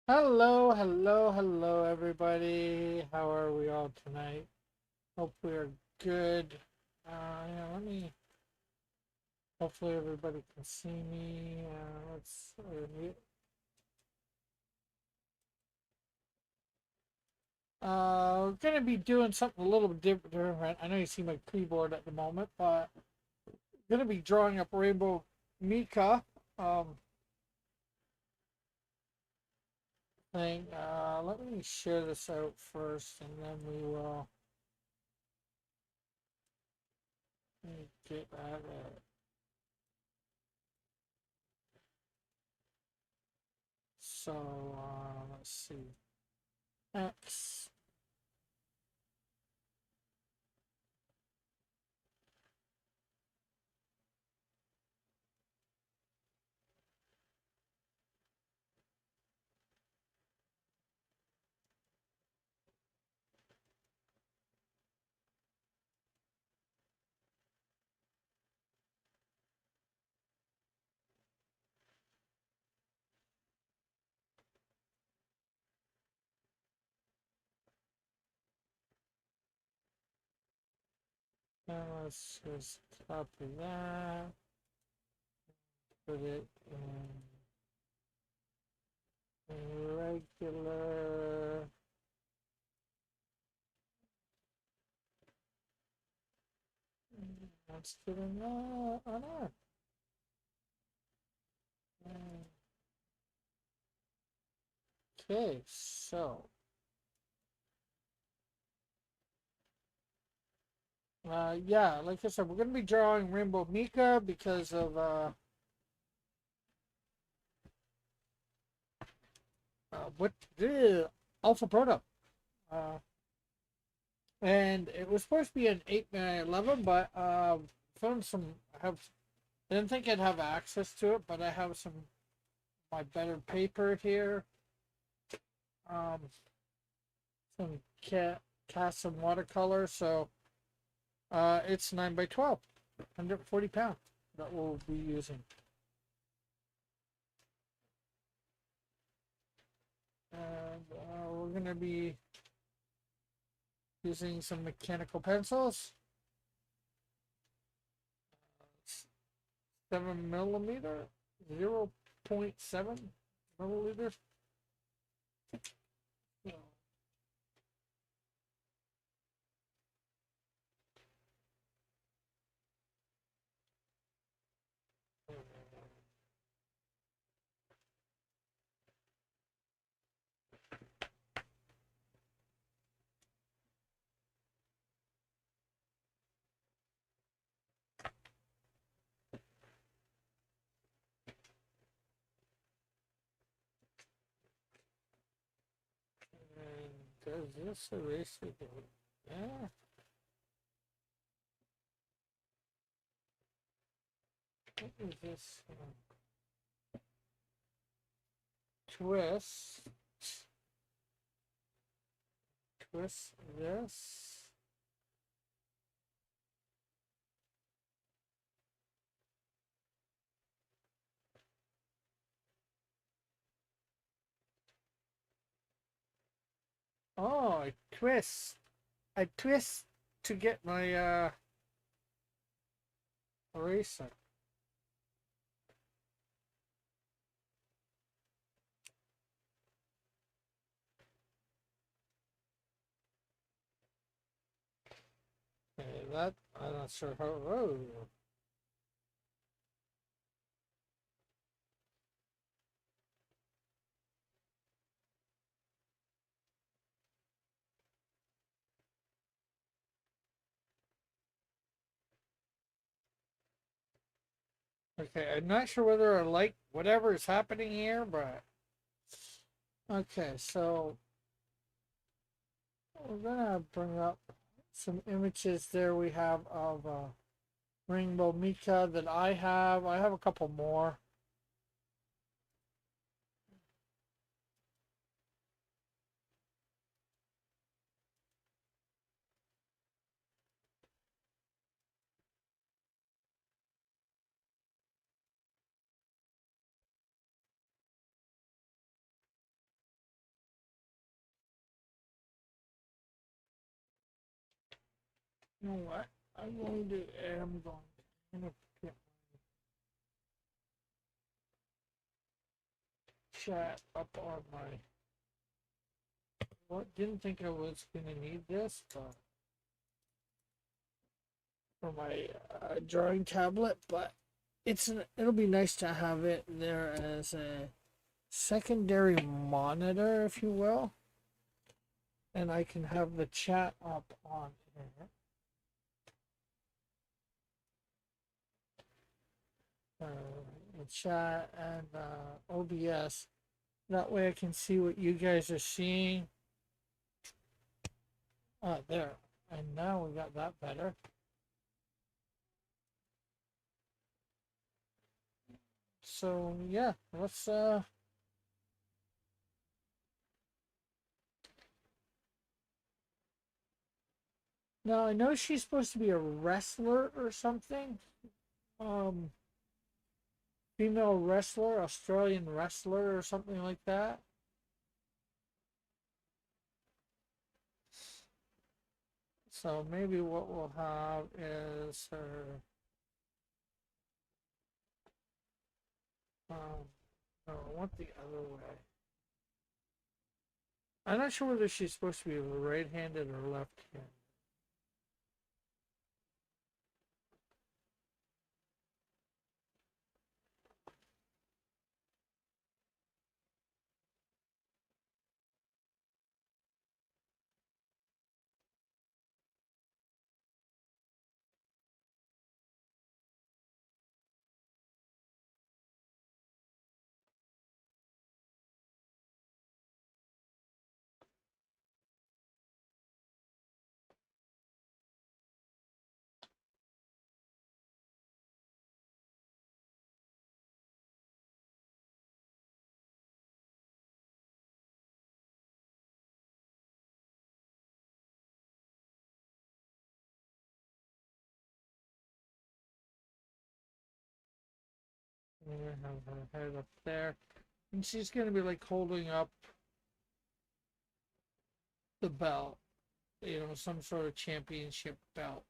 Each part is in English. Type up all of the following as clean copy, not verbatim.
Hello, hello, hello, everybody. How are we all tonight? Hope we are good. Yeah, let me. Hopefully, everybody can see me. Let's. We're gonna be doing something a little bit different. I know you see my keyboard at the moment, but gonna be drawing up Rainbow Mika um thing. Let me share this out first, and then we will get at it. So let's see. X. And let's just copy that, put it in regular. Let's get in on our. Okay, so yeah, like I said, we're gonna be drawing Rainbow Mika because of what the Alpha Proto. Uh, and it was supposed to be an 8x11, but found some. I didn't think I'd have access to it, but I have some my better paper here. Um, some cast some watercolor, so it's 9x12, 140 pound that we'll be using. And we're gonna be using some mechanical pencils, 7 millimeter, 0.7 milliliters. And does this eraser do it? Yeah. What is this? Twist. Twist this. Oh, I twist. I twist to get my eraser. Okay, that I'm not sure how. Oh, okay. I'm not sure whether I like whatever is happening here, but okay. So we're gonna bring up some images. There we have of Rainbow Mika that I have. I have a couple more. You know what? I'm going to get chat up on my. What? Didn't think I was gonna need this, but for my drawing tablet, but it'll be nice to have it there as a secondary monitor, if you will, and I can have the chat up on here. The chat and OBS. That way I can see what you guys are seeing. There. And now we got that better. So yeah, let's now I know she's supposed to be a wrestler or something. Um Female wrestler, Australian wrestler or something like that. So maybe what we'll have is her no, I want the other way. I'm not sure whether she's supposed to be right-handed or left-handed. I'm gonna have her head up there. And she's gonna be like holding up the belt. You know, some sort of championship belt.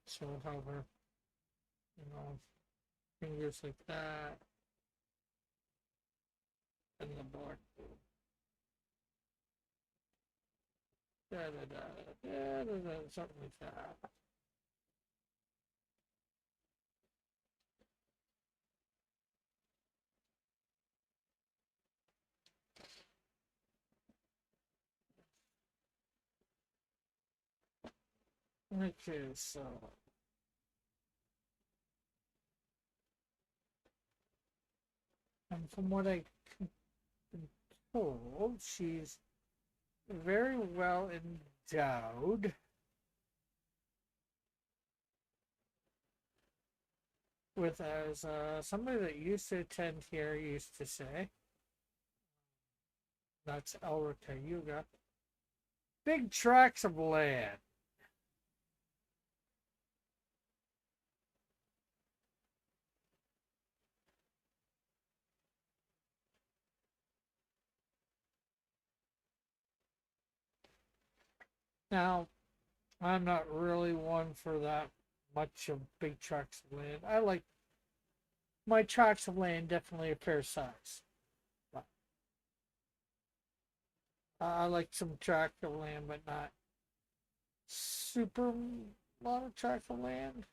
So we'll have her, you know, fingers like that. And the board. Da, da, da, da, da, da, something like that. Okay, so and from what I've been told, she's very well endowed with, as somebody that used to attend here used to say, that's Elra Cayuga, big tracts of land. Now, I'm not really one for that much of big tracts of land. I like my tracts of land definitely a fair size. But I like some tract of land, but not super lot of tract of land.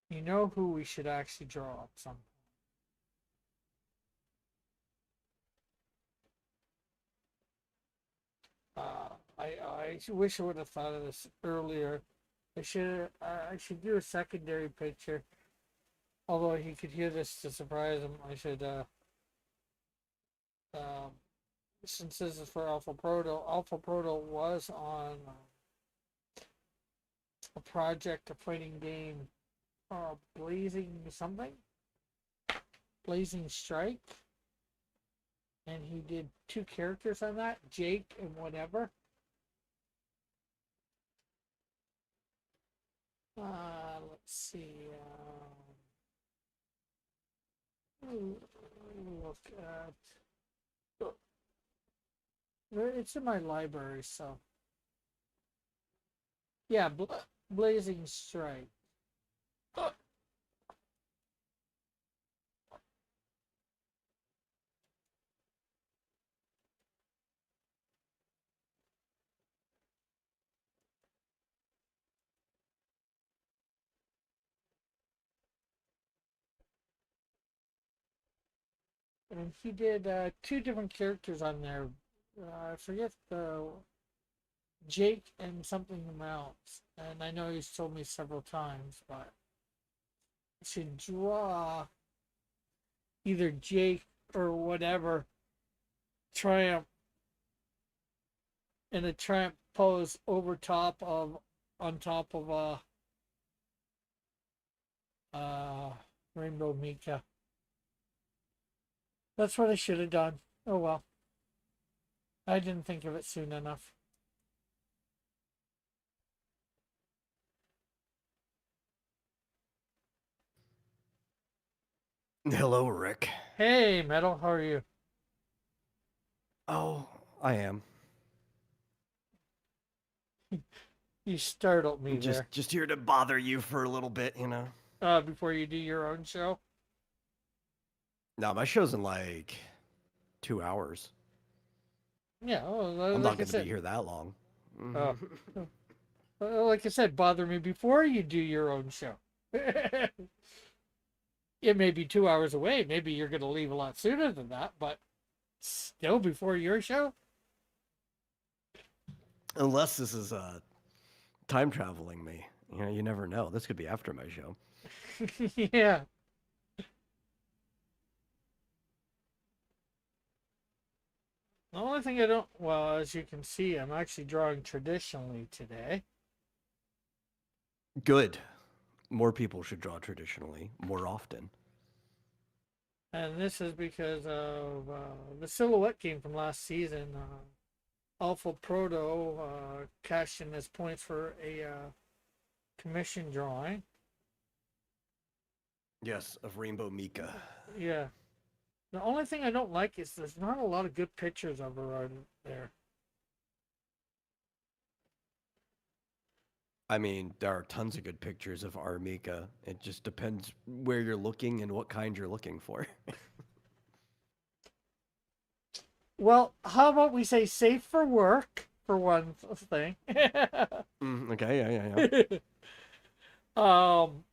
You know who we should actually draw up some. I wish I would have thought of this earlier. I should do a secondary picture. Although he could hear this to surprise him, I should um, since this is for Alpha Proto. Alpha Proto was on a project, a fighting game, Blazing something, Blazing Strike. and he did two characters on that, Jake and whatever. Let's see. Look at. It's in my library, so yeah, Blazing Strike. And he did two different characters on there. I forget the Jake and something amounts. And I know he's told me several times, but I should draw either Jake or whatever Triumph in a Triumph pose over top of on top of uh Rainbow Mika. That's what I should have done. Oh well. I didn't think of it soon enough. Hello, Rick. Hey, Metal, how are you? Oh, I am. You startled me there. Just here to bother you for a little bit, you know. Before you do your own show. No, my show's in like 2 hours. Yeah, well, I'm not like I going to be said. here that long. Oh, like I said, bother me before you do your own show. It may be 2 hours away. Maybe you're going to leave a lot sooner than that, but still before your show. Unless this is time traveling me. You know, you never know. This could be after my show. Yeah. The only thing I don't, well, as you can see, I'm actually drawing traditionally today. Good. More people should draw traditionally more often. And this is because of the silhouette game from last season. Alpha Proto cashed in his points for a commission drawing. Yes, of Rainbow Mika. Yeah. The only thing I don't like is there's not a lot of good pictures of her on there. I mean, there are tons of good pictures of Armika. It just depends where you're looking and what kind you're looking for. Well, how about we say safe for work for one thing? Okay, yeah. um,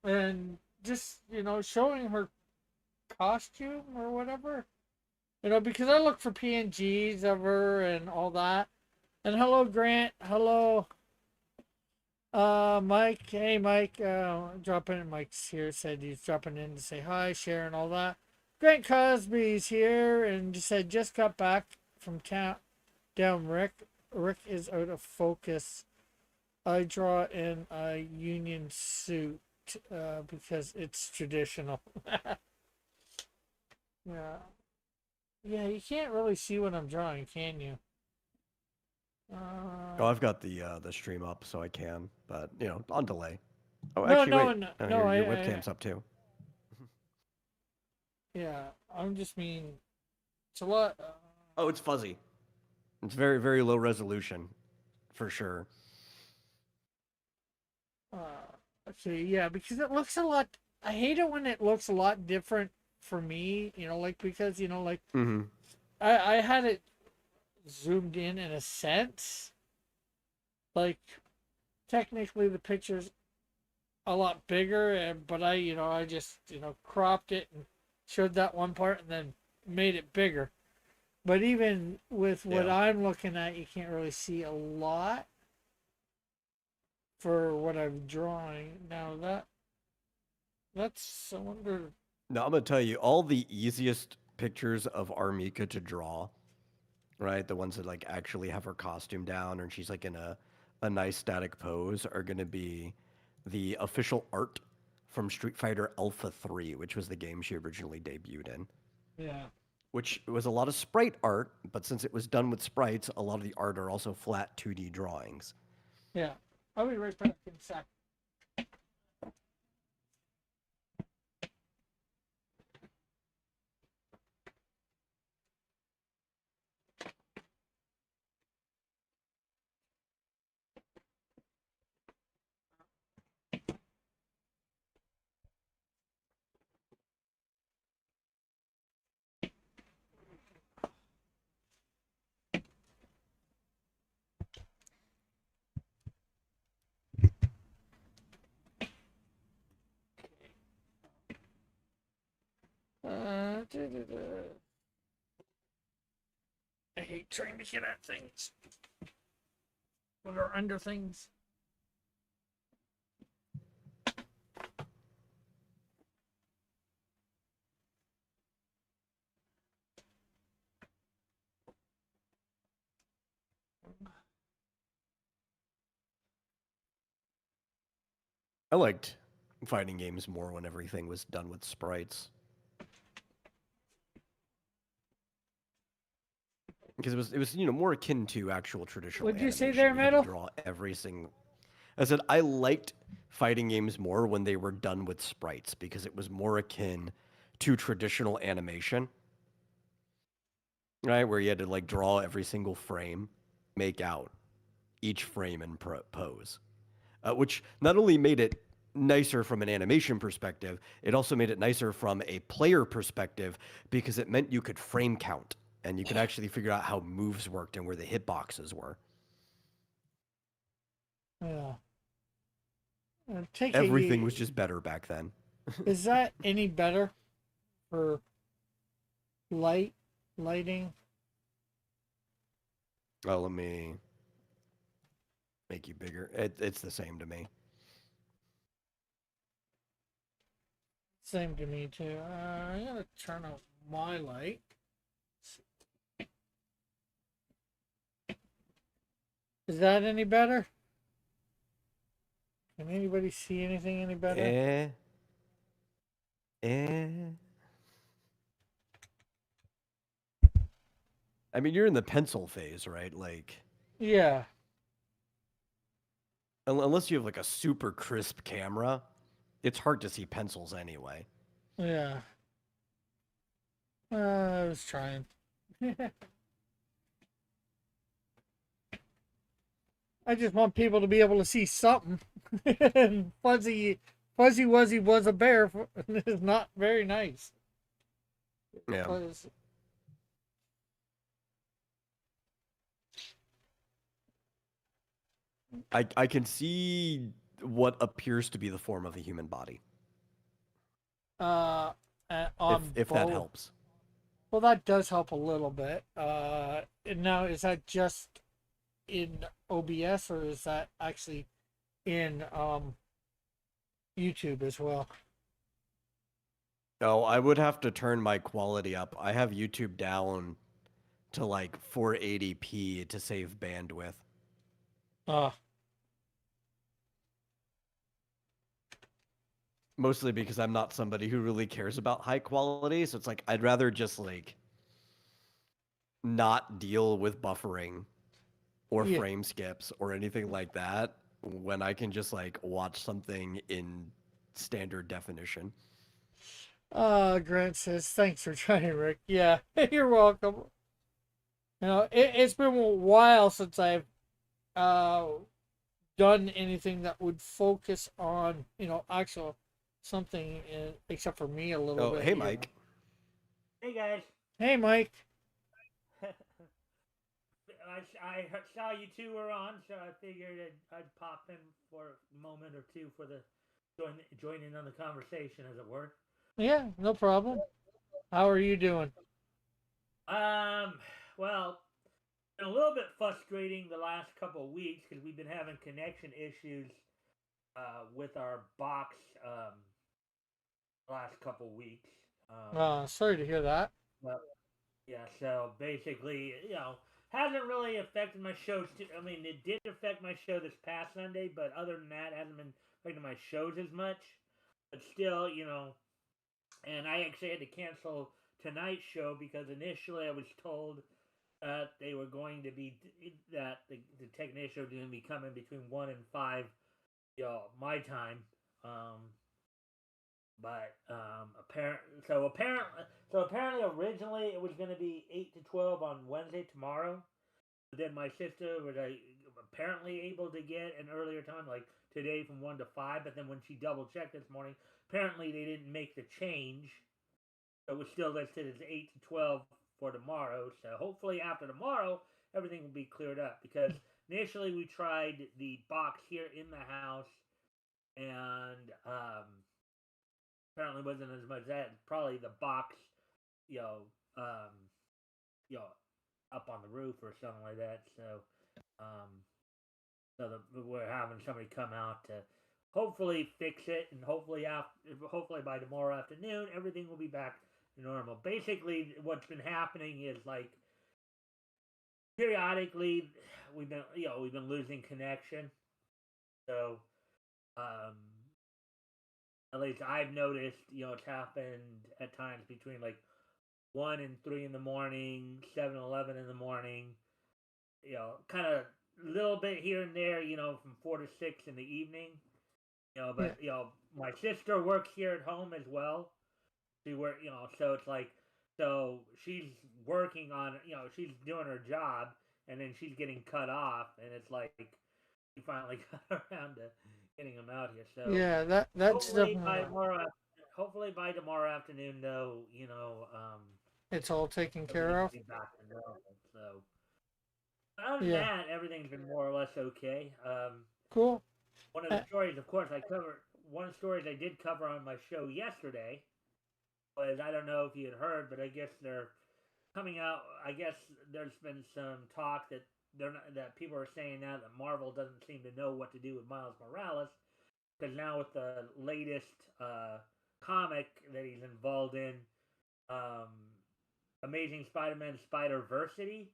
and just showing her costume or whatever. Because I look for PNGs of her and all that. And hello, Grant. Hello, Mike. Hey, Mike. Dropping in. Mike's here. Said he's dropping in to say hi, share, and all that. Grant Cosby's here and just said just got back from town. Down, Rick. Rick is out of focus. I draw in a union suit because it's traditional. Yeah. Yeah, you can't really see what I'm drawing, can you? Oh, Uh, I've got the stream up so I can, but you know, on delay. Oh, no, actually, no, wait. no, Oh, no. your webcam's up too. Yeah, I'm just mean, it's a lot. Oh, it's fuzzy. It's very low resolution, for sure. Okay, yeah, because it looks a lot. I hate it when it looks a lot different for me. Like because like Mm-hmm. I had it zoomed in a sense. Like technically the picture's a lot bigger, but I just cropped it and showed that one part and then made it bigger. But even with what Yeah. I'm looking at, you can't really see a lot for what I'm drawing. Now that's I wonder. Now I'm gonna tell you all the easiest pictures of Armika to draw, right? The ones that like actually have her costume down and she's like in a nice static pose are gonna be the official art from Street Fighter Alpha 3, which was the game she originally debuted in. Yeah. which was a lot of sprite art, but since it was done with sprites, a lot of the art are also flat 2D drawings. Yeah. I'll be right back in a sec. Uh, da, da, da. I hate trying to get at things when they're under things. I liked fighting games more when everything was done with sprites. Because it was more akin to actual traditional What'd you say animation. there, You had to Metal? draw every single. I said I liked fighting games more when they were done with sprites because it was more akin to traditional animation, right? Where you had to like draw every single frame, make out each frame and pose, which not only made it nicer from an animation perspective, it also made it nicer from a player perspective because it meant you could frame count and you could actually figure out how moves worked and where the hitboxes were. Yeah. Take Everything a. was just better back then. Is that any better for lighting? Oh, let me make you bigger. It's the same to me. Same to me too. I'm gonna turn out my light. Is that any better? Can anybody see anything any better? Eh, eh. I mean, you're in the pencil phase, right? Like, Yeah. unless you have like a super crisp camera, it's hard to see pencils anyway. Yeah. I was trying. I just want people to be able to see something. And Fuzzy Wuzzy was a bear is not very nice. Yeah. Fuzz- I can see what appears to be the form of a human body, Uh, if on if that both. helps. Well, that does help a little bit. And now is that just in OBS or is that actually in YouTube as well? Oh, I would have to turn my quality up. I have YouTube down to like 480p to save bandwidth. Uh, Mostly because I'm not somebody who really cares about high quality, so it's like I'd rather just like not deal with buffering or yeah. frame skips or anything like that when I can just like watch something in standard definition. Grant says thanks for trying, Rick. Yeah, you're welcome. It's been a while since I've uh done anything that would focus on actual something, except for me a little Oh, bit. hey Mike. Hey guys, Hey, Mike. I saw you two were on, so I figured I'd pop in for a moment or two for the join in on the conversation, as it were. Yeah, no problem. How are you doing? Um, well, been a little bit frustrating the last couple of weeks because we've been having connection issues with our box last couple of weeks. Sorry to hear that. Well, yeah, so basically, hasn't really affected my shows. I mean, it did affect my show this past Sunday, but other than that, hasn't been affecting my shows as much. But still, and I actually had to cancel tonight's show because initially I was told that they were going to be that the technician was going to be coming between 1 and 5, my time. Um, but apparently originally it was going to be 8 to 12 on Wednesday tomorrow. But then my sister was apparently able to get an earlier time, like today from 1 to 5. But then when she double checked this morning, apparently they didn't make the change. So it was still listed as 8 to 12 for tomorrow. So hopefully after tomorrow, everything will be cleared up. Because initially we tried the box here in the house, and apparently wasn't as much that. Probably the box, you know, um, you know, up on the roof or something like that. Um, we're having somebody come out to hopefully fix it, and hopefully by tomorrow afternoon, everything will be back to normal. Basically, what's been happening is like periodically we've been losing connection. So um, at least I've noticed, it's happened at times between like 1 and 3 in the morning, 7-11 in the morning. Kind of a little bit here and there. From 4 to 6 in the evening. Yeah. But my sister works here at home as well. So it's like, so she's working on, she's doing her job, and then she's getting cut off, and it's like we finally got around to getting them out here. So Yeah, that's hopefully definitely by right. tomorrow, hopefully by tomorrow afternoon, though, It's all taken everything care will of. be back to normal. So other than Yeah, that, everything's been more or less okay. cool. One of the Uh, stories, of course, one of the stories I did cover on my show yesterday was, I don't know if you had heard, but I guess they're coming out. I guess there's been some talk that that people are saying now that Marvel doesn't seem to know what to do with Miles Morales, because now with the latest comic that he's involved in, um, Amazing Spider-Man Spider-Versity.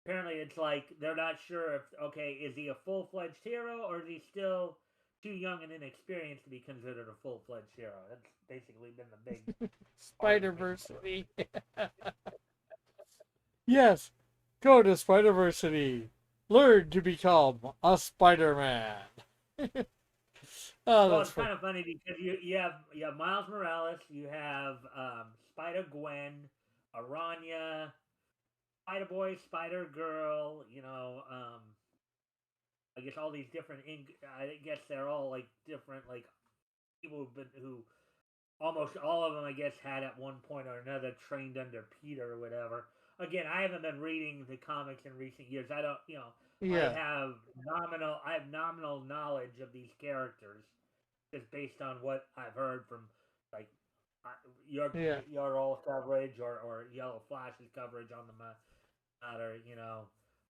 Apparently, it's like they're not sure if, okay, is he a full-fledged hero, or is he still too young and inexperienced to be considered a full-fledged hero? That's basically been the big Spider argument. Versity. Yes, go to Spider Versity. Learn to become a Spider Man. Oh, Well, that's it's fun. kind of funny because you have Miles Morales, you have Spider Gwen, Aranya, Spider Boy, Spider Girl. I guess all these different. I guess they're all like different, like people who almost all of them, I guess, had at one point or another trained under Peter or whatever. Again, I haven't been reading the comics in recent years. I don't, Yeah, I have nominal knowledge of these characters just based on what I've heard from, like, your yeah. your all coverage, or Yellow Flash's coverage on the matter.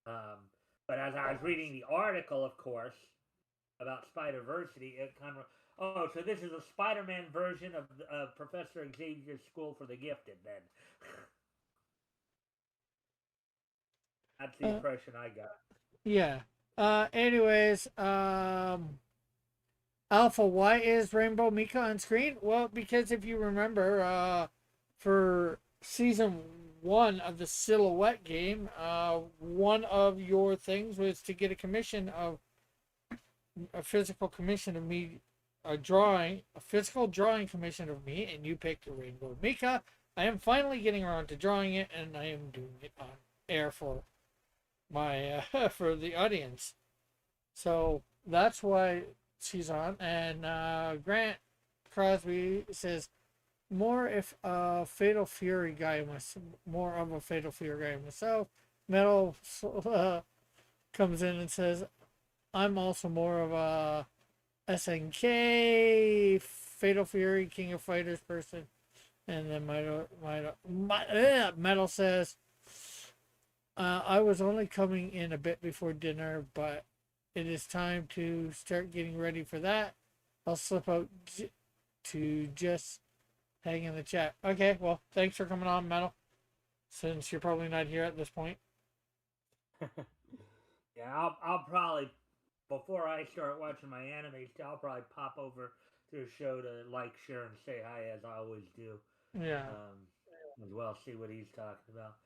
Um, but as I was reading the article, of course, about Spider Versity, it kind of, oh, so this is a Spider-Man version of Professor Xavier's School for the Gifted. Then that's the Uh, impression I got. yeah. Anyways, Alpha, why is Rainbow Mika on screen? Well, because if you remember, for season one of the Silhouette game, one of your things was to get a physical commission of me, a physical drawing commission of me, and you picked a Rainbow Mika. I am finally getting around to drawing it, and I am doing it on air for my for the audience. So that's why she's on. And Grant Crosby says more if a Fatal Fury guy more of a Fatal Fury guy myself. Metal comes in and says I'm also more of a SNK Fatal Fury King of Fighters person. And then Metal says I was only coming in a bit before dinner, but it is time to start getting ready for that. I'll slip out to just hang in the chat. Okay, well, thanks for coming on, Metal, since you're probably not here at this point. Yeah, I'll probably, before I start watching my anime, I'll probably pop over to the show to like, share, and say hi as I always do. Yeah. Um, as well. See what he's talking about.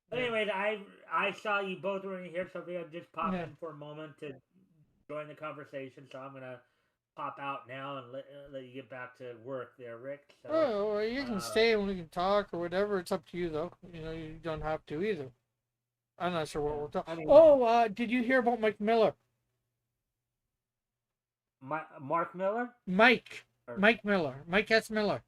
But Yeah. anyways, I saw you both were in here, so I just pop Yeah. in for a moment to join the conversation. So I'm gonna pop out now and let you get back to work there, Rick. So, Oh, well, you can stay and we can talk or whatever. It's up to you, though. You don't have to either. I'm not sure what yeah. we'll talk. I mean, Oh, did you hear about Mike Miller? Mark Miller. Mike, Or, Mike Miller, Mike S. Miller.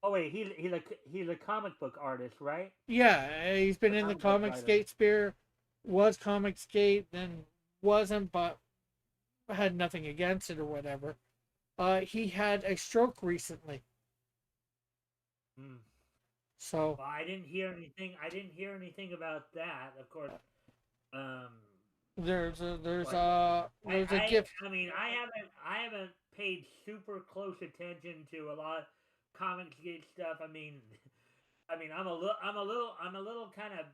oh wait, he's a comic book artist, right? Yeah, he's been A in the comic book Comic writer. Skate sphere. Was Comic Skate, then wasn't, but had nothing against it or whatever. He had a stroke recently, Hmm. so Well, I didn't hear anything. I didn't hear anything about that. Of course, um, there's a there's but a I, there's a I, gift. I mean, I haven't paid super close attention to a lot of comics gate stuff. I mean, I'm a little kind of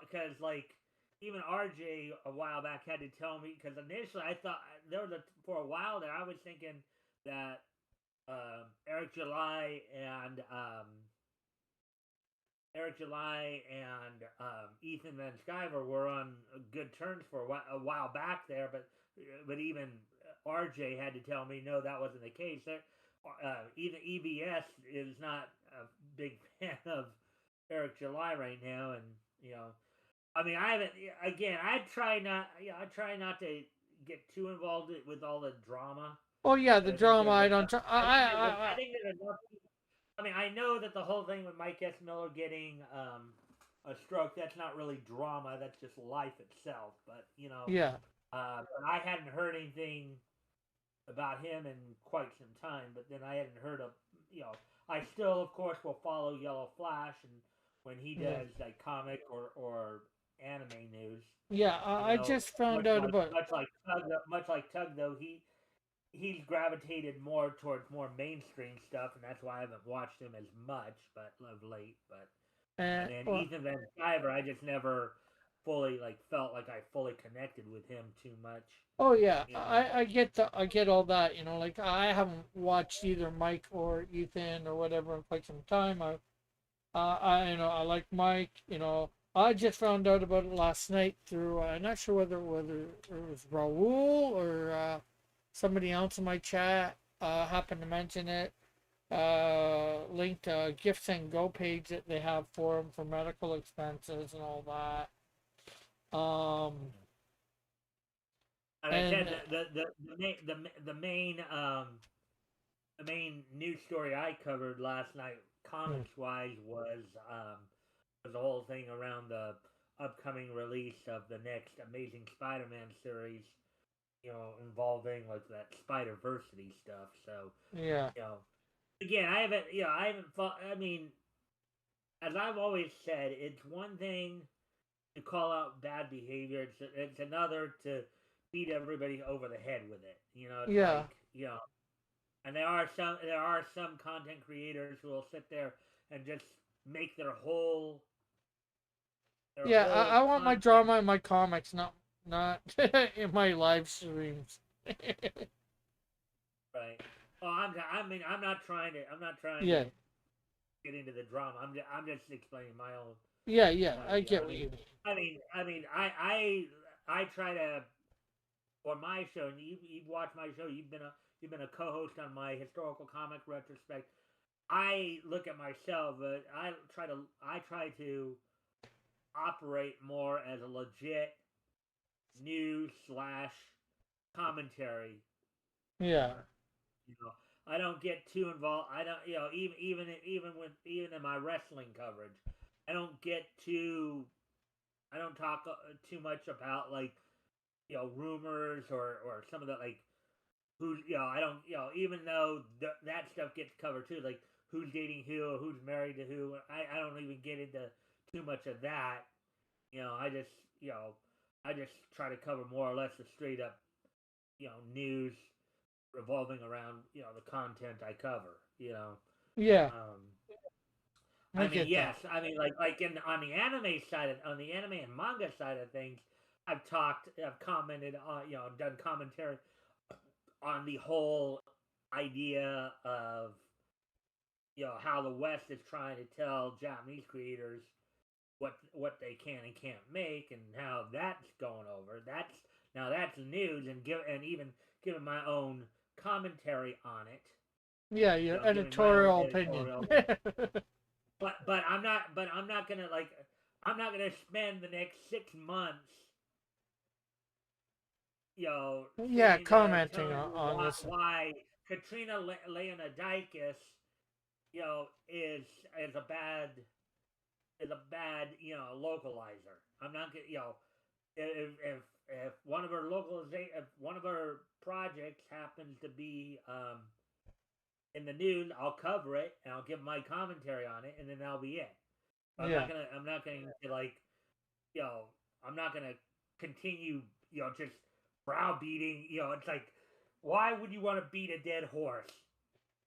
because like even RJ a while back had to tell me because initially I thought there was for a while there I was thinking that Eric July and Ethan Van Sciver were on good terms for a while back there, but even RJ had to tell me no, that wasn't the case. Even EBS is not a big fan of Eric July right now, and you know, I mean, I haven't. Again, I try not to get too involved with all the drama. Oh yeah, the But I think drama. there's I enough. don't. I think there's enough. I mean, I know that the whole thing with Mike S. Miller getting a stroke, that's not really drama. That's just life itself. But, Yeah, but I hadn't heard anything about him in quite some time. But then I hadn't heard of, I still, of course, will follow Yellow Flash and when he yeah, does like comic or anime news. yeah. Even I though just found much out like about. Tug though he's gravitated more towards more mainstream stuff, and that's why I haven't watched him as much, but of late. But and then Well, Ethan Van Sciver, I just never fully felt like I fully connected with him too much. oh yeah, You know, I get all that. Like I haven't watched either Mike or Ethan or whatever in quite some time. I like Mike. I just found out about it last night through. I'm not sure whether it was Raul or somebody else in my chat happened to mention it. Linked a Gifts and Go page that they have for him for medical expenses and all that. and I And said the main news story I covered last night, hmm, comics wise, was the whole thing around the upcoming release of the next Amazing Spider-Man series. Involving like that Spider-Versity stuff. So, yeah, you know, again, I haven't thought. I mean, as I've always said, it's one thing to call out bad behavior. It's another to beat everybody over the head with it. It's yeah, like and there are some content creators who will sit there and just make their yeah. whole I want my content drama in my comics, not in my live streams. right. Well, I'm not trying to Yeah, get into the drama. I'm just explaining my own yeah, yeah. point of I view. get what you mean. I try to on my show, and you've watched my show. You've been a co-host on my historical comic retrospect. I look at myself, but I try to operate more as a legit news slash commentary Yeah, streamer. You know, I don't get too involved. I don't, even in my wrestling coverage, I don't get too. I don't talk too much about rumors or some of the who's I don't even though that stuff gets covered too, like who's dating who, who's married to who. I don't even get into too much of that. I just I just try to cover more or less the straight up news revolving around the content I cover. yeah. Um, I I mean, get yes, that. I mean like in on the anime on the anime and manga side of things, I've commented on done commentary on the whole idea of how the West is trying to tell Japanese creators what they can and can't make, and how that's going over. That's news, and even giving my own commentary on it. Yeah, your Giving my own editorial opinion. editorial. But I'm not gonna I'm not gonna spend the next 6 months Yeah, sitting there commenting telling you on this. why Katrina Leonidakis, is a bad localizer. I'm not gonna if one of her if one of her projects happens to be in the news, I'll cover it and I'll give my commentary on it, and then that'll be it. Yeah, I'm not gonna you know I'm not gonna continue just browbeating. It's like, why would you want to beat a dead horse?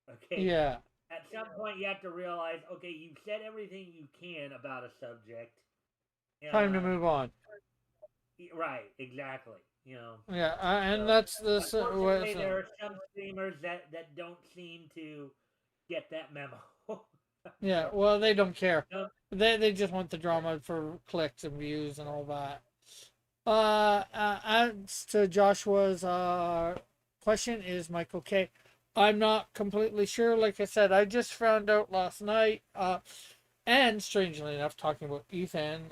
Okay. yeah. At some point, you have to realize, okay, you've said everything you can about a subject. Time to Um, move on. right, exactly. Yeah, and So that's this. unfortunately, there are some streamers that don't seem to get that memo. Yeah, So, well, they don't care. no, They just want the drama for clicks and views and all that. As to Joshua's question, is Mike okay? I'm not completely sure. Like I said, I just found out last night. And strangely enough, talking about Ethan,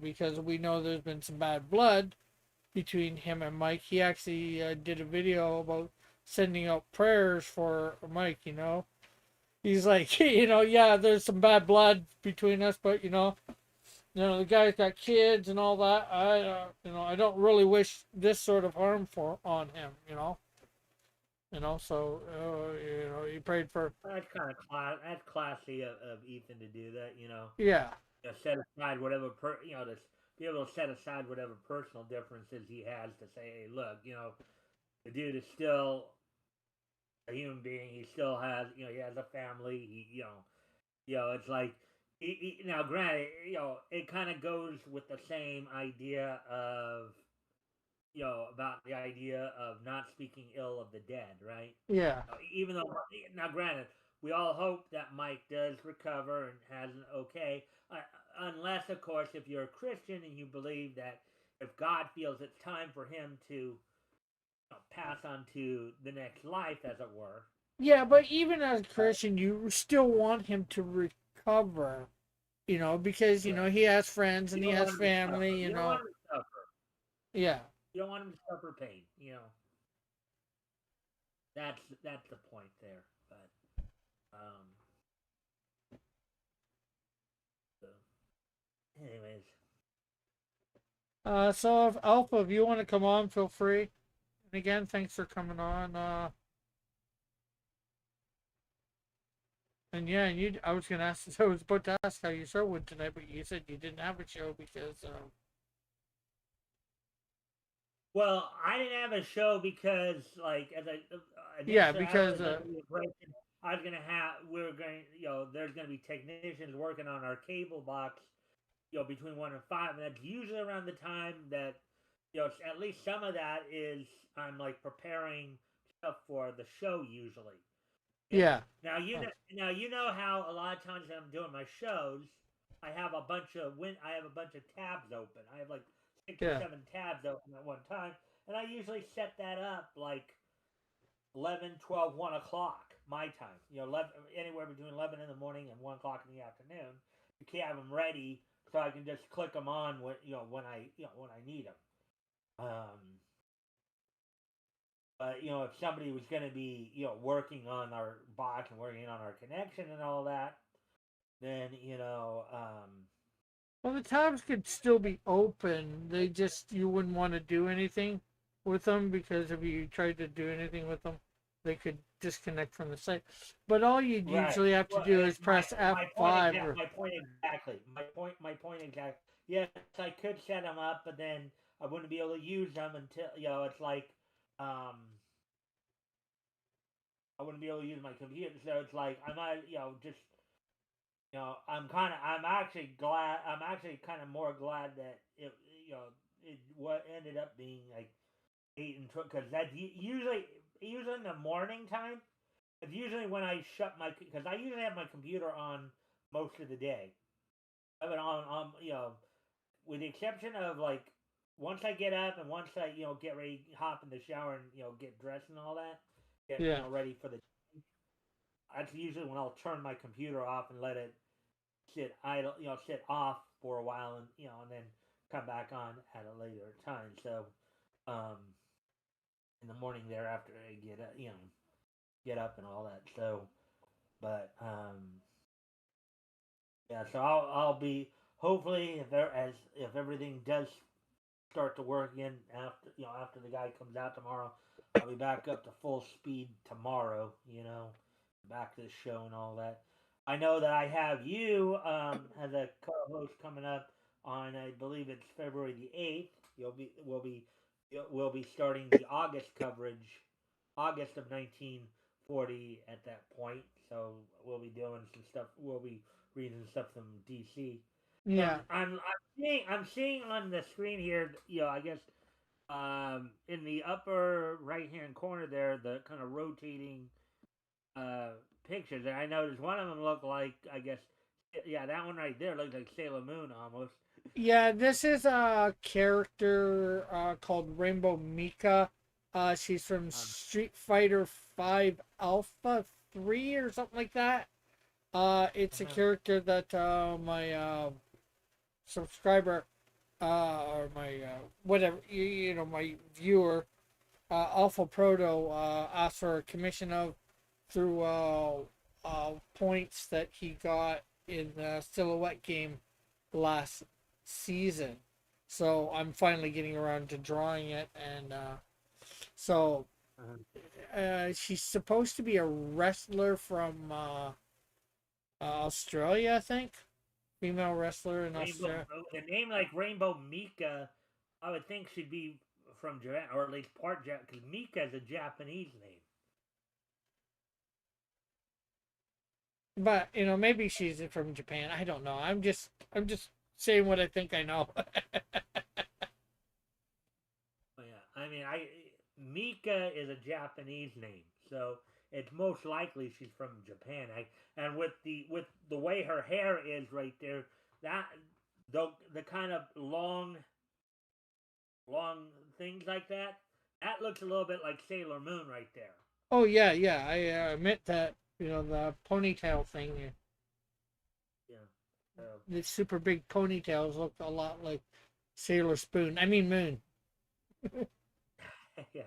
because we know there's been some bad blood between him and Mike. He actually did a video about sending out prayers for Mike. He's like, yeah, there's some bad blood between us, but the guy's got kids and all that. I don't really wish this sort of harm on him. So he prayed for. that's kind of that's classy of Ethan to do that. Yeah, Set aside whatever to be able to set aside whatever personal differences he has to say, hey, look, the dude is still a human being. He still has, he has a family. It's like, now granted, it kind of goes with the same idea of, about the idea of not speaking ill of the dead, right? yeah, Even though, now granted, we all hope that Mike does recover and has an okay, unless, of course, if you're a Christian and you believe that if God feels it's time for him to pass on to the next life, as it were. yeah. But even as a Christian, you still want him to recover. Because Right. he has friends You and he don't has want him to suffer. family. You don't want him to suffer. Yeah, You don't want him to suffer pain. That's the point there. But so, anyways, So if Alpha, if you want to come on, feel free. And again, thanks for coming on. And yeah, I was gonna ask. So I was about to ask how your show went tonight, but you said you didn't have a show because. well, I didn't have a show because, like, as I Yeah, initially, because. I was gonna have, we are going, there's gonna be technicians working on our cable box, between 1 and 5, and that's usually around the time that, at least some of that is I'm like preparing stuff for the show usually. Yeah. Now you know how a lot of times when I'm doing my shows, I have a bunch of tabs open. I have like six or Yeah. seven tabs open at one time, and I usually set that up like 11, 12, 1 o'clock my time. 11, anywhere between 11 in the morning and 1 o'clock in the afternoon. You can't have them ready, so I can just click them on when I need them. But if somebody was going to be working on our box and working on our connection and all that, then Well, the tabs could still be open. They just you wouldn't want to do anything with them because if you tried to do anything with them, they could disconnect from the site. But all you right. usually have to Well, do is press F5. my point exactly. My point exactly. Yes, I could set them up, but then I wouldn't be able to use them until it's like um I wouldn't be able to use my computer. So it's like I might just I'm actually kind of more glad that it what ended up being like 8 and 12, because that's usually in the morning time. It's usually when I shut my because I usually have my computer on most of the day. I have it on with the exception of like once I get up and once I get ready, hop in the shower and get dressed and all that, get Yeah. ready for the. That's usually when I'll turn my computer off and let it sit idle, sit off for a while, and and then come back on at a later time. So, um, in the morning there after I get up, get up and all that. So, but yeah, so I'll be hopefully if everything does start to work again after after the guy comes out tomorrow, I'll be back up to full speed tomorrow. Back to the show and all that. I know that I have you as a co-host coming up on I believe it's February the 8th. We'll be starting the August coverage, August of 1940 at that point. So we'll be doing some stuff. We'll be reading stuff from DC. Yeah. I'm seeing on the screen here. I guess in the upper right hand corner there, the kind of rotating uh, pictures. And I noticed one of them looked like, I guess, yeah, that one right there looks like Sailor Moon almost. Yeah, this is a character called Rainbow Mika. She's from Um, Street Fighter 5 Alpha 3 or something like that. It's a uh-huh. character that my subscriber or my whatever my viewer Alpha Proto asked for a commission of through points that he got in the Silhouette game last season. So I'm finally getting around to drawing it, and so Uh-huh. she's supposed to be a wrestler from Australia, I think. Female wrestler in Rainbow, Australia. a name like Rainbow Mika, I would think should be from Japan, or at least part Japan, because Mika is a Japanese name. But maybe she's from Japan. I don't know. I'm just saying what I think I know. Oh, yeah, I mean, Mika is a Japanese name, so it's most likely she's from Japan. And with the way her hair is right there, that the kind of long things like that, that looks a little bit like Sailor Moon right there. Oh yeah, yeah. I admit that. The ponytail thing. Yeah. So The super big ponytails look a lot like Sailor Spoon. I mean Moon. yeah.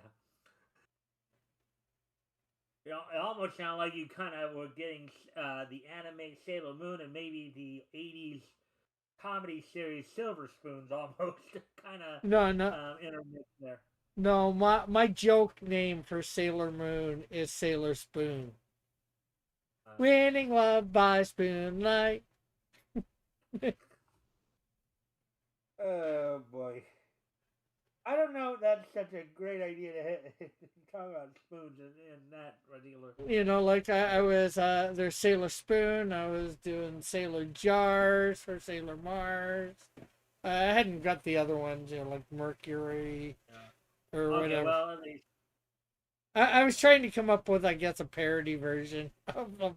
It almost sounded like you kind of were getting the anime Sailor Moon and maybe the '80s comedy series Silver Spoons almost kind of No, no, intermixed there. no. My joke name for Sailor Moon is Sailor Spoon. Uh, Winning love by spoonlight. oh boy. I don't know if that's such a great idea to talk about spoons in that particular. Like I was there's Sailor Spoon. I was doing Sailor Jars for Sailor Mars. I hadn't got the other ones, like Mercury or Okay, whatever. well, at least. I was trying to come up with, I guess, a parody version of the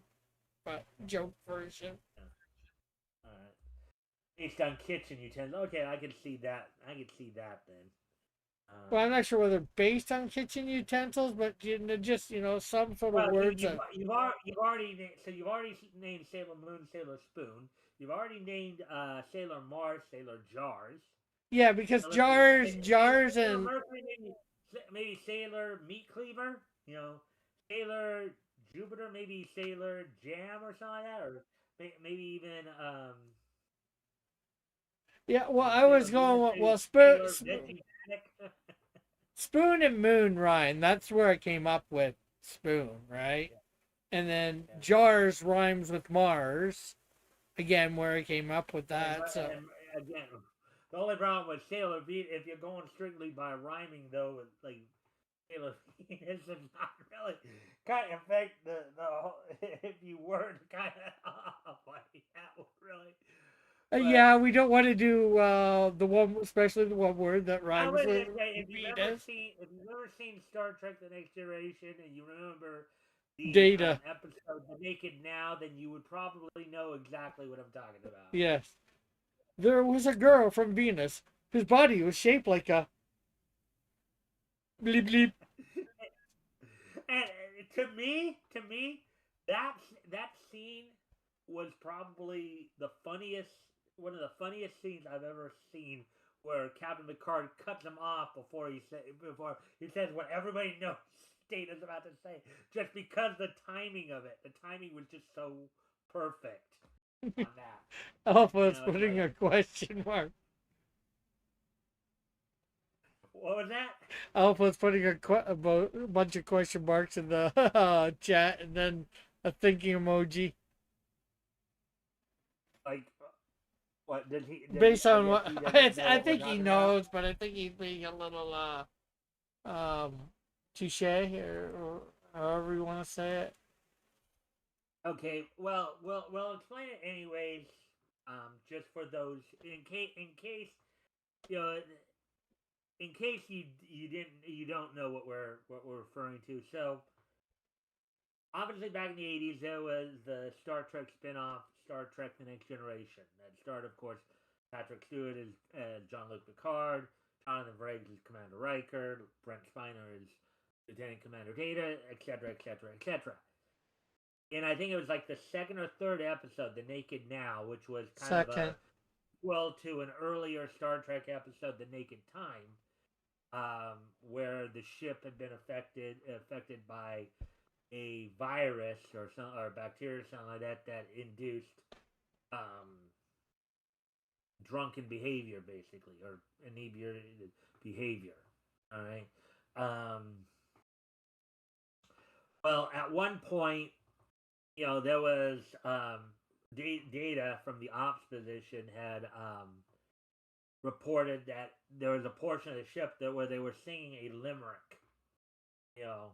joke version. Yeah. All right. Based on kitchen utensils. Okay, I can see that. I can see that then. Well, I'm not sure whether based on kitchen utensils, but just some sort of Well, words that. you've already named Sailor Moon, Sailor Spoon. You've already named Sailor Mars, Sailor Jars. Yeah, because So let's see, jars, Sailor and Mercury, maybe Sailor Meat Cleaver. Sailor Jupiter, maybe Sailor Jam or something like that, or maybe even yeah. Well, I Sailor was Venus, going maybe well, Sailor Veggie Panic. spoon and moon rhyme. That's where I came up with spoon, right? Yeah, And then yeah. jars rhymes with Mars. Again, where I came up with And, that. So and again, the only problem with Sailor Venus, if you're going strictly by rhyming, though, like Sailor Venus is not really kind of affect the whole, if you were to kind of like that would really. But yeah, we don't want to do the one, especially the one word that I rhymes would with say Venus. if you've ever seen Star Trek: The Next Generation and you remember the Data. episode The Naked Now, then you would probably know exactly what I'm talking about. Yes. There was a girl from Venus whose body was shaped like a bleep bleep. And to me, that that scene was probably the funniest, one of the funniest scenes I've ever seen, where Captain Picard cuts him off before he says what everybody knows Data's about to say, just because the timing of it, the timing was just so perfect on that. Alpha's It's putting like, a question mark. what was that? Alpha's putting a bunch of question marks in the chat and then a thinking emoji. Like, what did he? Based I on guess what he doesn't know I what we're think he talking about. knows, but I think he's being a little um touche or however you want to say it. Okay, well, explain it anyways. Just for those in case you know, in case you don't know what we're referring to. So obviously, back in the '80s, there was the Star Trek spinoff, Star Trek: The Next Generation. That starred, of course, Patrick Stewart as Jean-Luc Picard, Jonathan Frakes as Commander Riker, Brent Spiner as Lieutenant Commander Data, etc., etc., etc. And I think it was like the second or third episode, The Naked Now, which was kind of Second. a to an earlier Star Trek episode, The Naked Time, where the ship had been affected by a virus or bacteria or something like that that induced um, drunken behavior, basically, or inebriated behavior. All right. Um, well, at one point, there was data from the ops position had reported that there was a portion of the ship where they were singing a limerick, you know,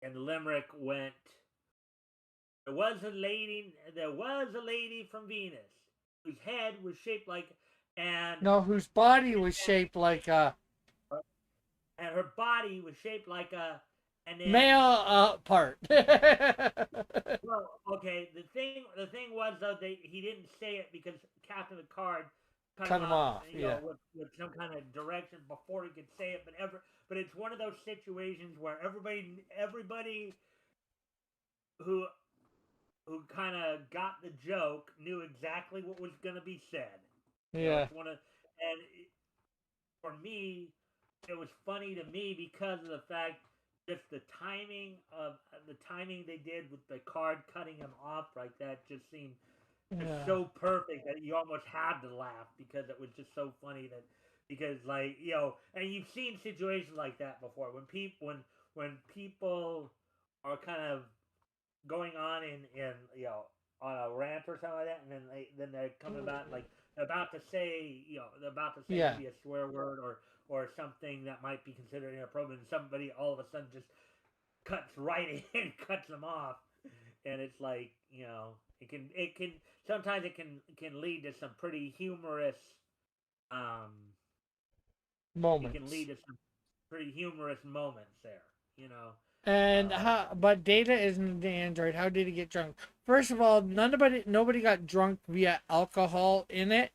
and the limerick went, there was a lady from Venus whose head was shaped like, and No, whose body was shaped like a and her body was shaped like a, and then, male part. well, okay, the thing was though, he didn't say it because Captain Picard cut him Cut him off, off. Yeah. with some kind of direction before he could say it. But it's one of those situations where everybody who kind of got the joke knew exactly what was going to be said. Yeah. It's one of, and for me, it was funny to me because of the fact just the timing they did with the card cutting him off like that just seemed Yeah. so perfect that you almost had to laugh because it was just so funny that because like and you've seen situations like that before when people are kind of going on in on a rant or something like that, and then they're coming about like they're about to say Yeah. maybe a swear word or something that might be considered inappropriate, and somebody all of a sudden just cuts right in, cuts them off, and it's like it can sometimes it can lead to some pretty humorous um it can Moments. lead to some pretty humorous moments there, And um how? But Data isn't the android. How did he get drunk? First of all, nobody got drunk via alcohol in it.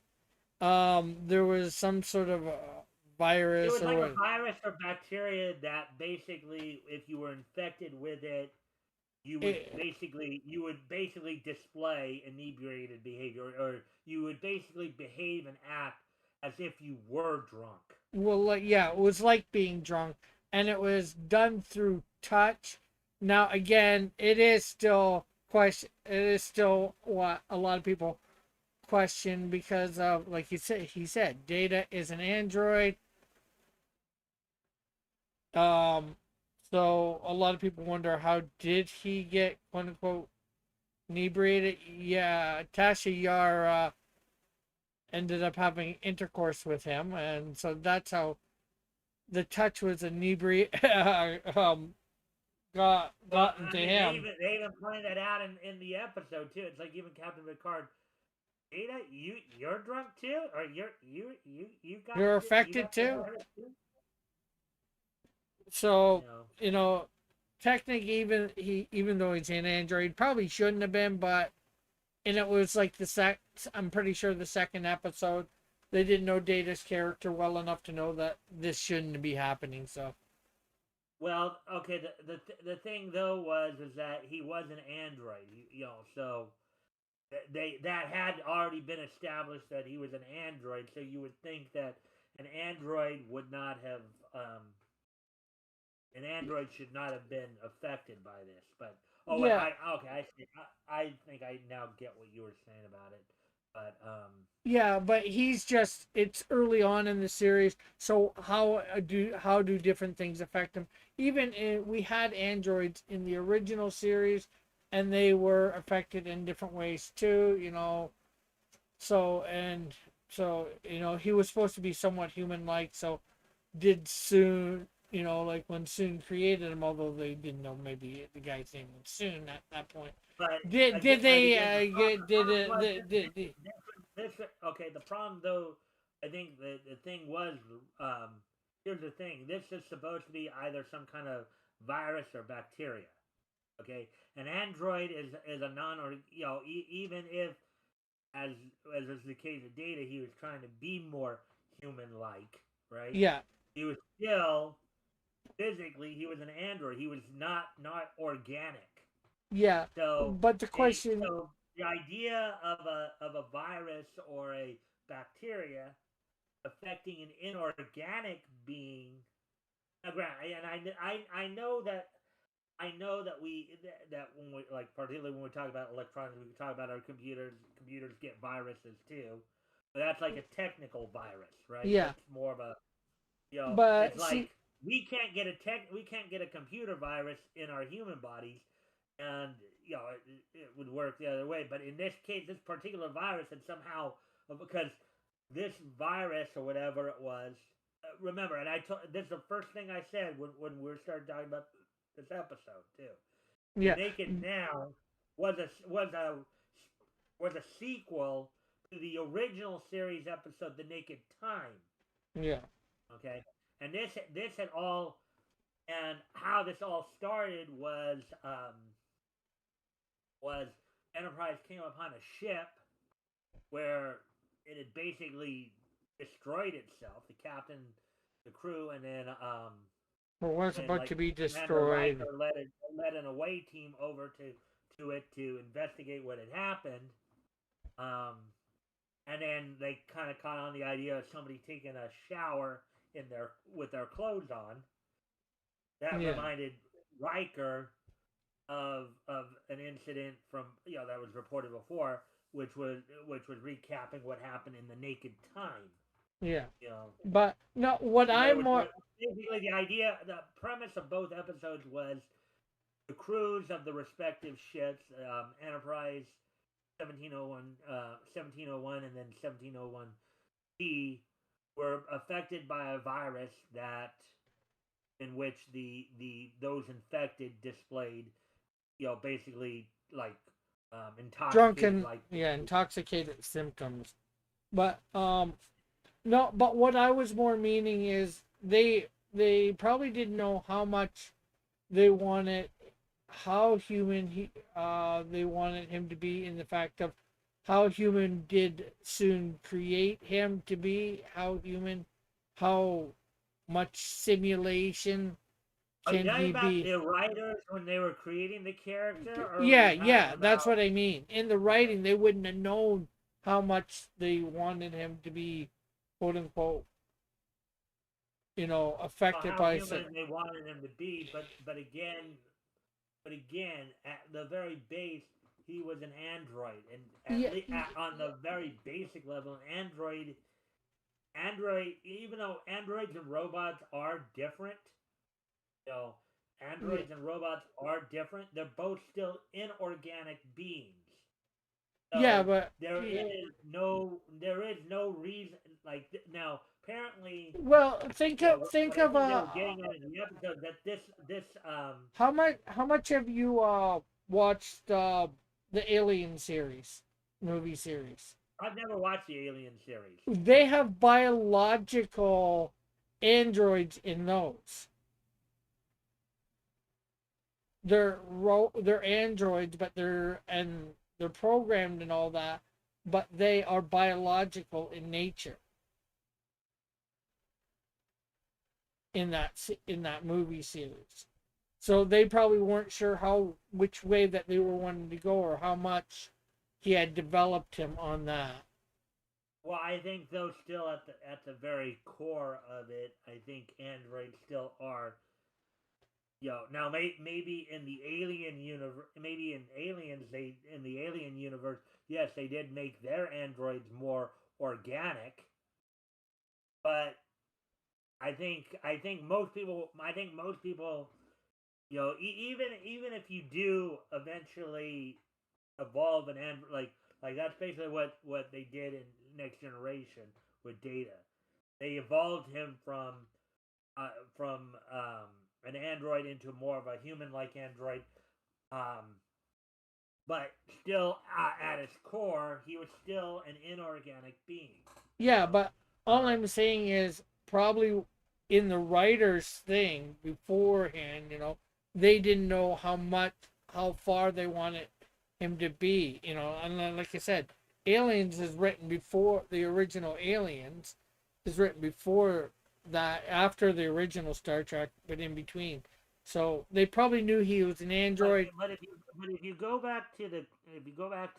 There was some sort of It virus was or like a what? virus or bacteria that basically, if you were infected with it, It, you would basically display inebriated behavior, or you would basically behave and act as if you were drunk. well, like, yeah, it was like being drunk, and it was done through touch. Now, again, it is still question. It is still what a lot of people question because of, like you said, he said, Data is an android. Um, so a lot of people wonder how did he get quote unquote inebriated? Yeah, Tasha Yar ended up having intercourse with him, and so that's how the touch was inebriated. Well, Gotten I to mean, him. they even pointed that out in the episode too. It's like even Captain Picard, Data, you're drunk too, or You're you affected got the too. virus too. You So know, you know, technically, even though he's an android, probably shouldn't have been, but and it was like I'm pretty sure the second episode, they didn't know Data's character well enough to know that this shouldn't be happening. So Well, okay. The thing though is that he was an android. So that had already been established that he was an android. So you would think that an android would not have an android should not have been affected by this. But yeah, I think I now get what you were saying about it. But yeah, but he's just it's early on in the series, so how do different things affect him? We had androids in the original series, and they were affected in different ways too. So he was supposed to be somewhat human-like. So did Soon, like when Soon created him, although they didn't know maybe the guy's name was Soon at that point. but Did they again, did problem it was did this okay. The problem though, I think the thing was here's the thing. This is supposed to be either some kind of virus or bacteria. Okay, an android is a non or even if as is the case of Data, he was trying to be more human like, right? yeah, He was still physically he was an android. He was not organic. yeah, So but the question, so the idea of a virus or a bacteria affecting an inorganic being. Now, and I know that that when we like particularly when we talk about electronics, we talk about our computers. Computers get viruses too, but that's like a technical virus, right? yeah, That's more of a it's but like see, we can't get a computer virus in our human bodies, and it would work the other way. But in this case, this particular virus had somehow because this virus or whatever it was. Remember, and this is the first thing I said when we started talking about this episode too. The yeah, Naked Now was a sequel to the original series episode, The Naked Time. yeah, Okay, and this had all and how this all started was Enterprise came upon a ship where it had basically destroyed itself. The captain, the crew, and it was then about like to be Commander destroyed. Riker led an away team over to it to investigate what had happened. Um, and then they kind of caught on the idea of somebody taking a shower in their with their clothes on. That Yeah, reminded Riker of an incident from that was reported before, which was recapping what happened in the Naked Time. yeah, You know, but no, what there I'm was more, basically the premise of both episodes was the crews of the respective ships, Enterprise 1701, and then 1701B, were affected by a virus that in which the those infected displayed, basically like intoxicated drunken, like yeah, intoxicated symptoms. But no, but what I was more meaning is they probably didn't know how much they wanted, how human they wanted him to be, in the fact of how human did Soon create him to be, how much simulation Are you can talking he about be. the writers when they were creating the character, or are Yeah, you talking yeah, that's about what I mean. In the okay? writing, they wouldn't have known how much they wanted him to be, quote unquote, affected How by human they wanted him to be, but again, at the very base, he was an android, and yeah, on the very basic level, an even though androids and robots are different, you know, yeah, androids and robots are different. They're both still inorganic beings. yeah, So but there yeah. is no reason like now. Apparently, Well, think of what I think they were getting at in the episode that this how much have you watched the Alien series, movie series? I've never watched the Alien series. They have biological androids in those. they're androids, but they're programmed and all that, but they are biological in nature in that movie series. So they probably weren't sure which way that they were wanting to go or how much he had developed him on that. Well, I think though still at the very core of it, I think androids still are. Now maybe in the alien universe, maybe in the alien universe, yes, they did make their androids more organic, but I think most people, even if you do eventually evolve an android, like that's basically what they did in Next Generation with Data. They evolved him uh, from an android into more of a human-like android, um, but still at its core, he was still an inorganic being. You Yeah, know, but all I'm saying is probably in the writer's thing beforehand, they didn't know how far they wanted him to be, And like I said, Aliens is written before the original Aliens is written before that, after the original Star Trek, but in between. So they probably knew he was an android. but if you go back to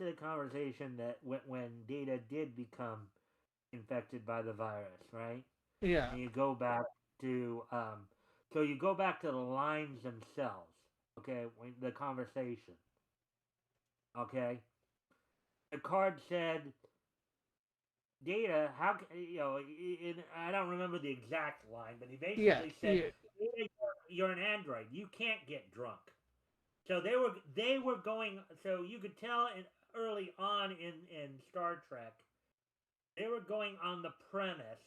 the conversation that when Data did become infected by the virus, right? Yeah, And you go back to so you go back to the lines themselves, okay? When the conversation, okay? The card said, "Data, how I don't remember the exact line, but he yeah, basically said, yeah, "Data, you're an android. You can't get drunk." So they were going. So you could tell early on in Star Trek, they were going on the premise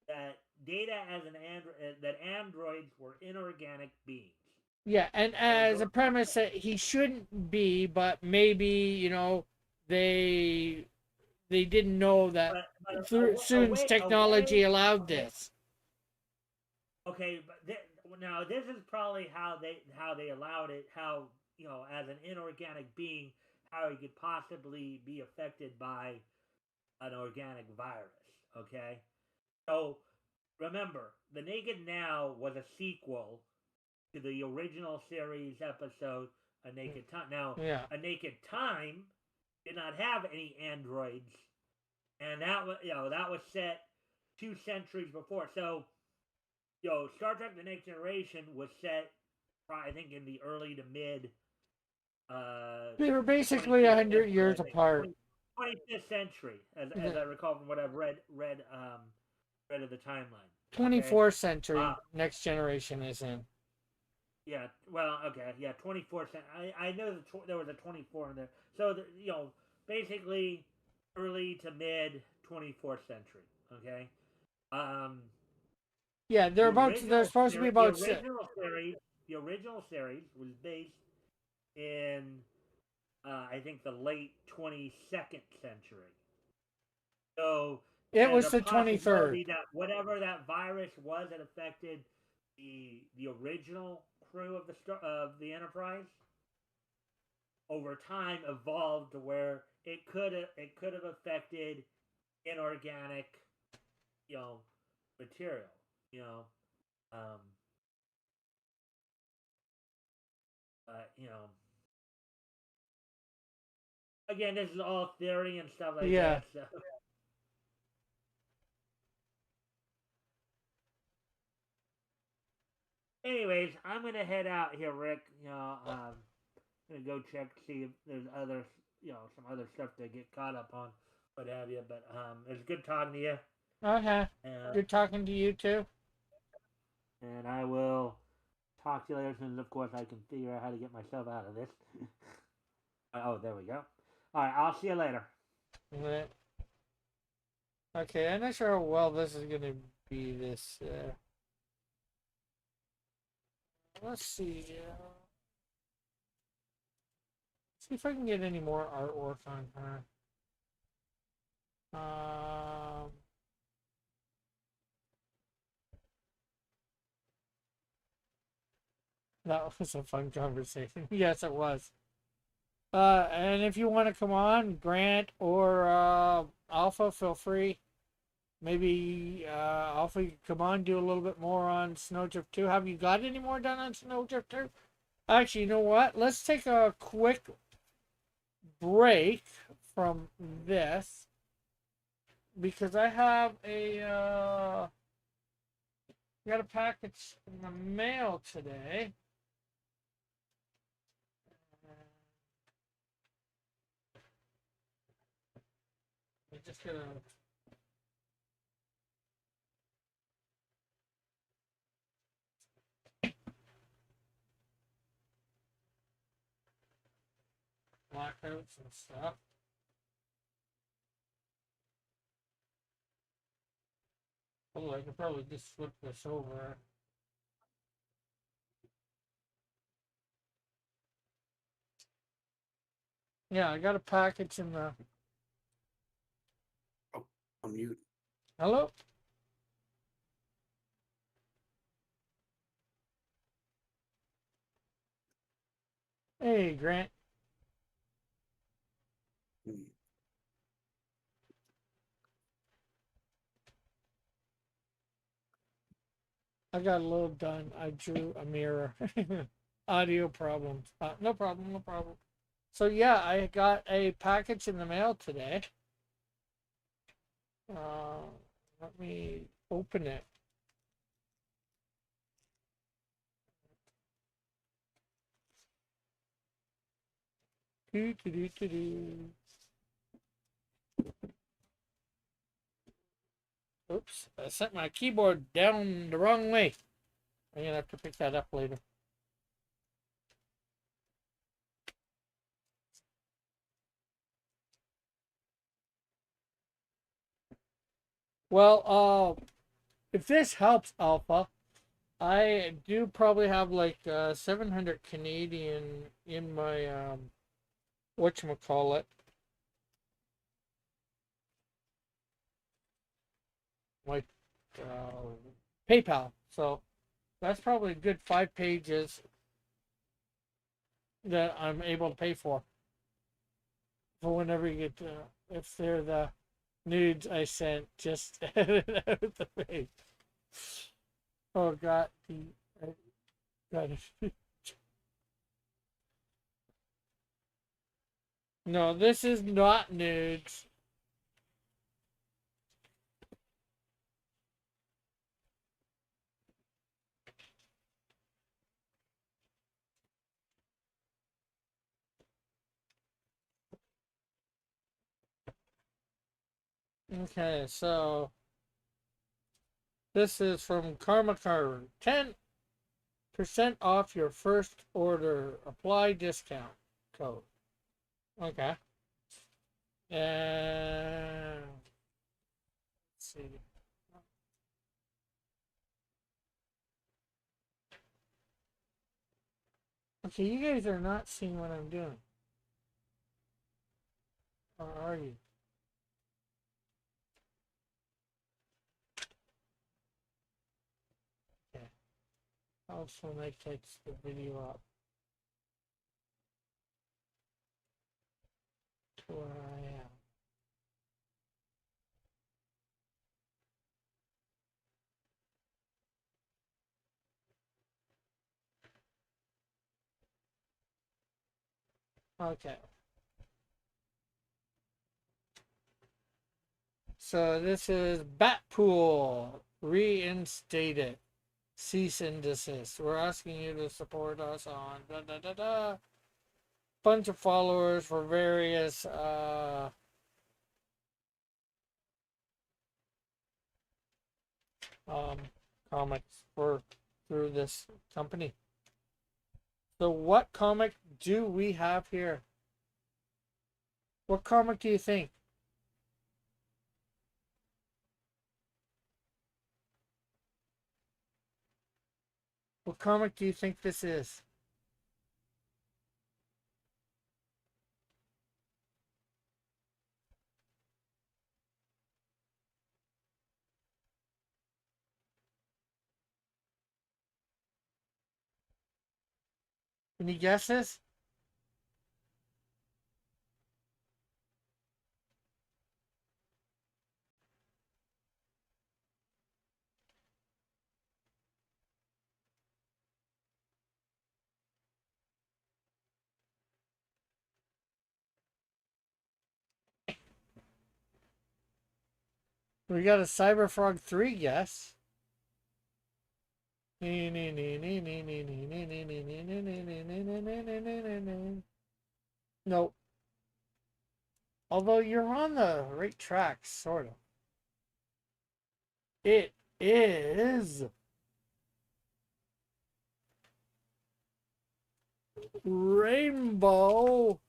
that Data as an android, that androids were inorganic beings. yeah. And They were as a going, premise that he shouldn't be, but maybe they they didn't know that but through soon's technology allowed okay, this. okay, but now this is probably how they allowed it. How as an inorganic being, how he could possibly be affected by an organic virus. Okay, so remember, The Naked Now was a sequel to the original series episode A Naked Time. Now, Yeah, A Naked Time did not have any androids, and that was set 2 centuries before. So, Star Trek: The Next Generation was set, I think, in the early to mid they were basically 25th 100 years century. I think apart. 25th century, as The I recall from what I've read of the timeline. Okay. 24th century Uh, next generation is in. Yeah, well, okay, yeah, 24 cent. I know there was a 24 in there. So, basically early to mid 24th century, okay? Um, Yeah, the they're original supposed to be series, the about original series, the original series was based in, I think, the late 22nd century. So, it there's was a the possibility 23rd. that whatever that virus was that affected the original crew of the Enterprise over time evolved to where it could have affected inorganic, you know, material. You know, um, you know. Again, this is all theory and stuff like Yeah. that. So, anyways, I'm gonna head out here, Rick. Gonna go check see if there's some other stuff to get caught up on, what have you. But it's good talking to you, Okay. and Good talking to you too. I will talk to you later. As soon as, of course, I can figure out how to get myself out of this. Oh, there we go. All right, I'll see you later. Okay, I'm not sure how well this is gonna be. This. Let's see. See if I can get any more artwork on her. Um. That was a fun conversation. Yes, it was. And if you want to come on, Grant or Alpha, feel free. Maybe Alpha, you can come on, do a little bit more on Snowdrift 2. Have you got any more done on Snowdrift 2? Actually, you know what? Let's take a quick break from this because I have got a package in the mail today. I'm just gonna blackouts and stuff. Oh, I could probably just flip this over. Yeah, I got a package in the. Oh, on mute. Hello? Hey, Grant. Hmm. I got a little done. I drew a mirror. Audio problems. No problem, no problem. So, yeah, I got a package in the mail today. Uh, Let me open it. Doo, doo, doo, doo, doo. Oops, I set my keyboard down the wrong way. I'm gonna have to pick that up later. Well, if this helps, Alpha, I do probably have like 700 Canadian in my whatchamacallit, my PayPal. So that's probably a good 5 pages that I'm able to pay for whenever you get if they're the nudes I sent, just edit out the page. Oh God, I got it. No, this is not nudes. Okay, so this is from Karma Card. 10% off your first order. Apply discount code. Okay. And let's see. Okay, you guys are not seeing what I'm doing. Or are you? Okay. Also, when I text the video up to where I am. Okay. So this is Batpool. Reinstated. Cease and desist. We're asking you to support us on da da da da. Bunch of followers for various um comics for through this company. So what comic do we have here? What comic do you think? What comic do you think this is? Any guesses? We got a Cyberfrog 3 guess. Nope. Although you're on the right track, sort of. It is Rainbow.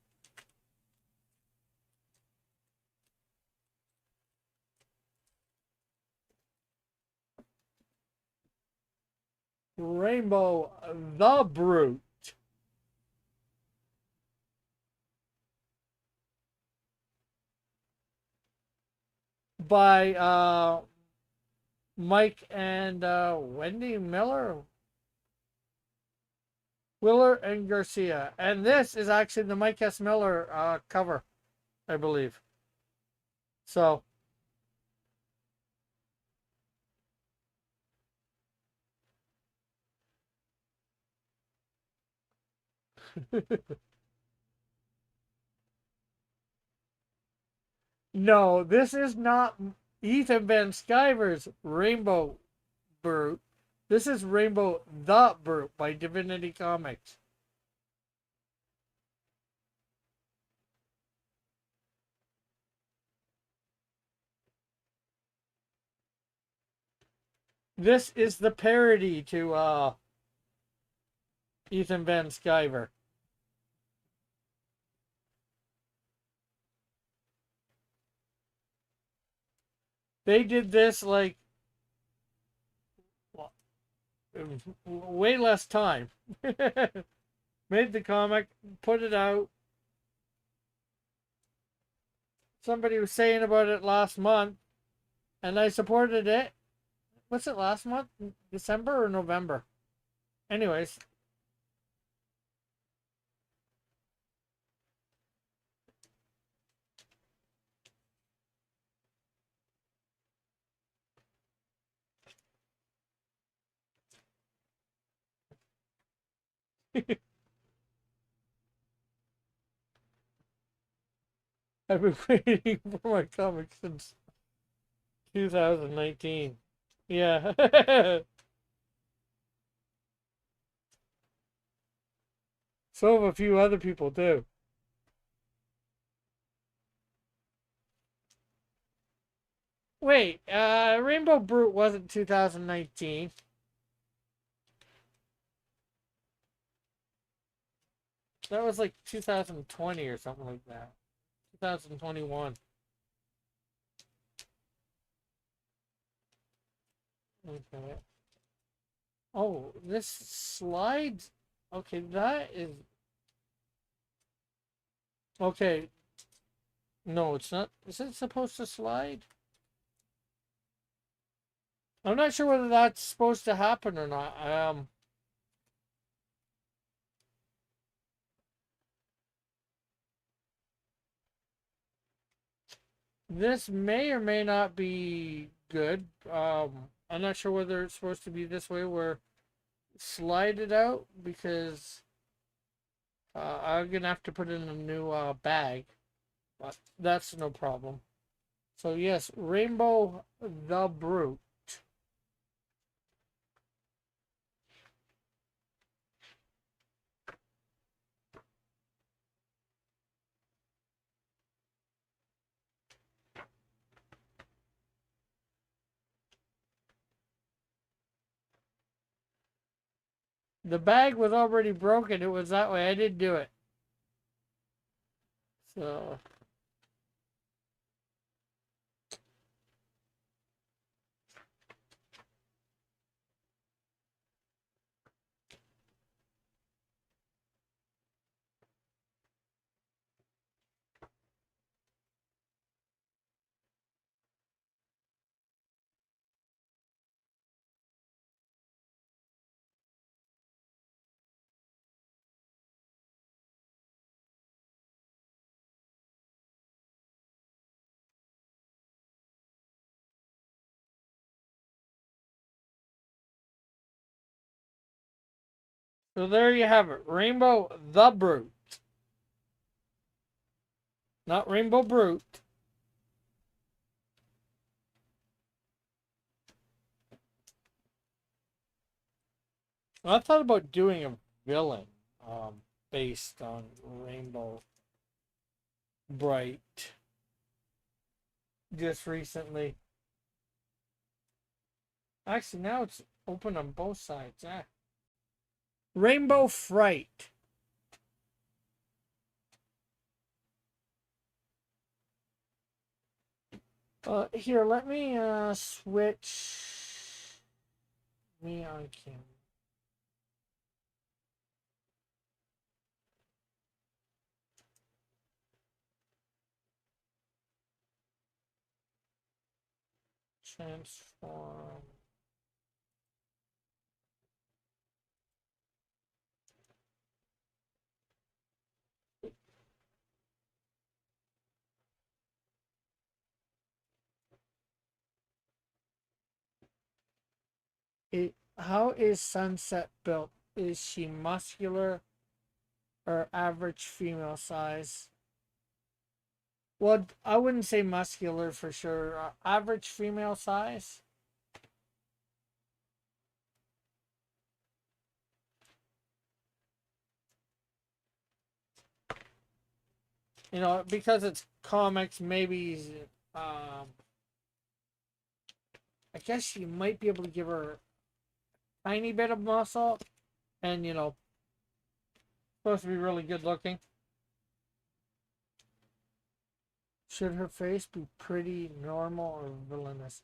Rainbow the Brute by Mike and Wendy Miller. Willer and Garcia. And this is actually the Mike S. Miller cover, I believe. So. No, this is not Ethan Van Sciver's Rainbow Brute. This is Rainbow the Brute by Divinity Comics. This is the parody to Ethan Van Sciver. They did this like way less time. Made the comic, put it out. Somebody was saying about it last month, and I supported it. What's it last month? December or November? Anyways. I've been waiting for my comic since 2019. Yeah. So have a few other people too. Wait, Rainbow Brute wasn't 2019. That was like 2020 or something like that. 2021. Okay. Oh, this slides. Okay, that is. Okay. No, it's not. Is it supposed to slide? I'm not sure whether that's supposed to happen or not. This may or may not be good. I'm not sure whether it's supposed to be this way where slide it out because I'm gonna have to put in a new bag, but that's no problem. So yes, Rainbow the Brute. The bag was already broken. It was that way. I didn't do it. So So there you have it. Rainbow the Brute. Not Rainbow Brute. I thought about doing a villain based on Rainbow Bright just recently. Actually, now it's open on both sides. Rainbow Fright. Here, let me switch me on camera. Transform. How is Sunset built? Is she muscular or average female size? Well, I wouldn't say muscular for sure. Average female size. You know, because it's comics, maybe. I guess you might be able to give her a tiny bit of muscle, and supposed to be really good looking. Should her face be pretty, normal, or villainous?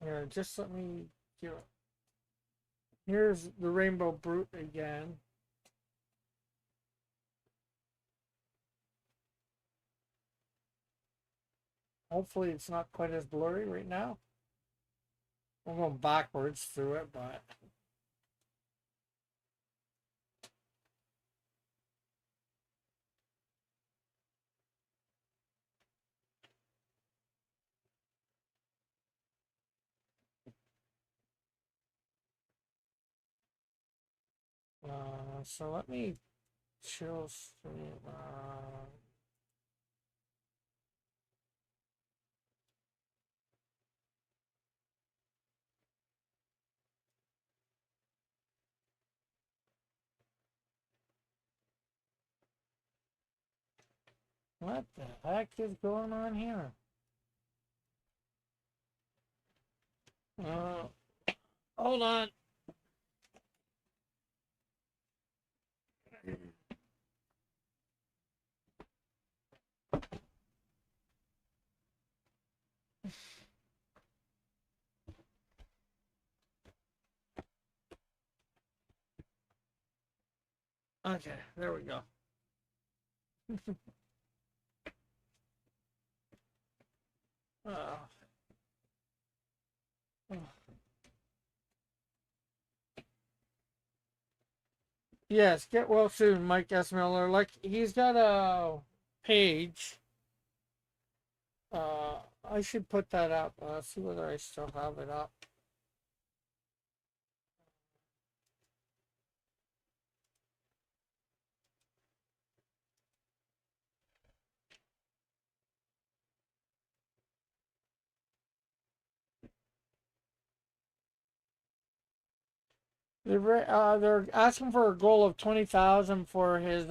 Here, just let me give it. Here's the Rainbow Brute again. Hopefully it's not quite as blurry right now. I'm going backwards through it, but so let me chill stream. What the heck is going on here? Uh, Hold on. Okay, there we go. uh, yes, get well soon, Mike S. Miller. Like, he's got a page. I should put that up. See whether I still have it up. They're asking for a goal of 20,000 for his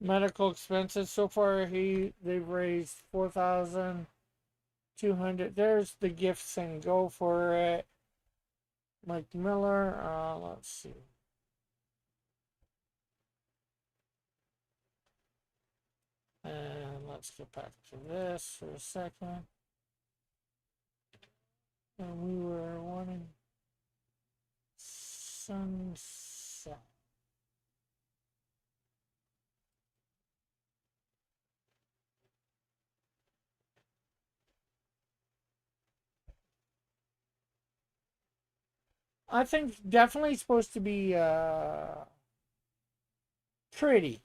medical expenses. So far, they've raised 4,200. There's the gifts and go for it. Mike Miller. Let's see. And let's get back to this for a second. And we were wanting sunset. I think definitely supposed to be pretty.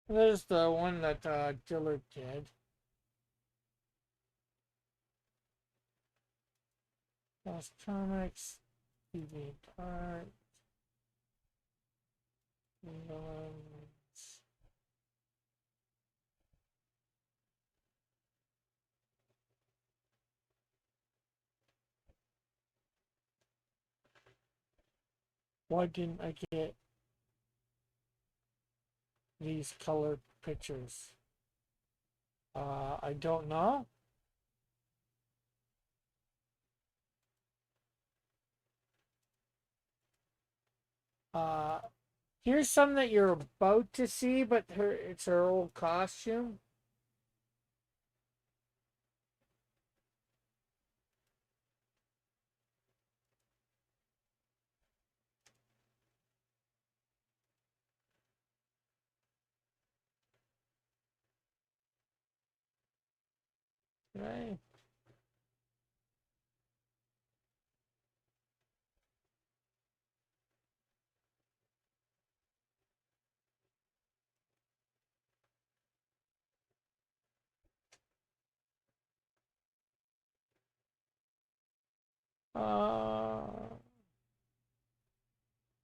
There's the one that Dillard did. Lost Comics, TV Part, Villains. Why didn't I get these colored pictures? I don't know. Uh, Here's some that you're about to see, but it's her old costume. Right. Uh,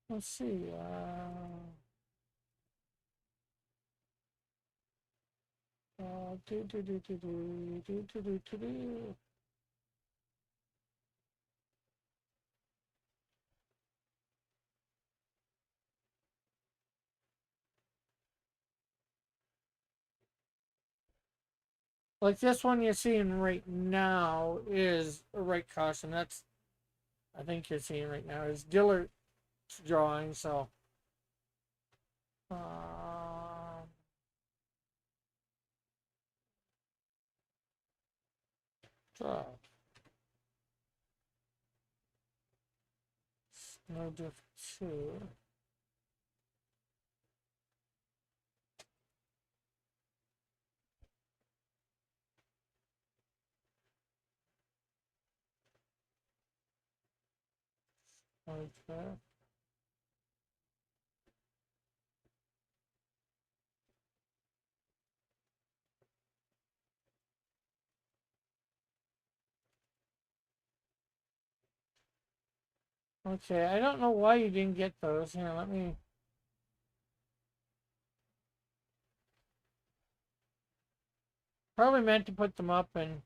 let's see. Do. Like this one you're seeing right now is a right costume. That's I think you're seeing right now is Dillard's drawing. So, draw. No different too. Okay. Okay, I don't know why you didn't get those. Here, let me. Probably meant to put them up and.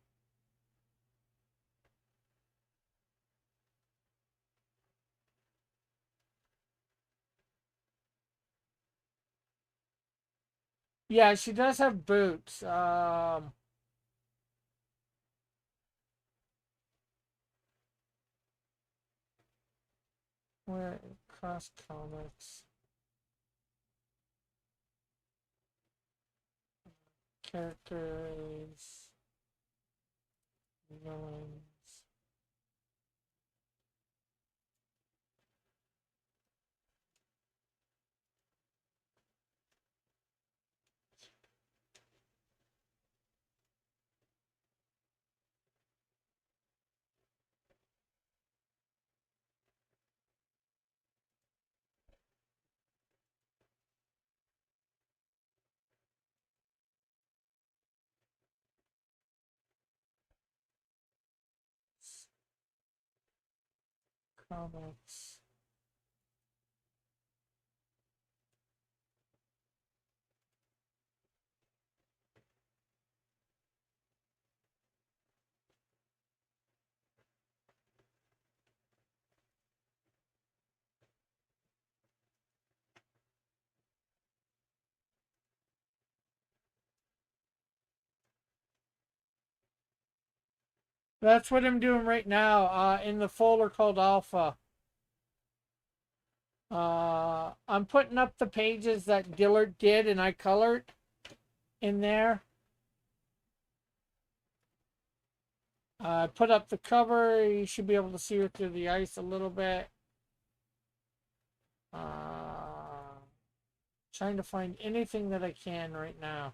Yeah, she does have boots. Where cross comics characters villains. Comics. That's what I'm doing right now. In the folder called Alpha. I'm putting up the pages that Dillard did and I colored in there. I put up the cover. You should be able to see her through the ice a little bit. Trying to find anything that I can right now.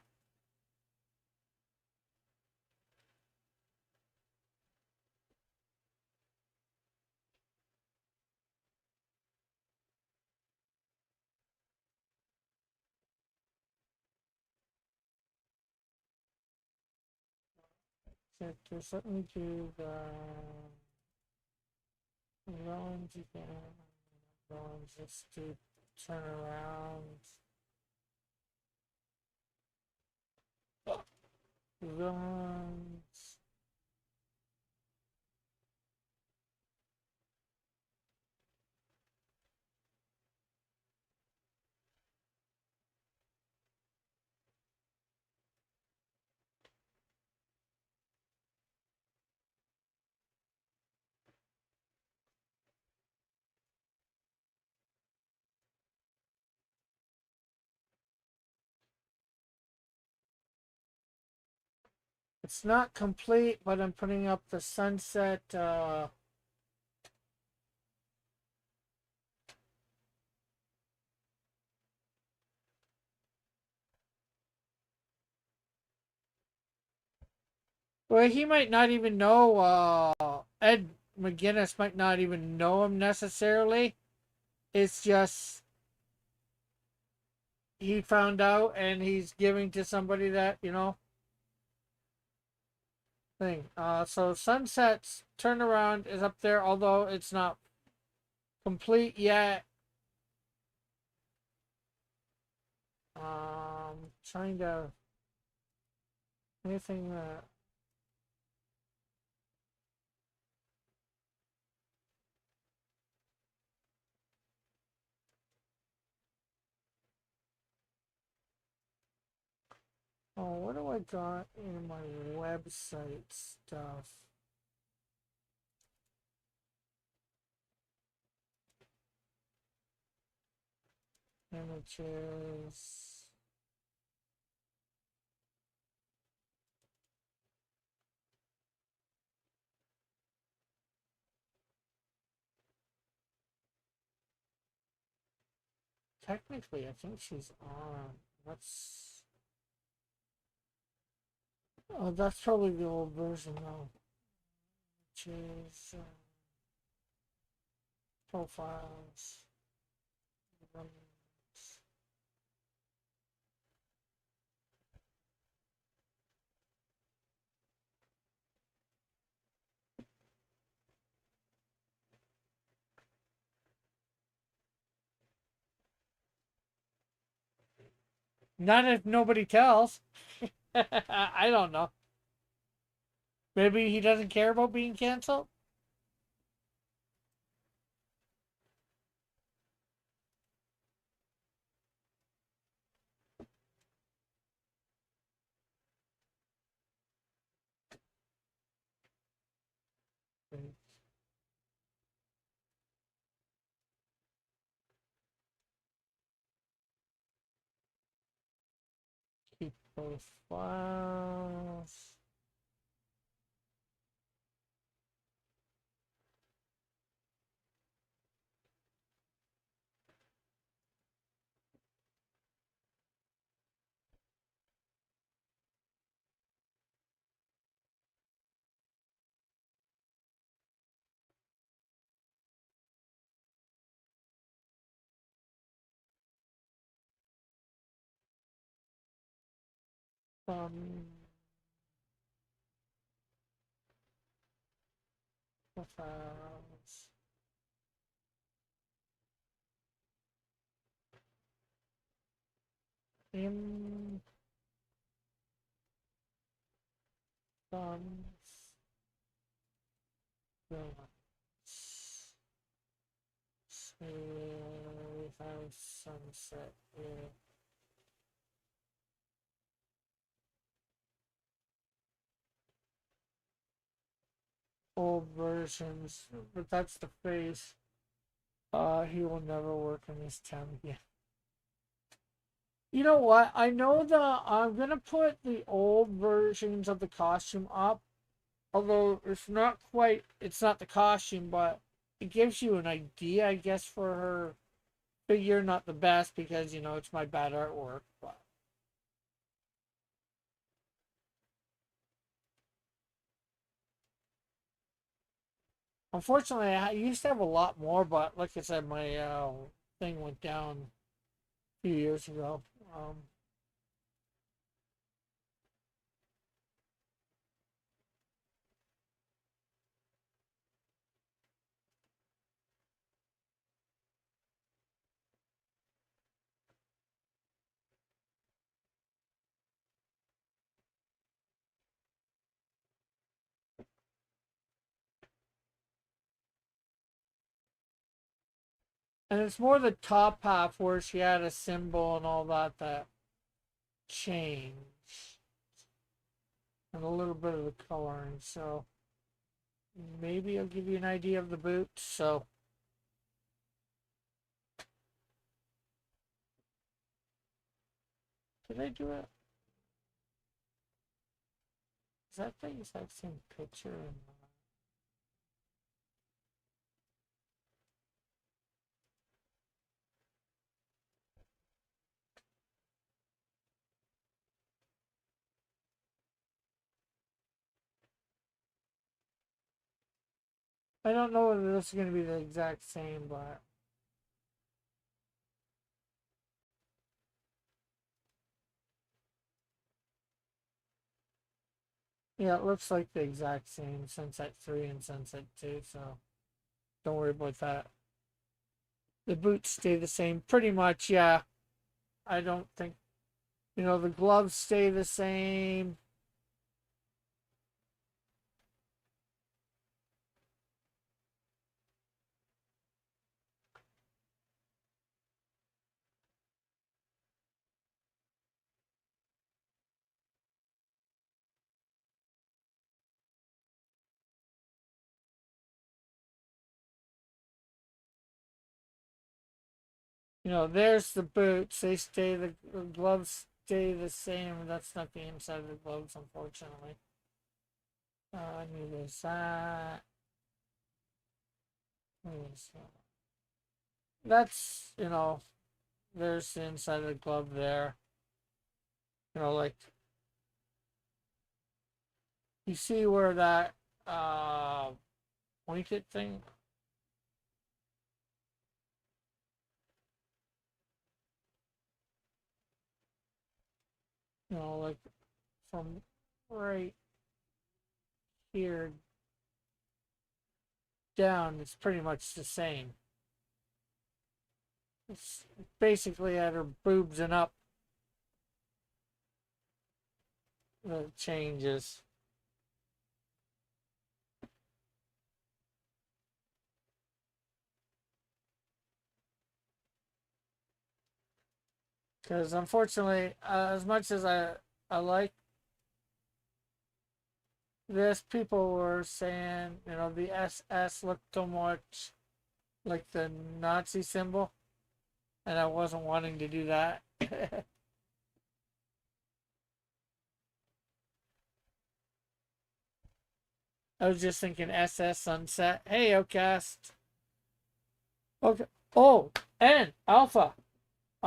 Just let me do the villains again. Villains, let's do turn around. Villains. It's not complete, but I'm putting up the sunset. Well, he might not even know. Ed McGuinness might not even know him necessarily. It's just he found out and he's giving to somebody that thing. So Sunset's turnaround is up there, although it's not complete yet. Trying to anything that. Oh, what do I got in my website stuff? Images. Technically, I think she's on. Let's. Oh, that's probably the old version though. Which is profiles. Not if nobody tells. I don't know. Maybe he doesn't care about being canceled. Keep both files. Um, profiles. In thumbs. We have sunset here. Old versions, but that's the face. He will never work in this town again. You know what? I know I'm gonna put the old versions of the costume up. Although it's not the costume, but it gives you an idea, I guess, for her figure. Not the best because it's my bad artwork, but unfortunately, I used to have a lot more. But like I said, my thing went down a few years ago. And it's more the top half where she had a symbol and all that that changed. And a little bit of the coloring. So maybe I'll give you an idea of the boots. So did I do it? Is that the exact same picture? I don't know whether this is going to be the exact same, but yeah, it looks like the exact same Sunset 3 and Sunset 2, so don't worry about that. The boots stay the same pretty much, yeah. I don't think, the gloves stay the same. There's the boots. The gloves stay the same. That's not the inside of the gloves, unfortunately. I need this, that. That's, there's the inside of the glove there. Like, you see where that pointed thing? Like from right here down, it's pretty much the same. It's basically at her boobs and up the changes. Because unfortunately, as much as I like this, people were saying, the SS looked too much like the Nazi symbol, and I wasn't wanting to do that. I was just thinking SS Sunset. Hey, Outcast. Okay. Oh, and Alpha.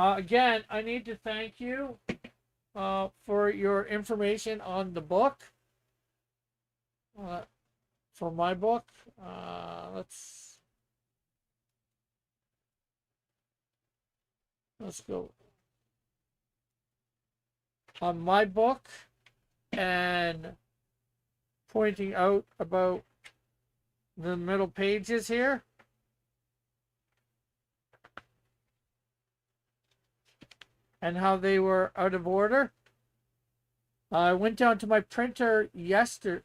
Again, I need to thank you for your information on the book. For my book. Let's go. On my book and pointing out about the middle pages here. And how they were out of order. I went down to my printer yesterday,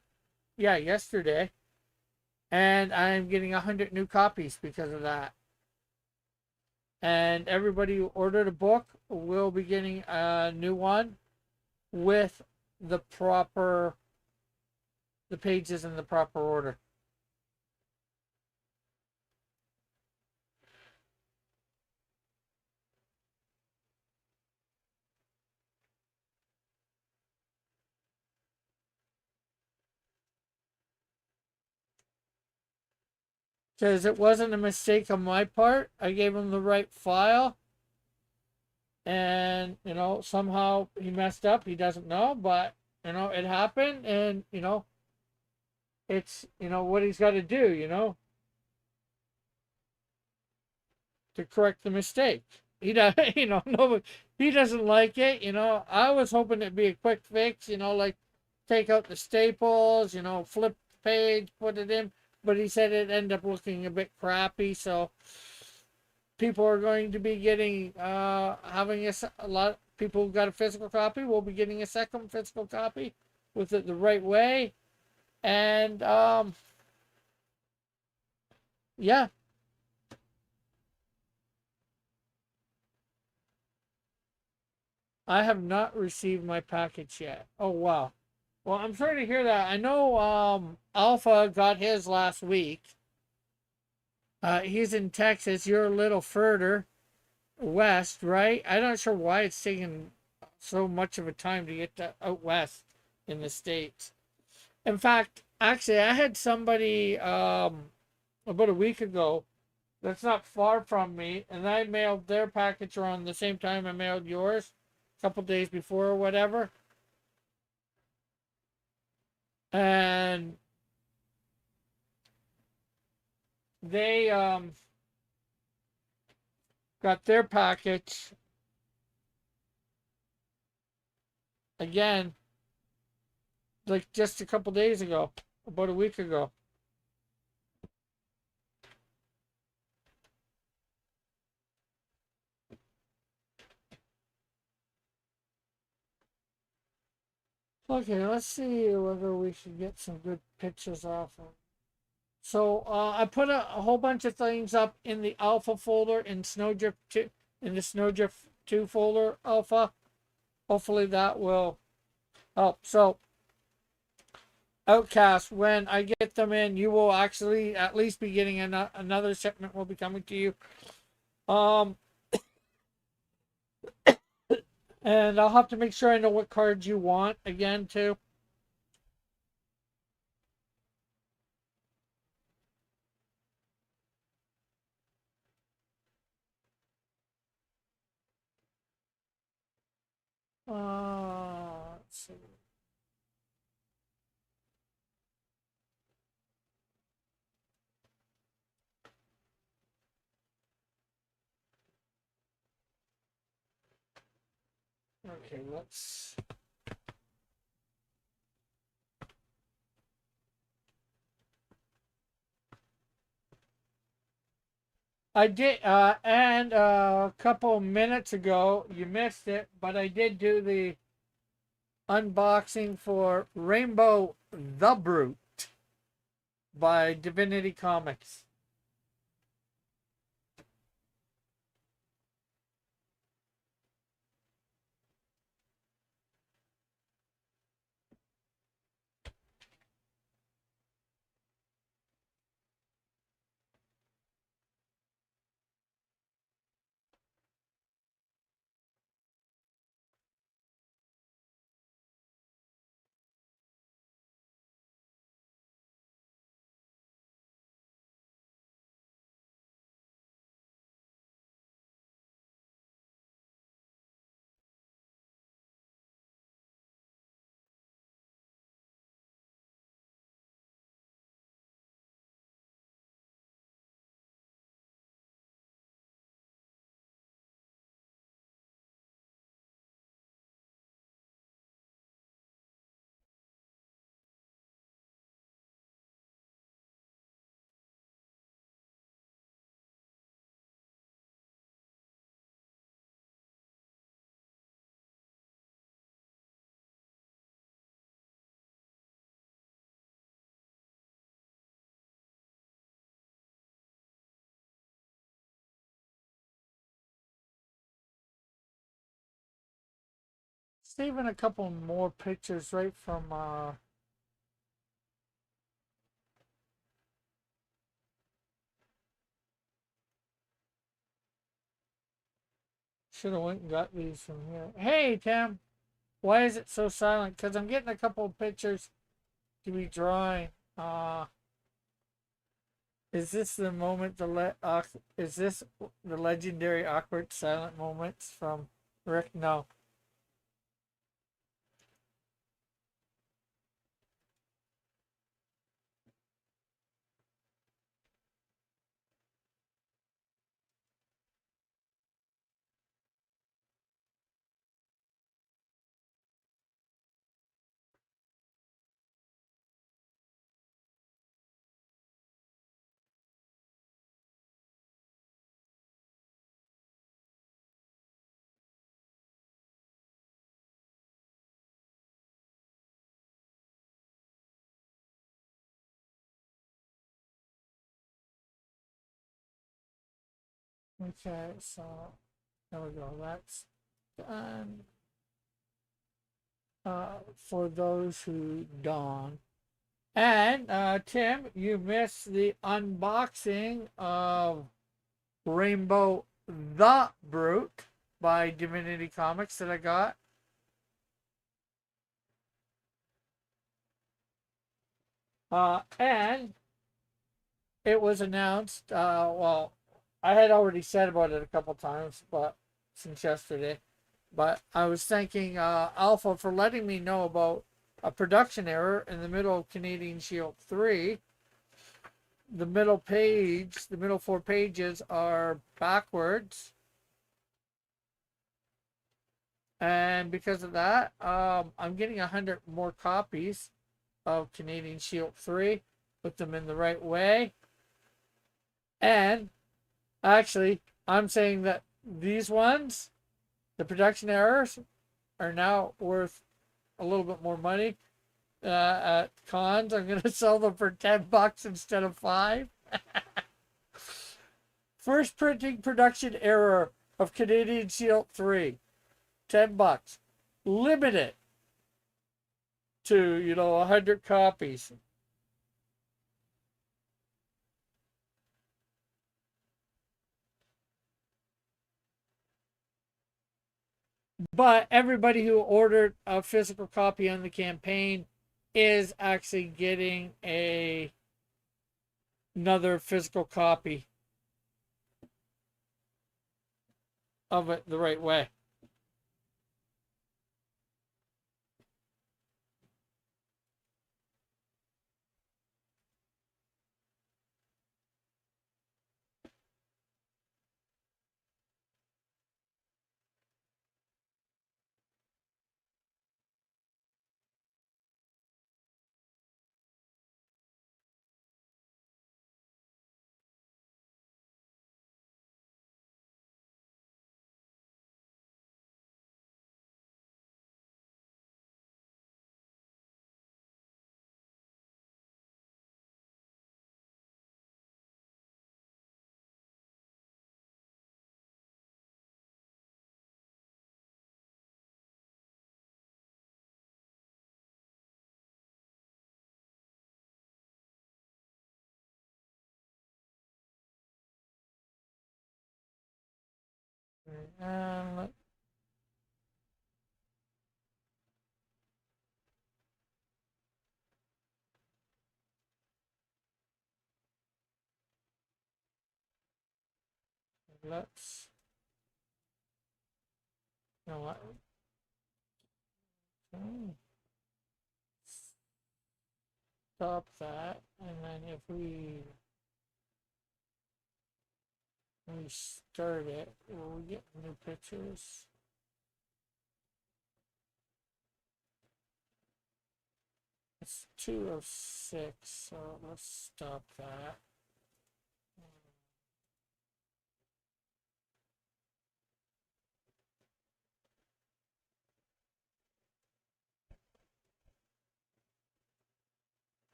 and I'm getting 100 new copies because of that. And everybody who ordered a book will be getting a new one with the pages in the proper order. Because it wasn't a mistake on my part. I gave him the right file. And, somehow he messed up. He doesn't know, but, it happened. And, it's, what he's got to do, to correct the mistake. He does, no, he doesn't like it. I was hoping it'd be a quick fix, like take out the staples, flip the page, put it in. But he said it ended up looking a bit crappy. So people are going to be getting, having a lot of people who got a physical copy will be getting a second physical copy with it the right way. And, yeah. I have not received my package yet. Oh wow. Well, I'm sorry to hear that. I know Alpha got his last week. He's in Texas. You're a little further west, right? I'm not sure why it's taking so much of a time to get to out west in the States. In fact, actually, I had somebody about a week ago that's not far from me, and I mailed their package around the same time I mailed yours, a couple days before or whatever. And they got their package again, like just a couple days ago, about a week ago. Okay, let's see whether we should get some good pictures off of. So I put a whole bunch of things up in the alpha folder in Snowdrift 2, in the Snowdrift 2 folder alpha. Hopefully that will help. So Outcast, when I get them in, you will actually at least be getting another shipment will be coming to you. Um, and I'll have to make sure I know what cards you want again too. Let's see. Okay, let's. I did, and a couple minutes ago, you missed it, but I did do the unboxing for Rainbow the Brute by Divinity Comics. Saving a couple more pictures right from should have went and got these from here. Hey Tim, why is it so silent? Because I'm getting a couple of pictures to be drawing. Uh is this the moment is this the legendary awkward silent moments from Rick? No. Okay, so there we go. That's done. for those who don't. And Tim, you missed the unboxing of Rainbow the Brute by Divinity Comics that I got. And it was announced. Well, I had already said about it a couple times, but since yesterday. But I was thanking Alpha for letting me know about a production error in the middle of Canadian Shield 3. The middle page, the middle 4 pages are backwards. And because of that, I'm getting 100 more copies of Canadian Shield 3. Put them in the right way. And actually, I'm saying that these ones, the production errors, are now worth a little bit more money. At cons, I'm going to sell them for $10 instead of 5. First printing production error of Canadian Shield 3, $10. Limited to 100 copies. But everybody who ordered a physical copy on the campaign is actually getting another physical copy of it the right way. And let's, you know what? Stop that, and then if we restart it, will we get new pictures? It's 2 of 6, so let's stop that.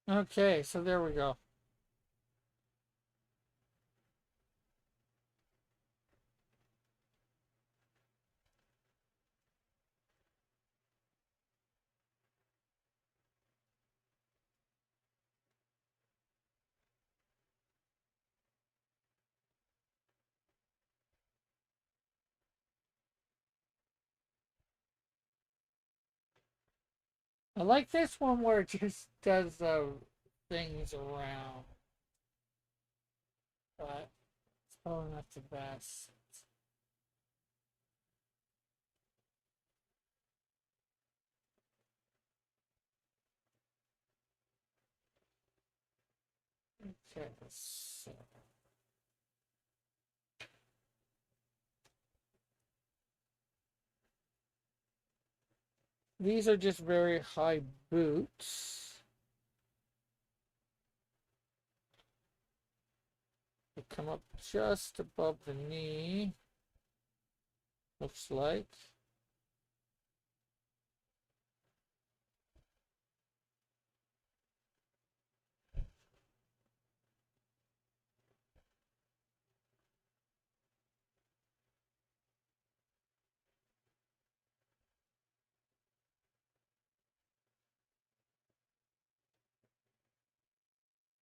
Okay, so there we go. I like this one where it just does things around, but it's probably not the best. Okay, so these are just very high boots. They come up just above the knee, looks like.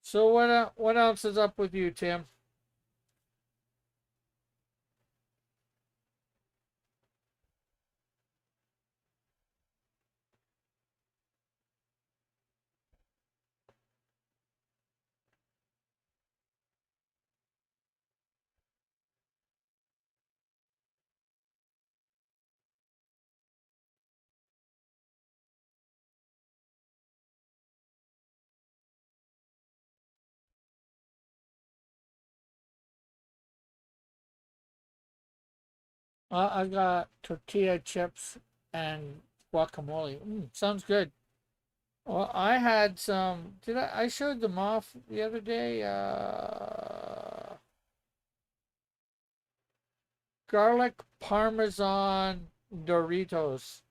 So what else is up with you, Tim? I got tortilla chips and guacamole. Sounds good. Well, I had some. Did I showed them off the other day? Garlic parmesan Doritos.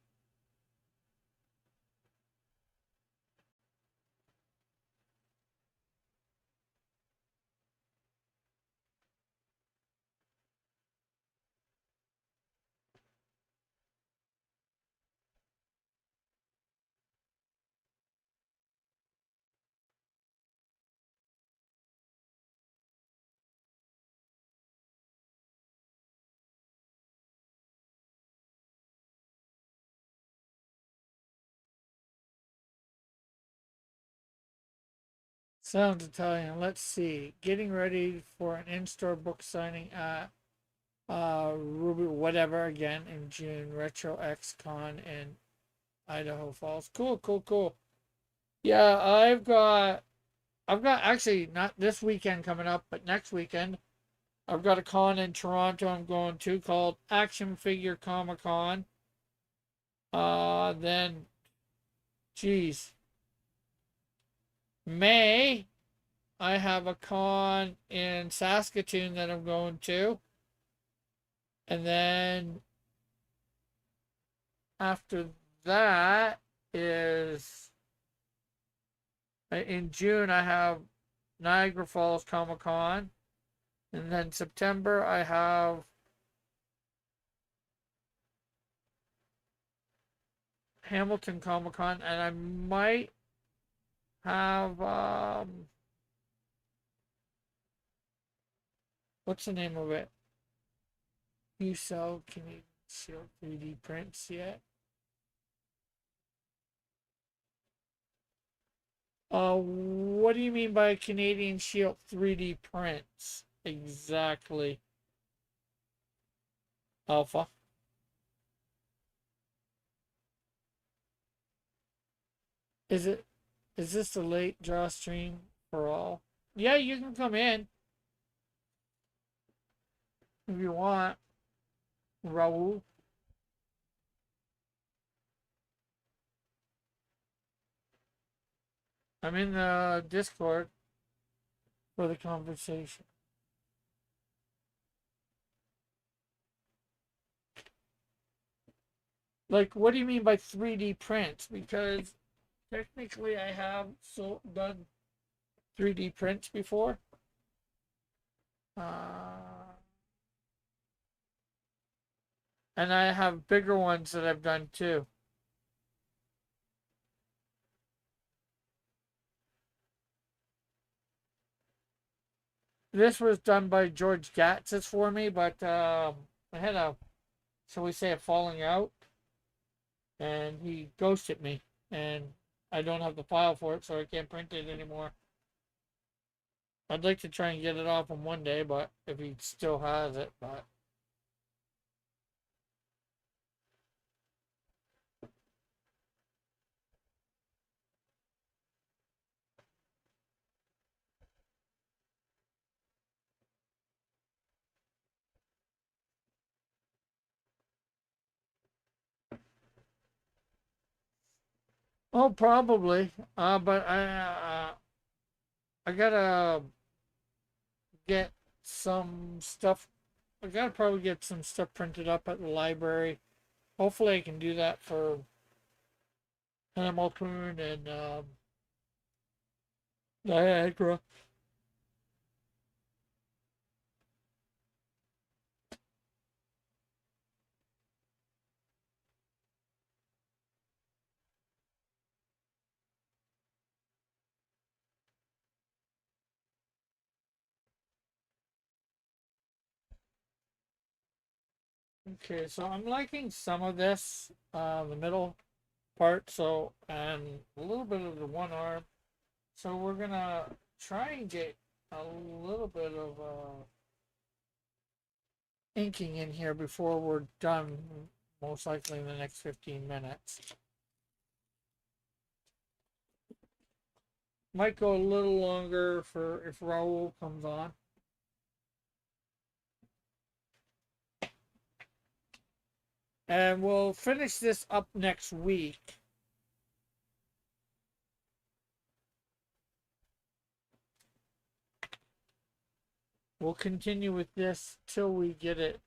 Sounds Italian. Let's see. Getting ready for an in-store book signing at Ruby whatever again in June. Retro X Con in Idaho Falls. Cool, cool, cool. Yeah, I've got actually not this weekend coming up, but next weekend I've got a con in Toronto I'm going to called Action Figure Comic Con. Then, geez, May I have a con in Saskatoon that I'm going to, and then after that is in June I have Niagara Falls Comic Con, and then September I have Hamilton Comic Con, and I might have what's the name of it? You sell Canadian Shield 3D prints yet? What do you mean by Canadian Shield 3D prints exactly? Alpha. Is it? Is this the late draw stream for all? Yeah, you can come in if you want, Raul. I'm in the Discord for the conversation. Like, what do you mean by 3D prints? Because technically, I have done 3D prints before. And I have bigger ones that I've done too. This was done by George Gatsis for me, but I had a, shall we say, a falling out, and he ghosted me. and I don't have the file for it, so I can't print it anymore. I'd like to try and get it off him one day, but if he still has it, but oh, probably. But I gotta get some stuff. I gotta probably get some stuff printed up at the library. Hopefully, I can do that for Hamilton and Niagara. Okay, so I'm liking some of this, the middle part, so and a little bit of the one arm. So we're gonna try and get a little bit of inking in here before we're done, most likely in the next 15 minutes. Might go a little longer for if Raul comes on. And we'll finish this up next week. We'll continue with this till we get it.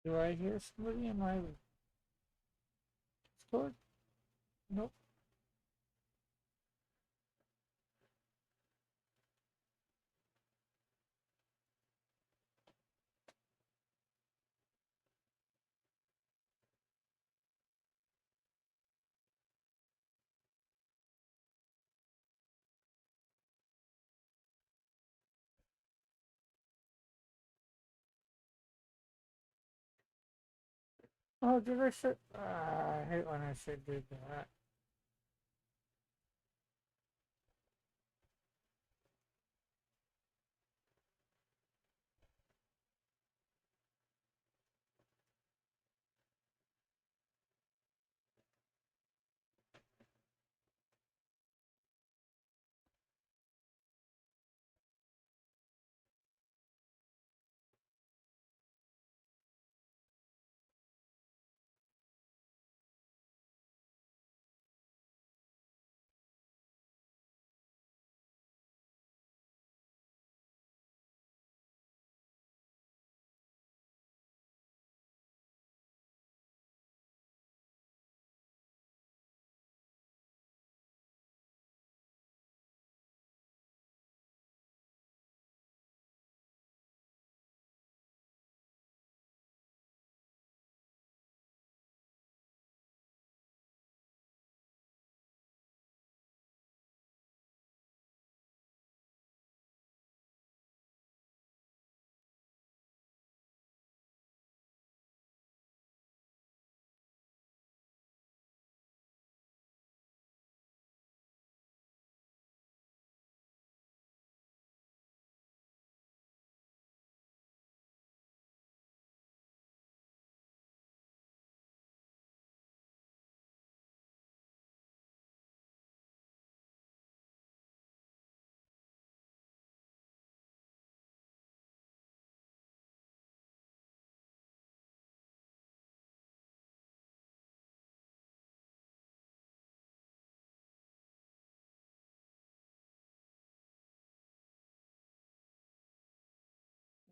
Do I hear somebody in my Discord? Nope. Oh, did I say? I hate when I say do that.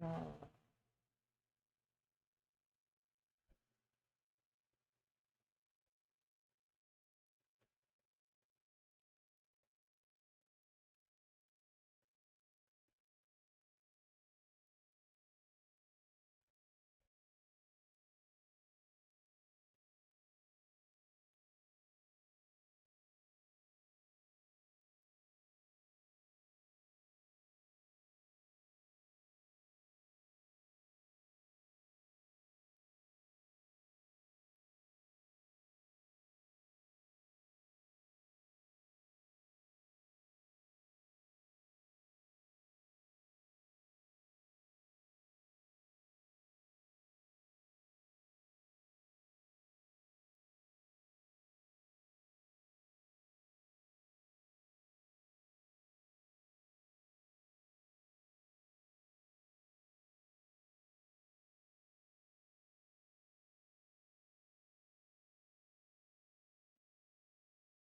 Uh,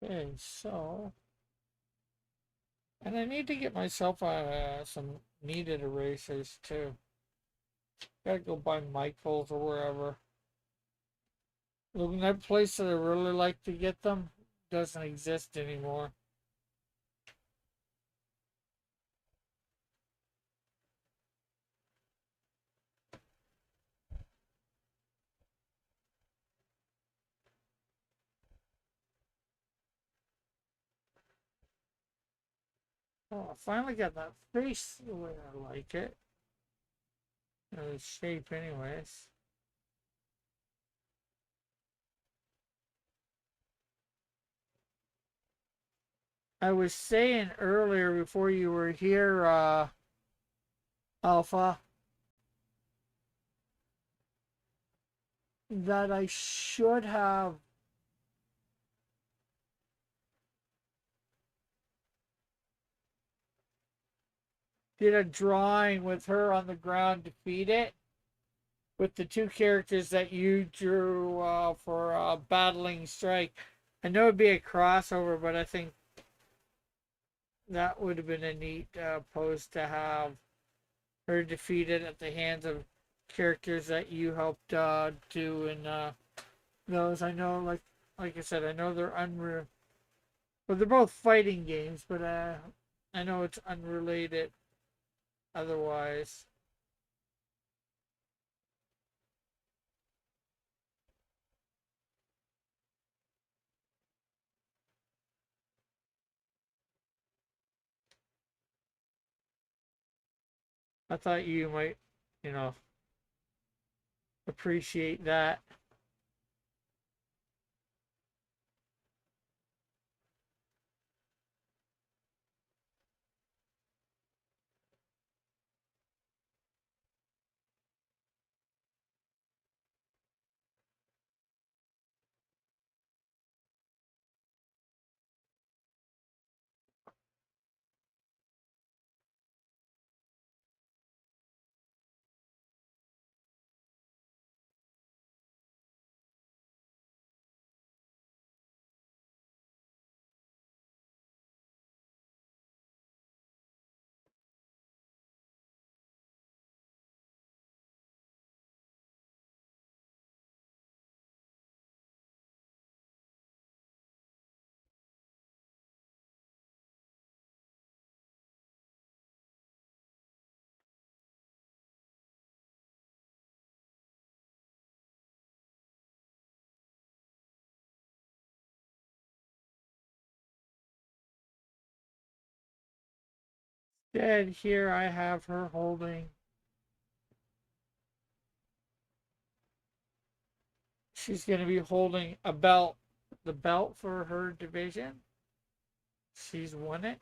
okay, so, and I need to get myself some kneaded erasers too. Gotta go buy Michael's or wherever. Look, that place that I really like to get them doesn't exist anymore. Oh, I finally got that face the way I like it. The shape, anyways. I was saying earlier before you were here, Alpha, that I should have did a drawing with her on the ground to feed it with the two characters that you drew for Battling Strike. I know it'd be a crossover, but I think that would have been a neat pose to have her defeated at the hands of characters that you helped do in those. I know, like I said, I know they're unreal. Well, they're both fighting games, but I know it's unrelated otherwise. I thought you might, you know, appreciate that. Instead, here I have her holding. She's going to be holding a belt, the belt for her division. She's won it.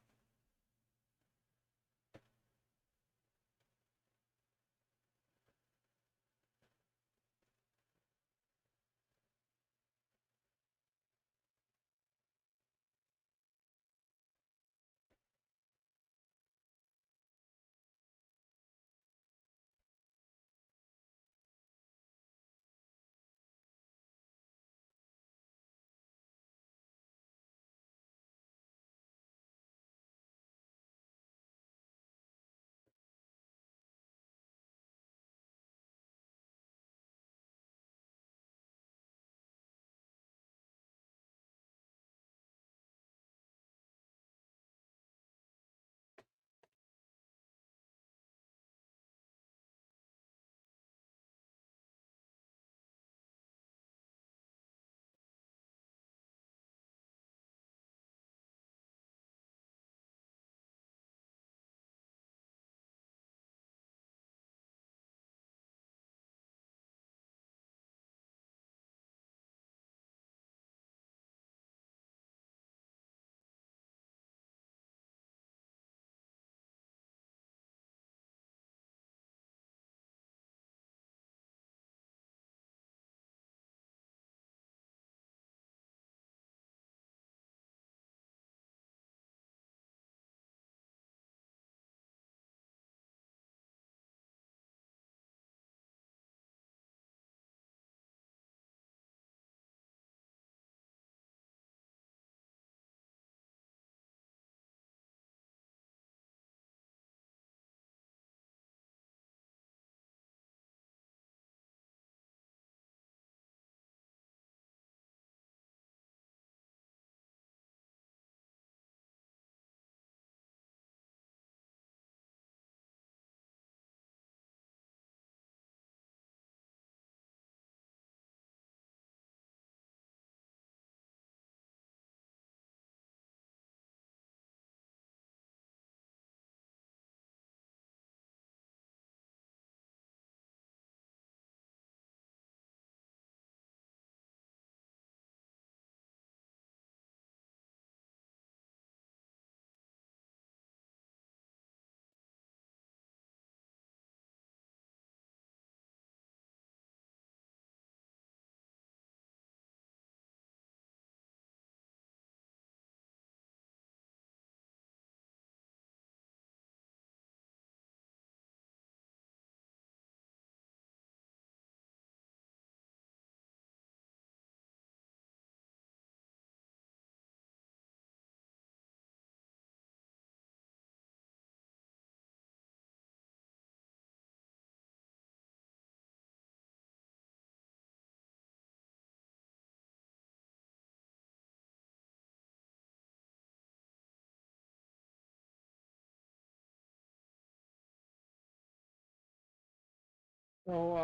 So,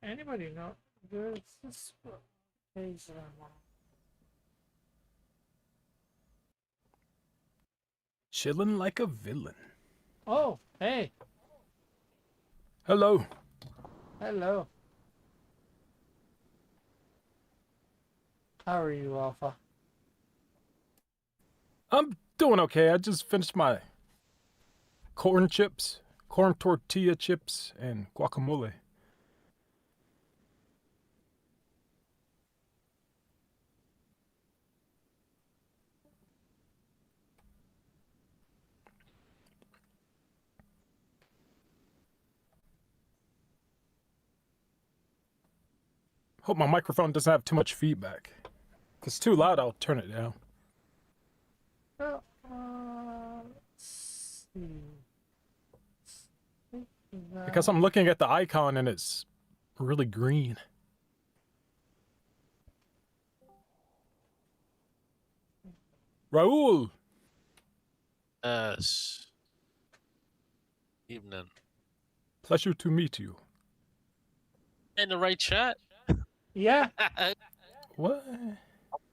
anybody know? There's this page that I'm on. Chilling like a villain. Oh, hey, Hello. hello. How are you, Alpha? I'm doing okay. I just finished my corn chips, corn tortilla chips, and guacamole. Hope my microphone doesn't have too much feedback. If it's too loud, I'll turn it down. Well, let's see. Because I'm looking at the icon and it's really green. Raul! Yes. Evening. Pleasure to meet you. In the right chat? Yeah, What?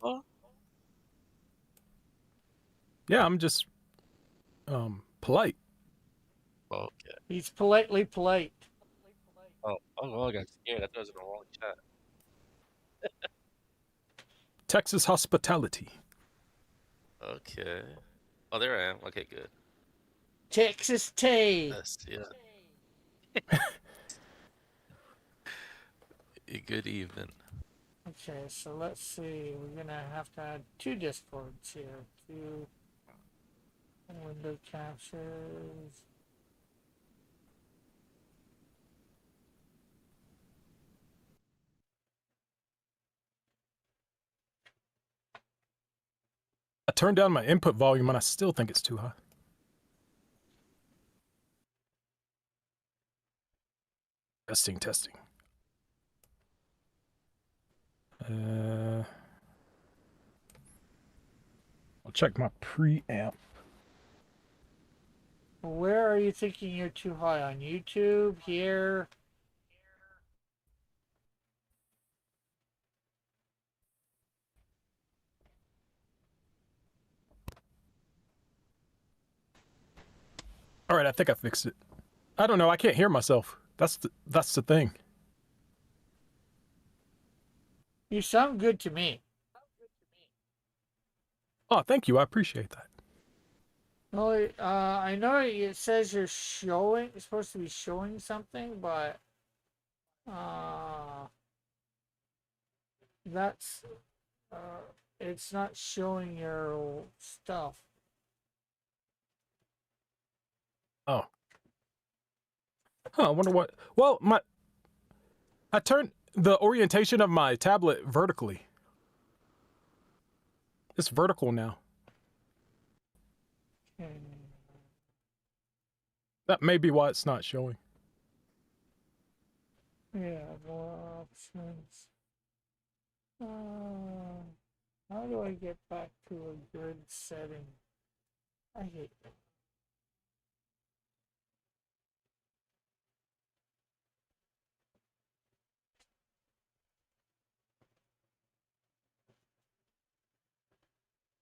Oh, Yeah, I'm just, polite. okay. he's politely polite. Oh, I got scared. I thought it was in the wrong chat. Texas hospitality. Okay. Oh, there I am. Okay, good. Texas Tay. Yes, yeah. Good evening. Okay, so let's see. We're gonna have to add two discords here. Two window captures. I turned down my input volume and I still think it's too high. Testing, testing. I'll check my preamp. Where are you thinking you're too high? On YouTube? Here? All right, I think I fixed it. I don't know. I can't hear myself. That's the thing. You sound good to me. Oh, thank you. I appreciate that. Well, I know it says you're showing. You're supposed to be showing something, but that's uh, it's not showing your stuff. Oh. Huh, I wonder what. Well, I turned the orientation of my tablet vertically. It's vertical now. Hmm. That may be why it's not showing. Yeah, more options. How do I get back to a good setting? I hate that.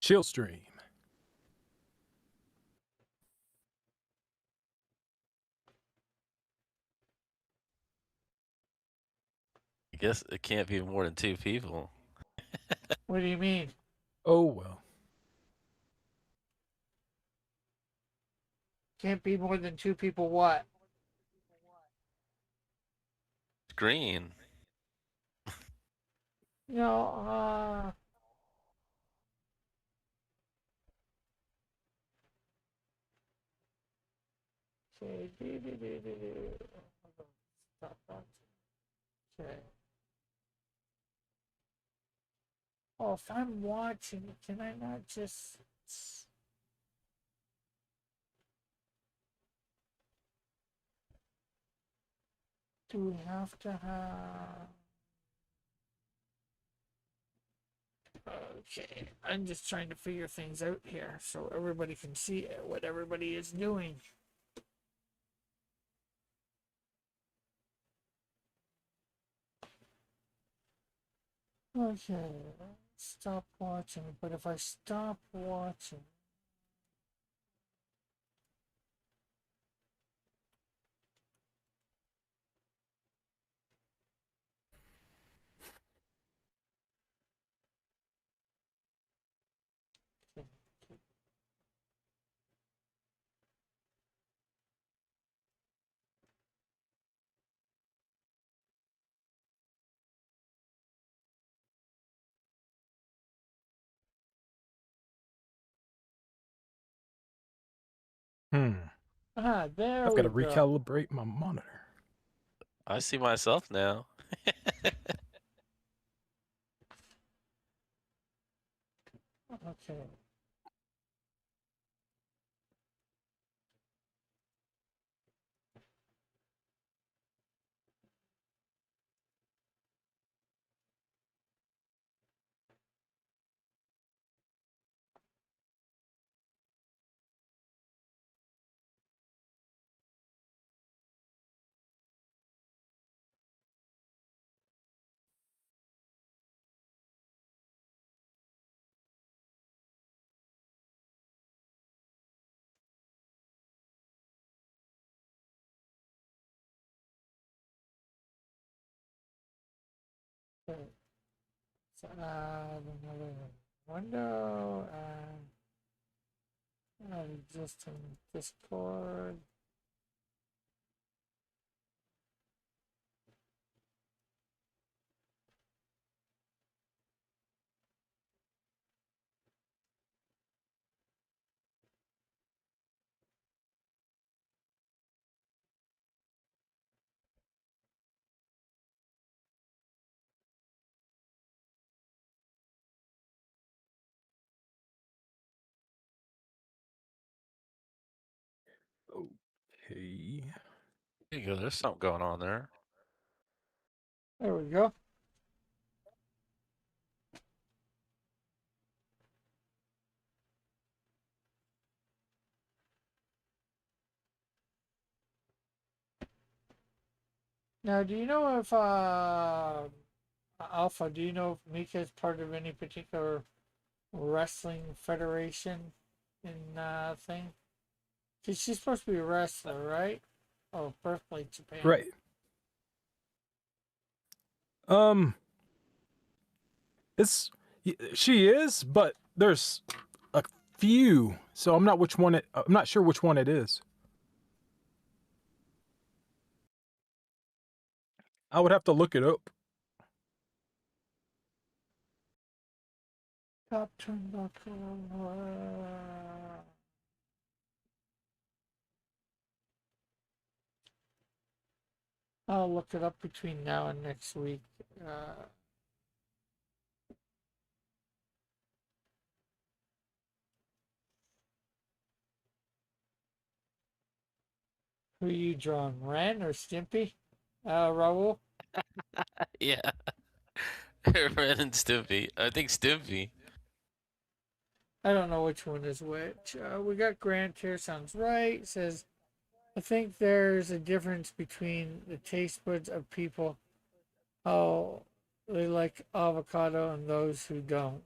Chill stream. I guess it can't be more than two people. What do you mean? Oh well. Can't be more than two people. What? Green. No. Okay. Stop that. Okay. Oh, if I'm watching, can I not just? Do we have to have? Okay, I'm just trying to figure things out here so everybody can see what everybody is doing. Okay, stop watching. But if I stop watching, there I've we got to go. recalibrate my monitor. I see myself now. Okay. Okay. So add another window and just in Discord. Okay. There you go. There's something going on there. There we go. Now, do you know if Alpha? Do you know if Mika is part of any particular wrestling federation in thing? Cause she's supposed to be a wrestler, right? Oh, birthplace Japan. Right. Um, it's she is, but there's a few, so I'm not sure which one it is. I would have to look it up. Top turnbuckle. I'll look it up between now and next week. Who you drawing, Ren or Stimpy? Raul? Yeah. Ren and Stimpy. I think Stimpy. I don't know which one is which. We got Grant here, sounds right. Says, I think there's a difference between the taste buds of people, how they like avocado, and those who don't.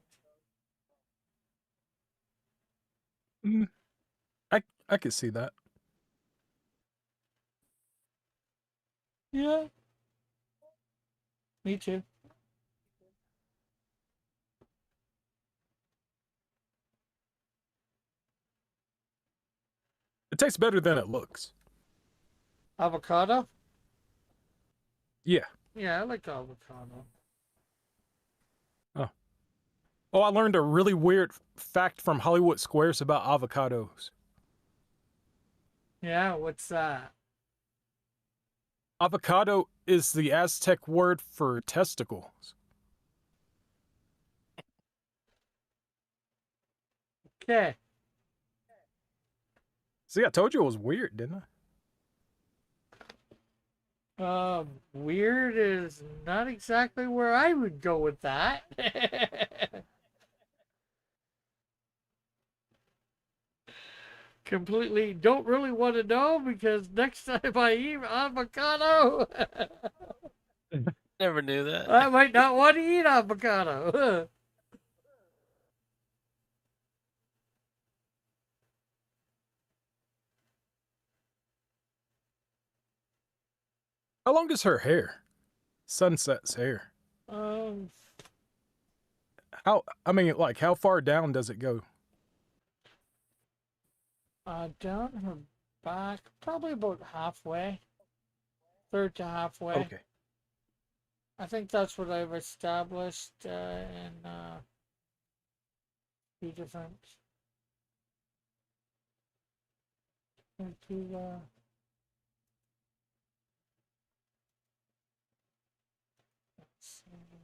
Mm, I could see that. Yeah, me too. It tastes better than it looks. Avocado? Yeah. Yeah, I like avocado. Oh, I learned a really weird fact from Hollywood Squares about avocados. Yeah, what's that? Avocado is the Aztec word for testicles. Okay. See, I told you it was weird, didn't I? Weird is not exactly where I would go with that. Completely don't really want to know because next time I eat avocado. Never knew that. I might not want to eat avocado. How long is her hair? Sunset's hair. um, How? I mean, like, how far down does it go? down her back, probably about halfway, third to halfway. Okay. I think that's what I've established in two different. Into let's see.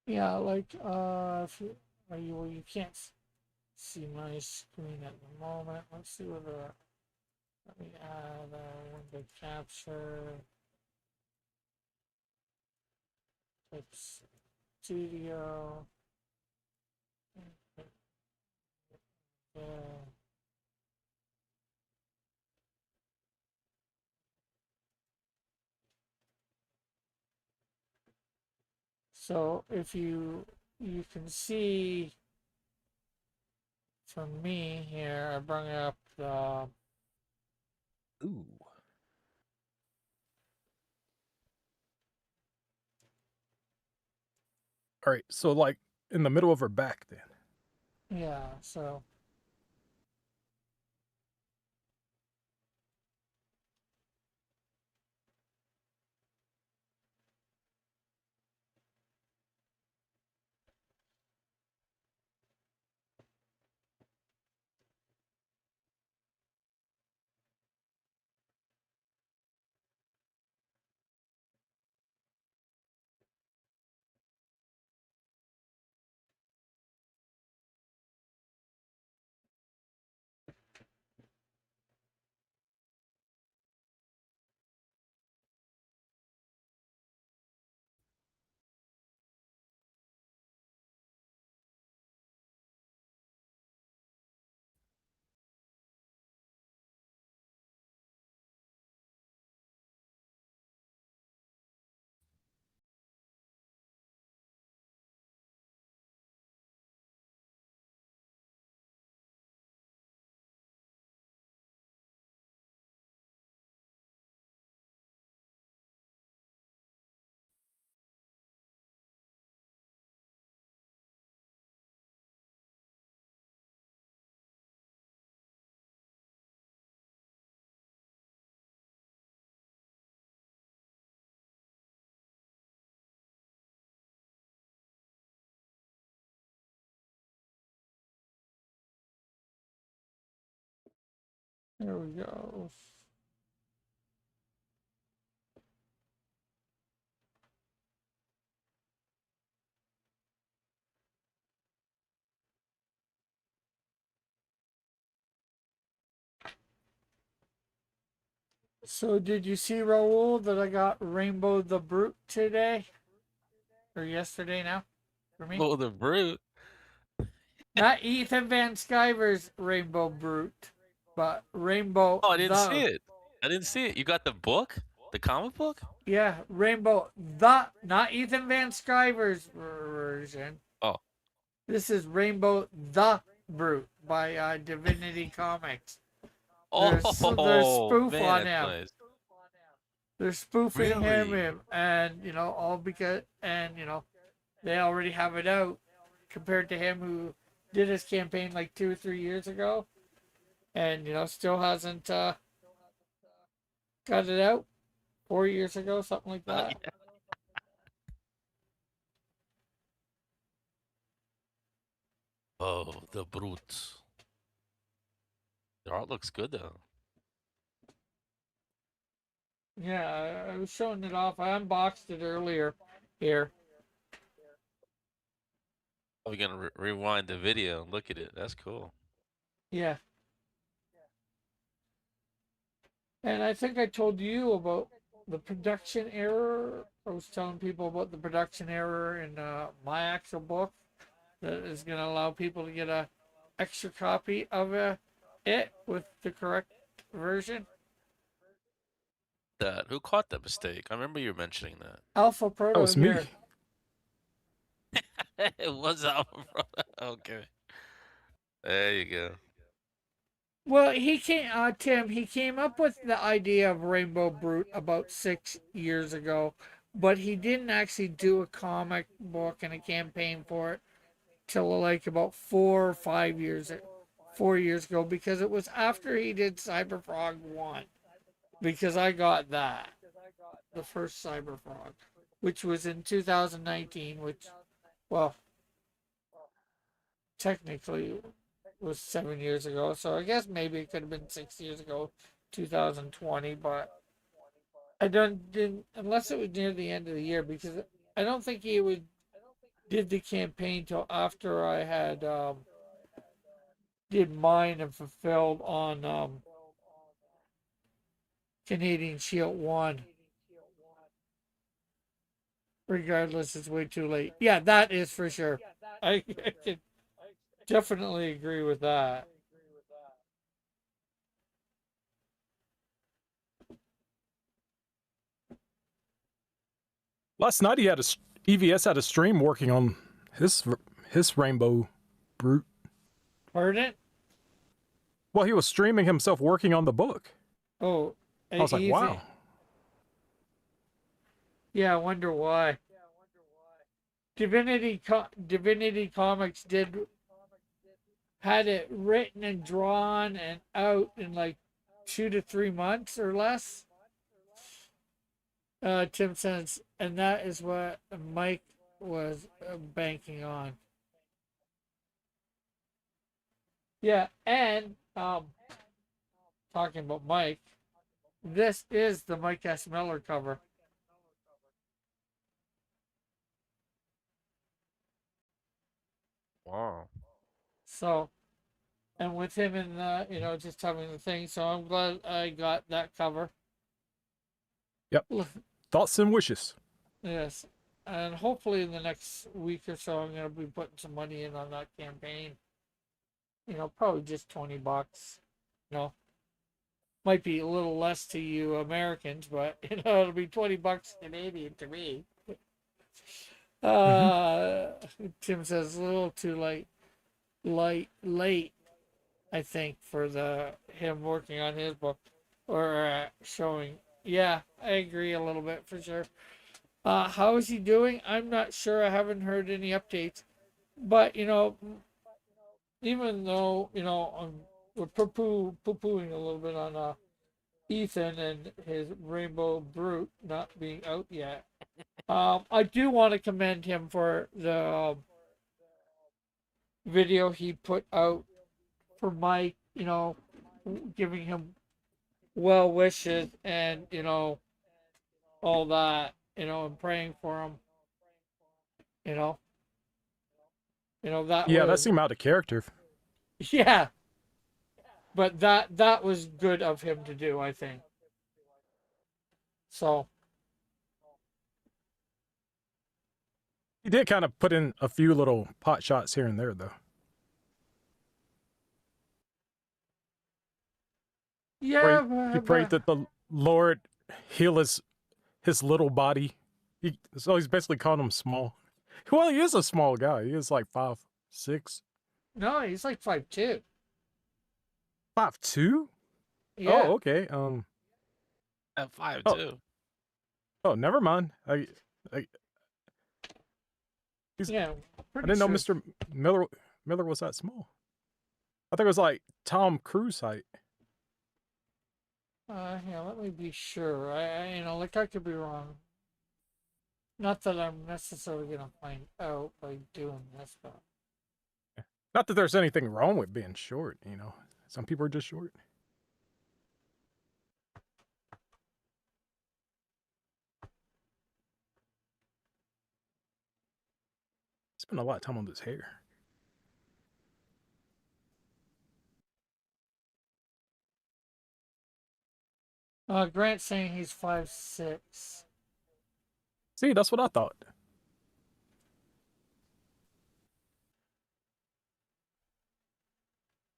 Yeah, like if you, well, you can't see my screen at the moment. Let's see whether let me add window capture. Clip studio. Yeah. So if you can see from me here, I bring up the Ooh. All right. So, like, in the middle of her back, then. yeah. So there we go. So did you see, Raul, that I got Rainbow the Brute today or yesterday now for me? Oh, the brute. Not Ethan Van Sciver's Rainbow Brute, but Rainbow Oh, I didn't see the it. I didn't see it. You got the book? The comic book? yeah Rainbow the not Ethan Van Sciver's version. Oh. This is Rainbow the Brute by Divinity Comics. There's Oh, spoof man, on that's him. nice. They're spoofing Really? him, and all because they already have it out compared to him who did his campaign like 2 or 3 years ago, and still hasn't got it out. 4 years ago, something like that. Yeah. Oh, the brute. The art looks good though. Yeah, I was showing it off. I unboxed it earlier here. Are we gonna rewind the video and look at it? That's cool. Yeah. And I think I told you about the production error. I was telling people about the production error in my actual book that is going to allow people to get a extra copy of it with the correct version. That who caught that mistake? I remember you mentioning that. Alpha That Proto was me. here. It was Alpha Pro. Okay. There you go. Well, Tim, he came up with the idea of Rainbow Brute about 6 years ago, but he didn't actually do a comic book and a campaign for it till like about 4 years ago, because it was after he did Cyberfrog 1. Because I got that, the first Cyberfrog, which was in 2019, which, well, technically was 7 years ago. So I guess maybe it could have been 6 years ago, 2020. But I didn't unless it was near the end of the year, because I don't think he would did the campaign till after I had did mine and fulfilled on Canadian Shield 1. Regardless, it's way too late. Yeah, that is for sure. I can definitely agree with that. Last night he had EVS had a stream working on his Rainbow Brute. Pardon? Well, he was streaming himself working on the book. Oh, I was like, wow. Yeah, I wonder why. Divinity Comics had it written and drawn and out in like 2 to 3 months or less. Tim says, and that is what Mike was banking on. Yeah, and talking about Mike, this is the Mike S. Miller cover. Wow. So, and with him in the, just having the thing, so I'm glad I got that cover. Yep. Thoughts and wishes. Yes. And hopefully in the next week or so, I'm going to be putting some money in on that campaign. Probably just $20. Might be a little less to you Americans, but, it'll be $20 Canadian to me. Tim says a little too late, I think, for him working on his book or showing. Yeah, I agree a little bit for sure. How is he doing? I'm not sure. I haven't heard any updates. But, even though, we're poo-pooing a little bit on Ethan and his Rainbow Brute not being out yet. I do want to commend him for the video he put out for Mike, giving him well wishes and, all that, and praying for him, you know. That Yeah, that was seemed out of character. yeah. But that was good of him to do, I think. So He did kind of put in a few little pot shots here and there, though. yeah, He prayed that the Lord heal his little body. So he's basically calling him small. Well, he is a small guy. He is like 5'6". no, he's like 5'2". 5'2"? Yeah. Oh, okay. At 5 Oh. too. Oh, never mind. Yeah. I didn't know Mr. Miller was that small. I think it was like Tom Cruise height. Yeah, let me be sure. Like I could be wrong. Not that I'm necessarily gonna find out by doing this, but Not that there's anything wrong with being short, Some people are just short. Spend a lot of time on this hair. Grant's saying he's 5'6". See, that's what I thought.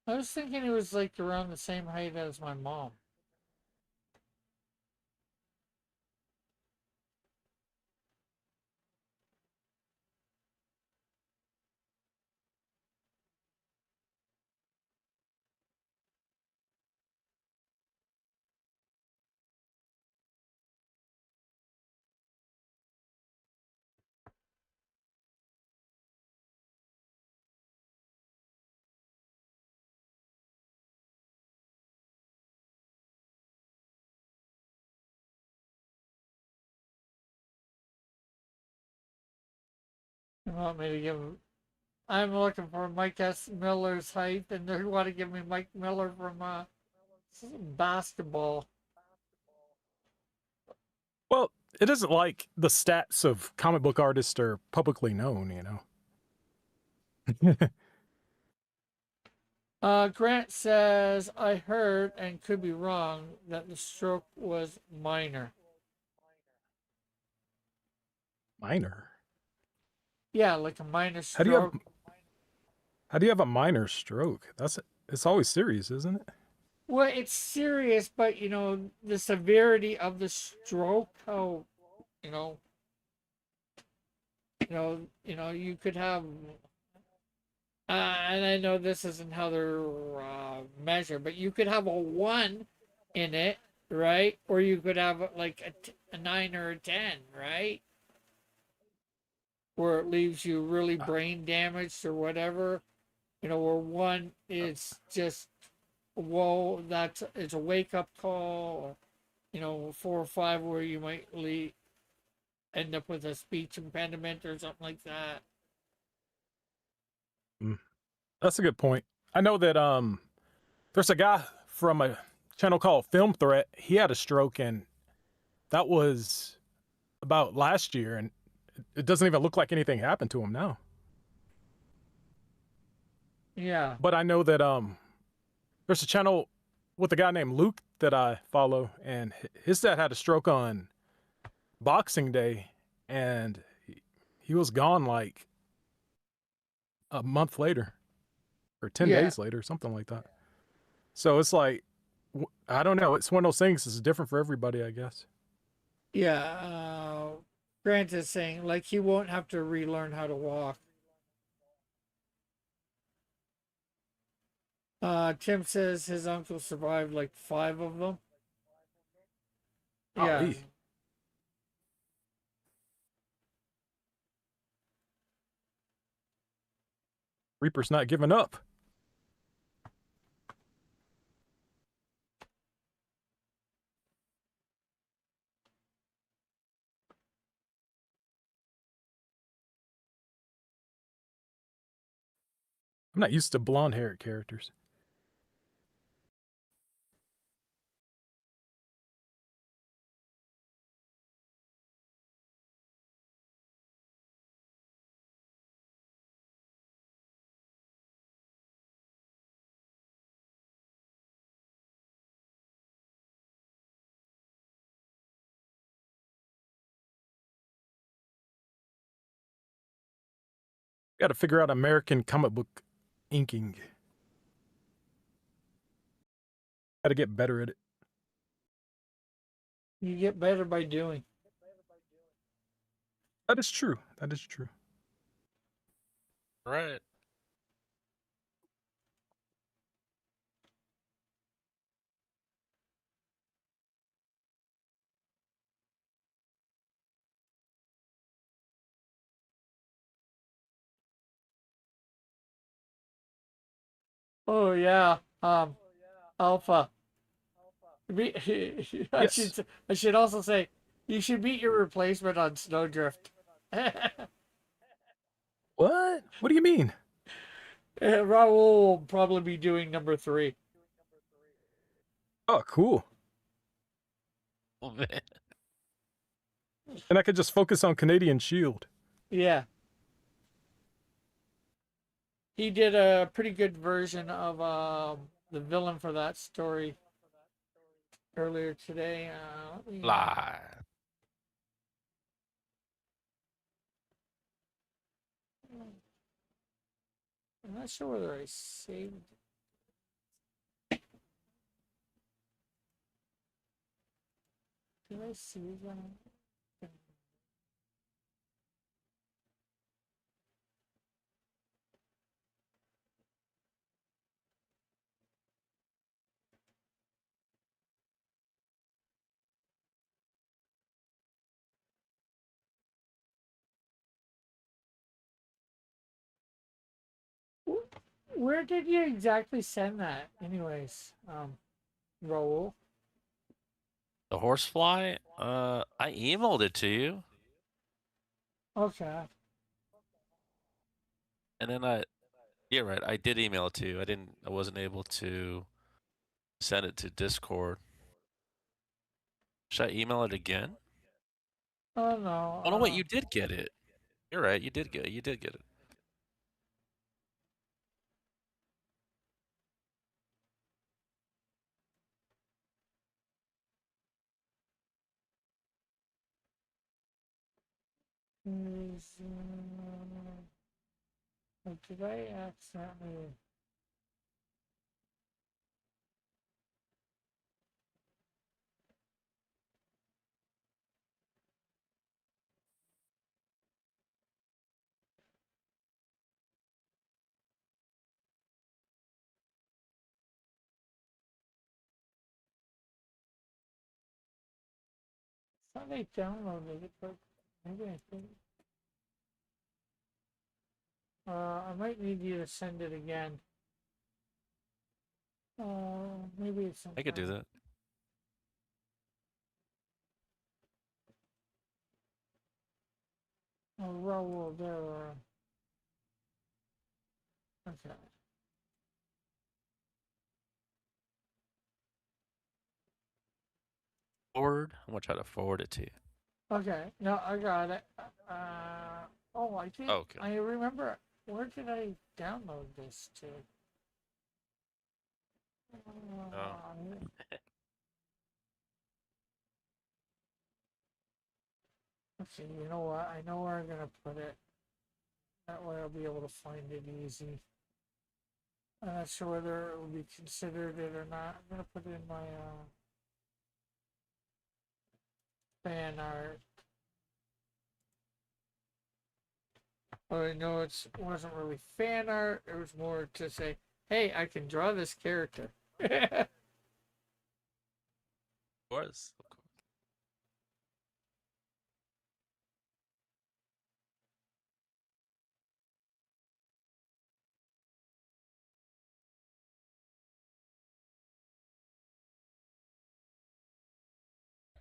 I was thinking he was like around the same height as my mom. You want me to give him? I'm looking for Mike S. Miller's height, and they want to give me Mike Miller from basketball. Well, it isn't like the stats of comic book artists are publicly known, you know. Grant says, I heard, and could be wrong, that the stroke was minor. Minor. Yeah, like a minor How do you have stroke. how do you have a minor stroke? It's always serious, isn't it? Well, it's serious, but you know, the severity of the stroke, how, you know, you could have, and I know this isn't how they're measured, but you could have a 1 in it, right? Or you could have like a 9 or a 10, right? Where it leaves you really brain damaged or whatever. You know, where 1 is just, whoa, it's a wake up call, or, you know, 4 or 5 where you might end up with a speech impediment or something like that. That's a good point. I know that there's a guy from a channel called Film Threat. He had a stroke, and that was about last year, and it doesn't even look like anything happened to him now. Yeah. But I know that there's a channel with a guy named Luke that I follow, and his dad had a stroke on Boxing Day, and he was gone like a month later or 10 Yeah. days later, something like that. So it's like, I don't know. It's one of those things. It's different for everybody, I guess. Yeah. Grant is saying, like, he won't have to relearn how to walk. Tim says his uncle survived like 5 of them. Yeah. Golly. Reaper's not giving up. I'm not used to blonde haired characters. Got to figure out American comic book inking. Got to get better at it. You get better by doing. That is true. That is true. Right. Oh yeah. Alpha. Yes. I should also say you should meet your replacement on Snowdrift. What? What do you mean? Raul will probably be doing number 3. Oh, cool. Oh, man. And I could just focus on Canadian Shield. Yeah. He did a pretty good version of the villain for that story. earlier today. Let me, Fly. I'm not sure whether I saved. Did I save that? Where did you exactly send that, anyways, Raul? The horsefly? I emailed it to you, Okay. and then yeah, right. I did email it to you. I wasn't able to send it to Discord. Should I email it again? Oh no. Oh no, wait, you did get it. You're right. You did get it. Did I accidentally? I thought I downloaded it, but maybe I didn't. I might need you to send it again. Maybe it's I could do something. that. Oh, Raul, there. Okay. Forward. I'm gonna try to forward it to you. Okay. No, I got it. Oh, I think Oh, okay. I remember. Where did I download this to? Oh. Okay, you know what? I know where I'm gonna put it. That way I'll be able to find it easy. I'm not sure whether it will be considered it or not. I'm gonna put it in my fan art. Oh, no, it wasn't really fan art. It was more to say, hey, I can draw this character. Of course. Of course.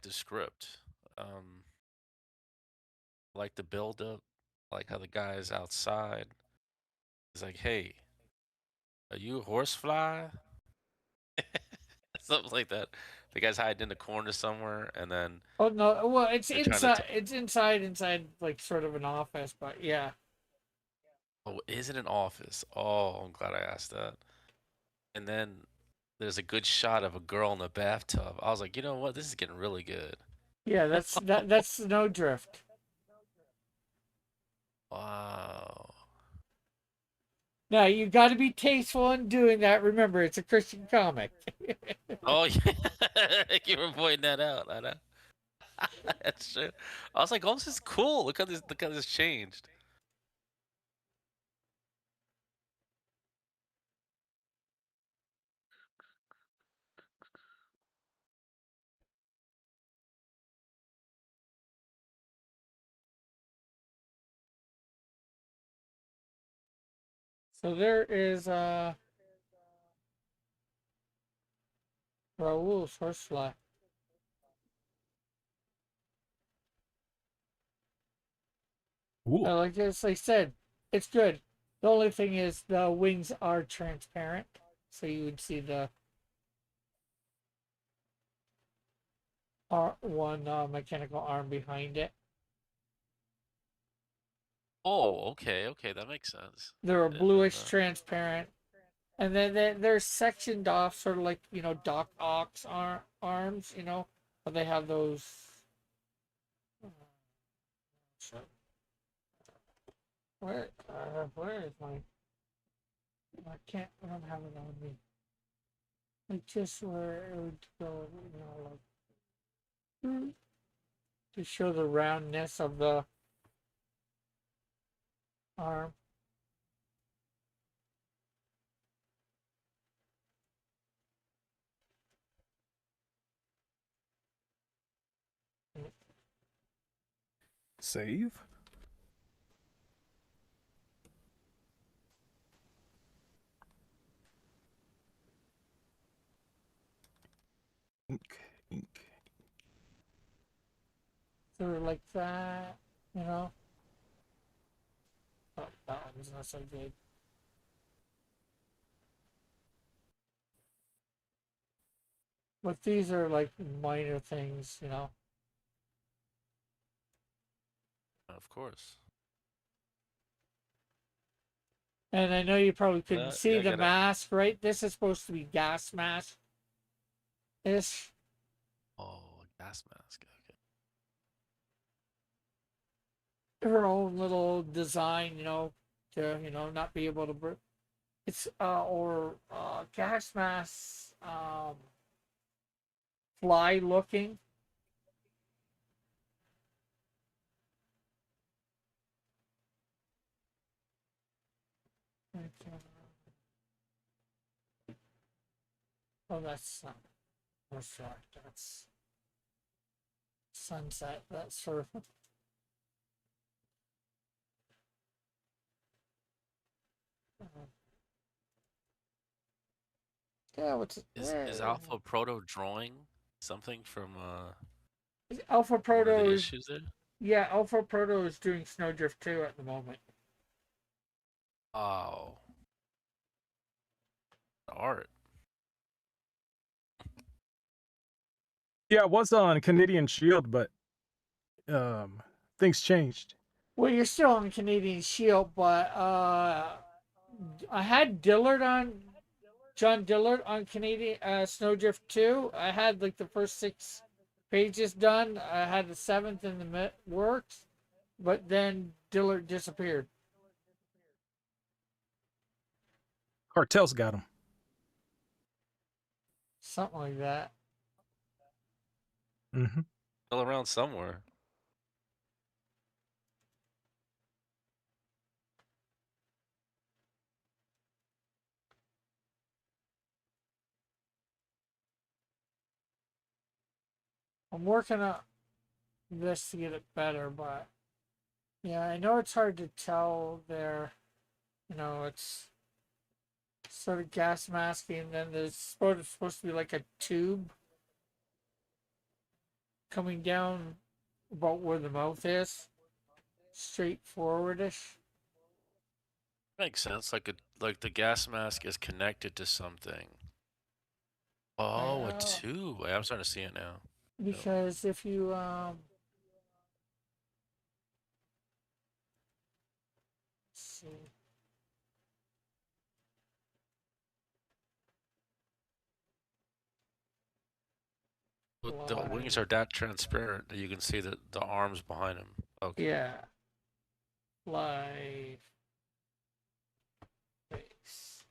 The script. Like the build up, like how the guy is outside. He's like, "Hey, are you a horsefly?" Something like that. The guy's hiding in the corner somewhere, and then Oh no, well, it's they're trying to. inside. It's inside, like sort of an office. But yeah, Oh, is it an office? Oh, I'm glad I asked that. And then there's a good shot of a girl in the bathtub. I was like, you know what? This is getting really good. yeah, that's Snowdrift. Wow. Now you got to be tasteful in doing that. Remember, it's a Christian comic. Oh yeah, you were pointing that out. I know. That's true. I was like, oh, this is cool. Look how this. Look how this changed. So there is Raoul's horsefly. Ooh. Like as I said, it's good. The only thing is the wings are transparent, so you would see the one mechanical arm behind it. Oh, okay, okay, that makes sense. They're a I didn't know bluish that. transparent. And then they're sectioned off, sort of like Doc Ock's arms. But they have those. So, where is my? I can't. I don't have it on me. Like just where it would go, like to show the roundness of the arm. Save. Ink, ink. Sort of like that, you know. Oh, that one's not so good. But these are like minor things. Of course. And I know you probably couldn't see Yeah, I the get it. mask, right? This is supposed to be gas mask. This Oh, a gas mask. Okay. her own little design, to not be able to. It's or gas mask, fly looking. Oh, that's not. That's right. That's sunset. That's sort of. Yeah, what's Is Alpha Proto drawing something from Alpha one of Proto the is issues there? yeah, Alpha Proto is doing Snowdrift 2 at the moment. Oh, the art. Yeah, I was on Canadian Shield, but things changed. Well, you're still on Canadian Shield, but I had Dillard on John Dillard on Canadian Snowdrift 2. I had like the first 6 pages done. I had the seventh in the works, but then Dillard disappeared. Cartel's got him. Something like that. Mm-hmm. Still around somewhere. I'm working on this to get it better, but yeah, I know it's hard to tell there. It's sort of gas masking, and then there's supposed to be like a tube coming down about where the mouth is, straightforwardish. Makes sense. Like the gas mask is connected to something. Oh, a Well, tube. I'm starting to see it now. Yep. because if you see, The wings are that transparent that you can see the arms behind him. Okay. yeah, live face.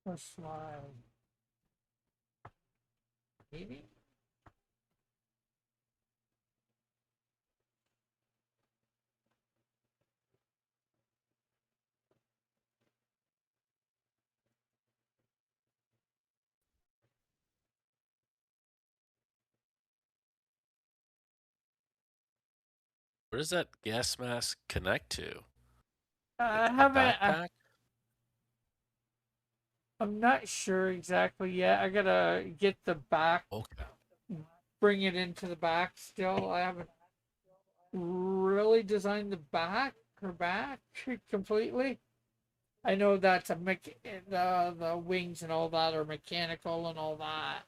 What's my maybe? Where does that gas mask connect to? Like I a haven't. backpack? I'm not sure exactly yet. I gotta get the back, Okay. bring it into the back. Still, I haven't really designed the back or back completely. I know that's the wings and all that are mechanical and all that.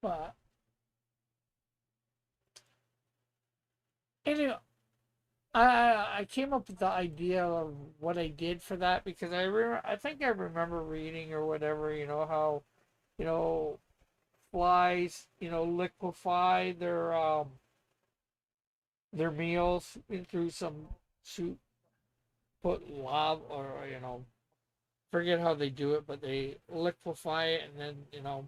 But anyway, I came up with the idea of what I did for that because I think I remember reading or whatever, how, you know flies, liquefy their meals through some soup, put lava, or forget how they do it, but they liquefy it and then you know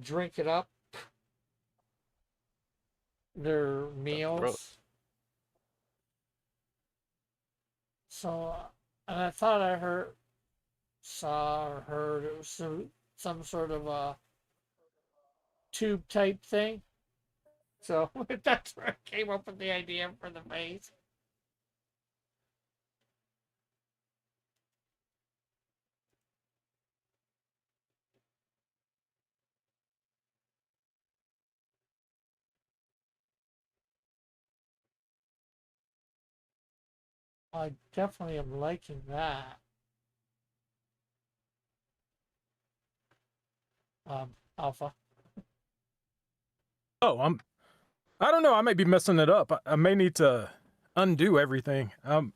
drink it up, their That's gross. meals. So, and I thought I saw or heard it was some sort of a tube type thing. So that's where I came up with the idea for the face. I definitely am liking that. Alpha. Oh, I don't know. I may be messing it up. I may need to undo everything. I'm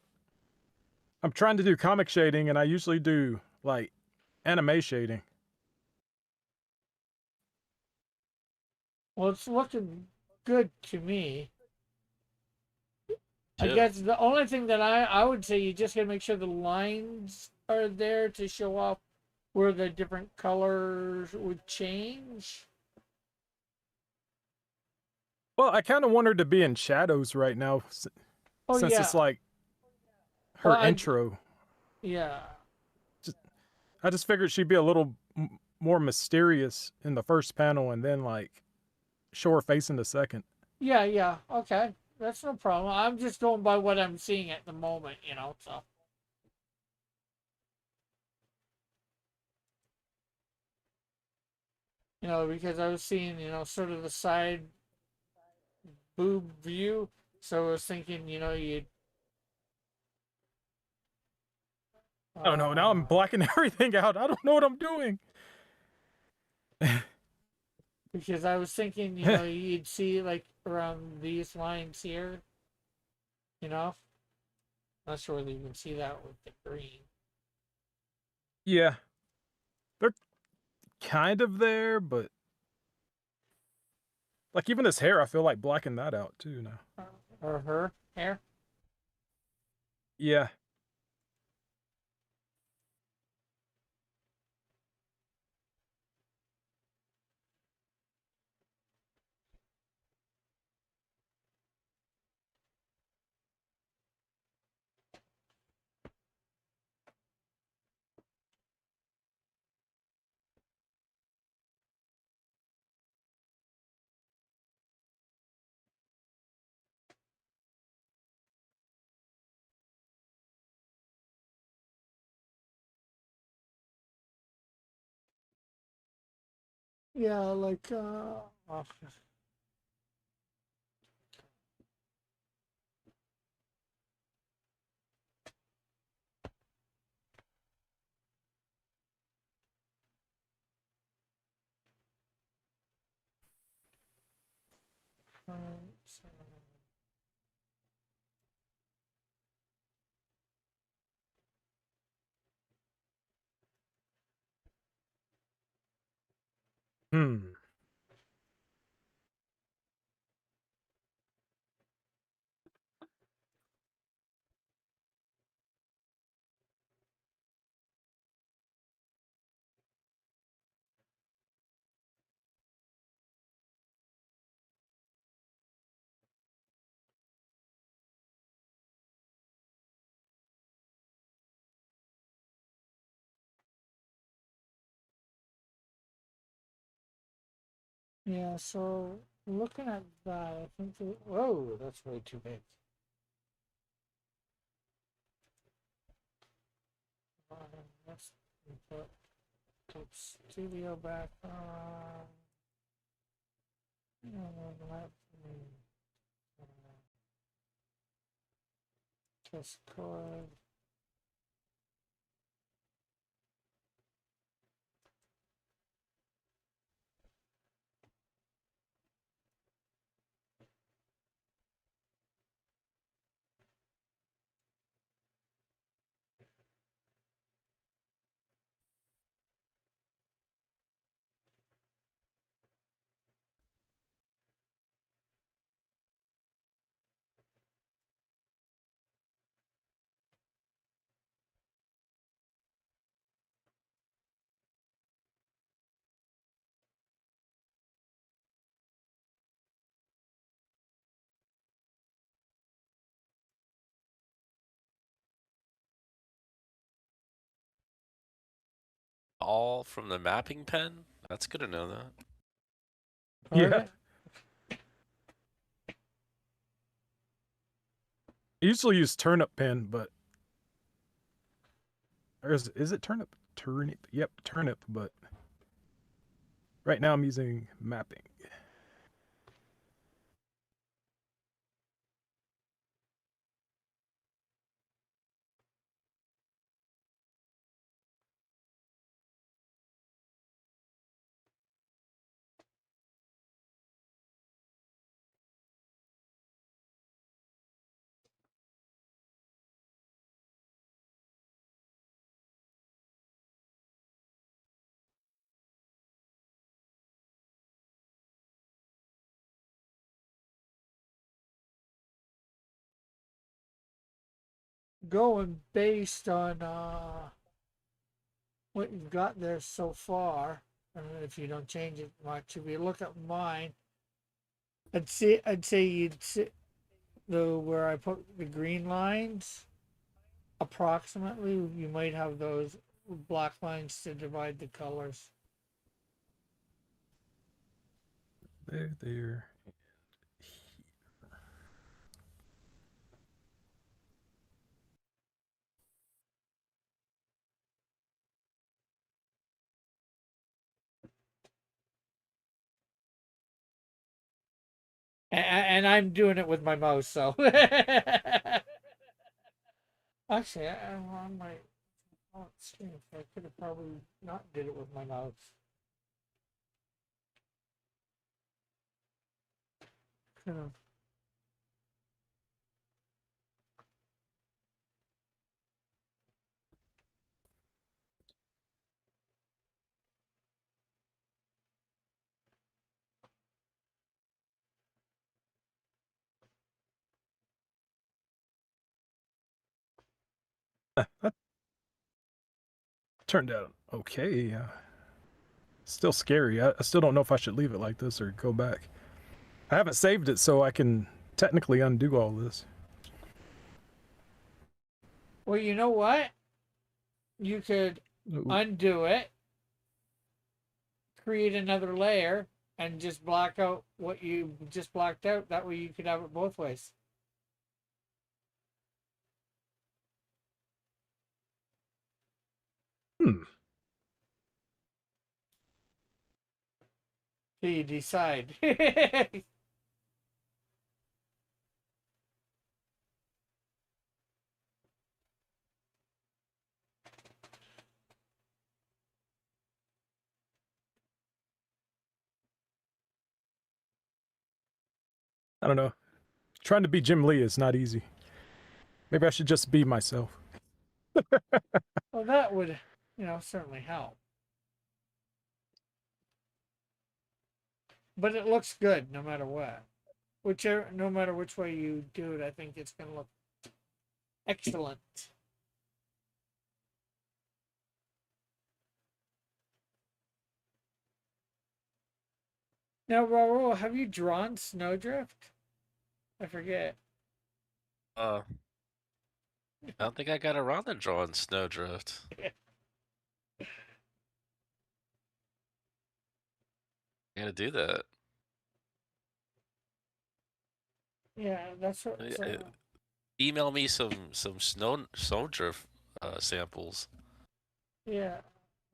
trying to do comic shading, and I usually do like anime shading. Well, it's looking good to me. I Too. guess the only thing that I would say you just gotta make sure the lines are there to show off where the different colors would change. Well, I kind of want her to be in shadows right now, Oh since it's yeah. like Well, her intro. yeah. Just, I just figured she'd be a little more mysterious in the first panel, and then like show her face in the second. Yeah, yeah. Okay. That's no problem. I'm just going by what I'm seeing at the moment, so because I was seeing, sort of the side boob view. So I was thinking, you'd Oh no! Now I'm blacking everything out. I don't know what I'm doing. because I was thinking, you'd see like around these lines here, you know. Not sure whether you can see that with the green. Yeah, they're kind of there, but like even this hair, I feel like blacking that out too now. Or her hair. Yeah. Yeah, like oh, Hmm. Yeah, so looking at that, I think, whoa, that's way too big. Let's put studio back on. And then let me Discord. All from the mapping pen? That's good to know that. Yeah. Pardon? I usually use turnip pen, but or is it turnip? Turnip. Yep, turnip, but right now I'm using mapping. Going based on what you've got there so far, and if you don't change it much, if you look at mine, I'd say you'd see the where I put the green lines. Approximately, you might have those black lines to divide the colors. There. And I'm doing it with my mouse, so actually, I'm on my screen. So I could have probably not did it with my mouse. Could have. That turned out okay. Still scary. I still don't know if I should leave it like this or go back. I haven't saved it, so I can technically undo all this. Well, you know what? You could Ooh. undo it, create another layer, and just black out what you just blacked out. That way you could have it both ways. Hmm. So you decide. I don't know. Trying to be Jim Lee is not easy. Maybe I should just be myself. Well, that would, certainly help. But it looks good no matter what. No matter which way you do it, I think it's going to look excellent. Now, Raul, have you drawn Snowdrift? I forget. I don't think I got around to drawing Snowdrift. I gotta do that. Yeah, that's what. Email me some snowdrift samples. Yeah.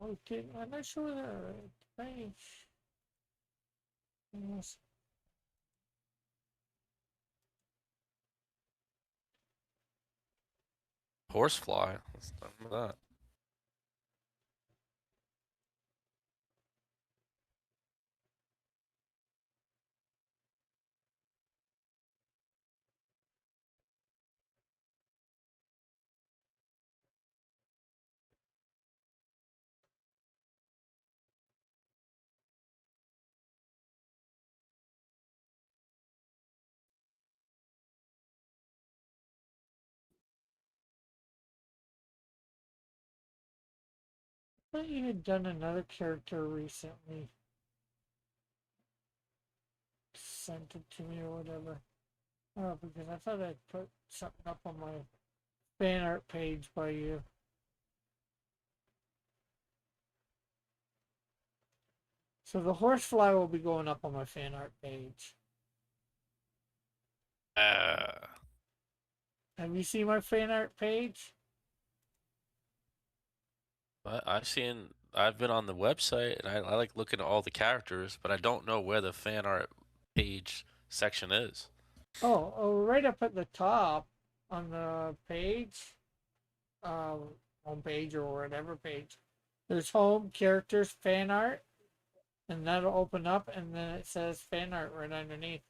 Okay, I'm not sure the page. Yes. Horsefly. Let's talk about that. I thought you had done another character recently. Sent it to me or whatever. Oh, because I thought I'd put something up on my fan art page by you. So the horsefly will be going up on my fan art page. Uh, Have you seen my fan art page? I've been on the website and I like looking at all the characters, but I don't know where the fan art page section is. Oh, right up at the top on the page, home page or whatever page. There's home, characters, fan art, and that'll open up, and then it says fan art right underneath.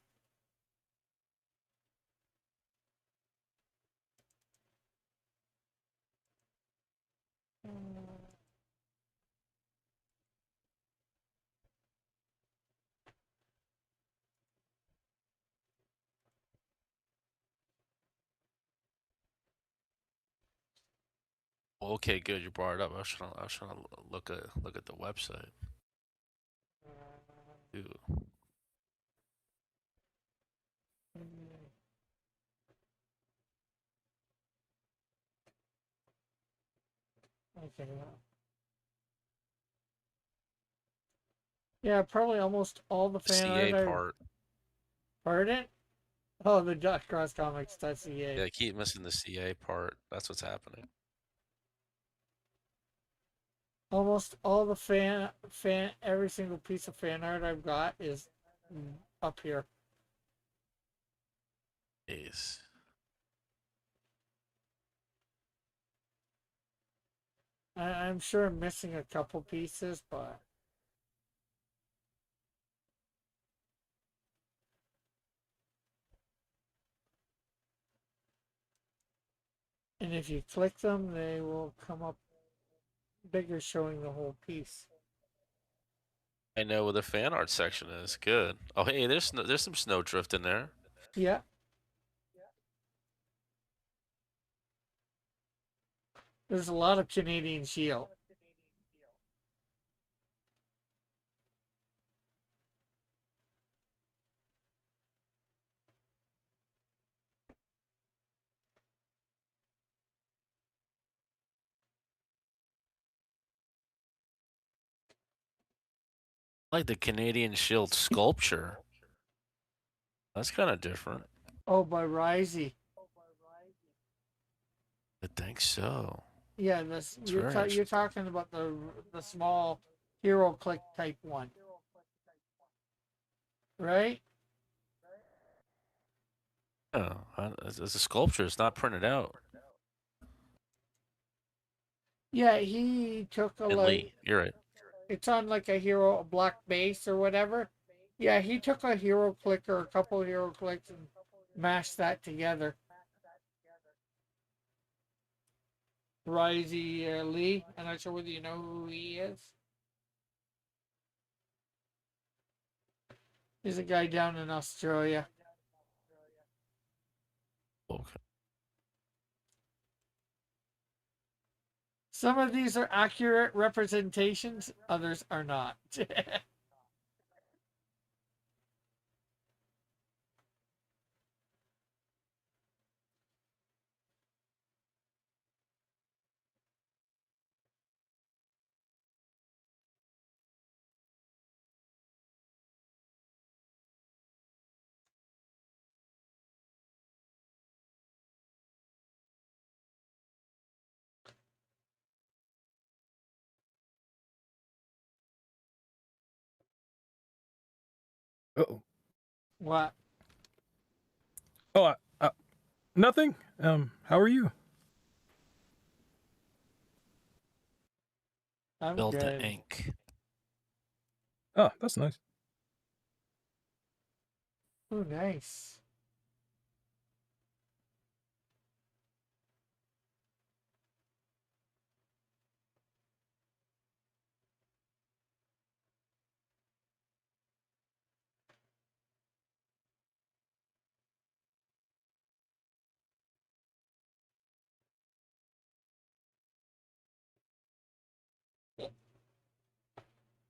Well, okay, good. You brought it up. I was trying to look at the website. Ooh. Okay. Yeah, probably almost all the The fan art CA I part. pardon. Oh, the Dot Cross Comics. That's Yeah, EA. I keep missing the CA part. That's what's happening. Almost all the every single piece of fan art I've got is up here. Is I'm sure I'm missing a couple pieces, but and if you click them, they will come up bigger, showing the whole piece. I know where the fan art section is. Good. Oh, hey, there's some snowdrift in there. Yeah, there's a lot of Canadian Shield. I like the Canadian Shield sculpture. That's kind of different. Oh, by Risey. I think so. Yeah, this It's very you're interesting. talking about the small hero click type one, right? Oh, it's a sculpture. It's not printed out. Yeah, he took a And like Lee, you're right. it's on like a hero a black base or whatever. Yeah, he took a hero click or a couple hero clicks and mashed that together. Risey Lee. I'm not sure whether you know who he is. He's a guy down in Australia. Okay. Some of these are accurate representations, others are not. Oh, What? oh, nothing. How are you? I'm Build the good. ink. Oh, that's nice. Oh, nice.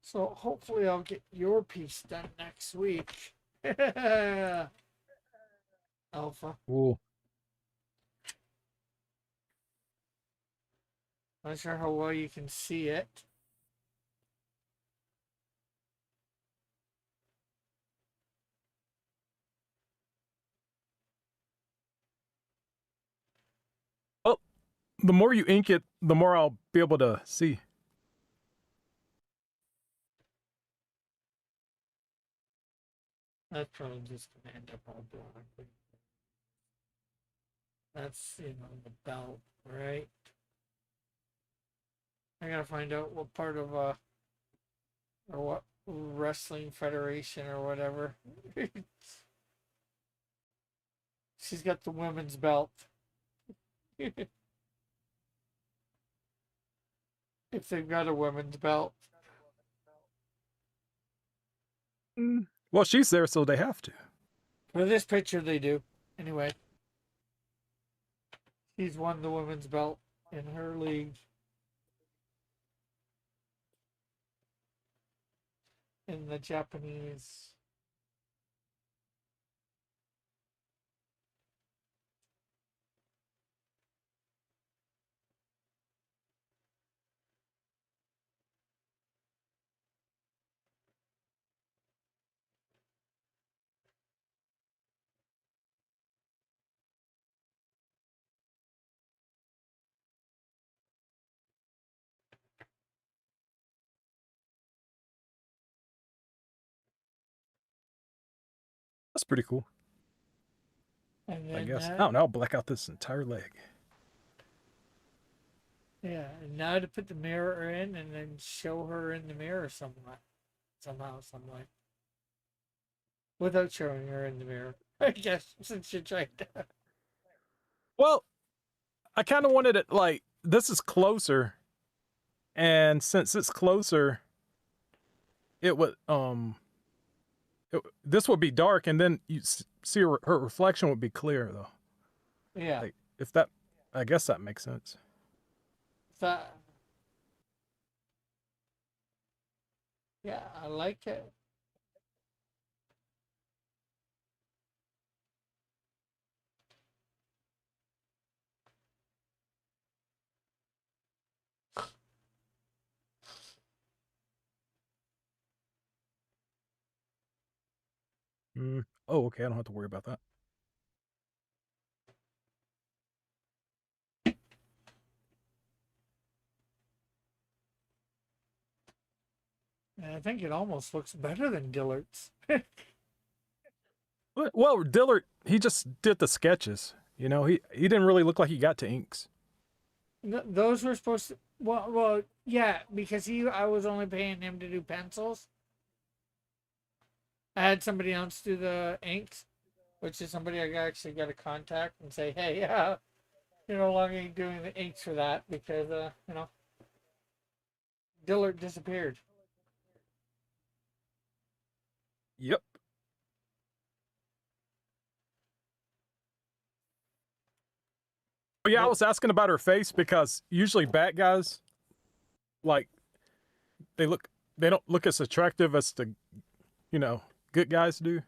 So hopefully I'll get your piece done next week. Alpha. Cool. Not sure how well you can see it. Oh, the more you ink it, the more I'll be able to see. That's probably just gonna end up all black. That's the belt, right? I gotta find out what part of or what wrestling federation or whatever. She's got the women's belt. If they've got a women's belt. Well, she's there, so they have to. For this picture they do. Anyway. She's won the women's belt in her league. In the Japanese. That's pretty cool. And I then guess. I don't know. I'll black out this entire leg. yeah, and now to put the mirror in and then show her in the mirror somehow, some way. Without showing her in the mirror. I guess since you're trying to. Well, I kind of wanted it like this is closer, and since it's closer, it would this would be dark, and then you see her reflection would be clear though. Yeah. Like if that, I guess that makes sense. That. Yeah, I like it. Oh, okay. I don't have to worry about that. And I think it almost looks better than Dillard's. Well, Dillard, he just did the sketches. You know, he didn't really look like he got to inks. Those were supposed to. Well, yeah, because I was only paying him to do pencils. I had somebody else do the inks, which is somebody I actually got to contact and say, hey, you're no longer doing the inks for that because, Dillard disappeared. Yep. But yeah, I was asking about her face because usually bad guys, like, they don't look as attractive as the, good guys do.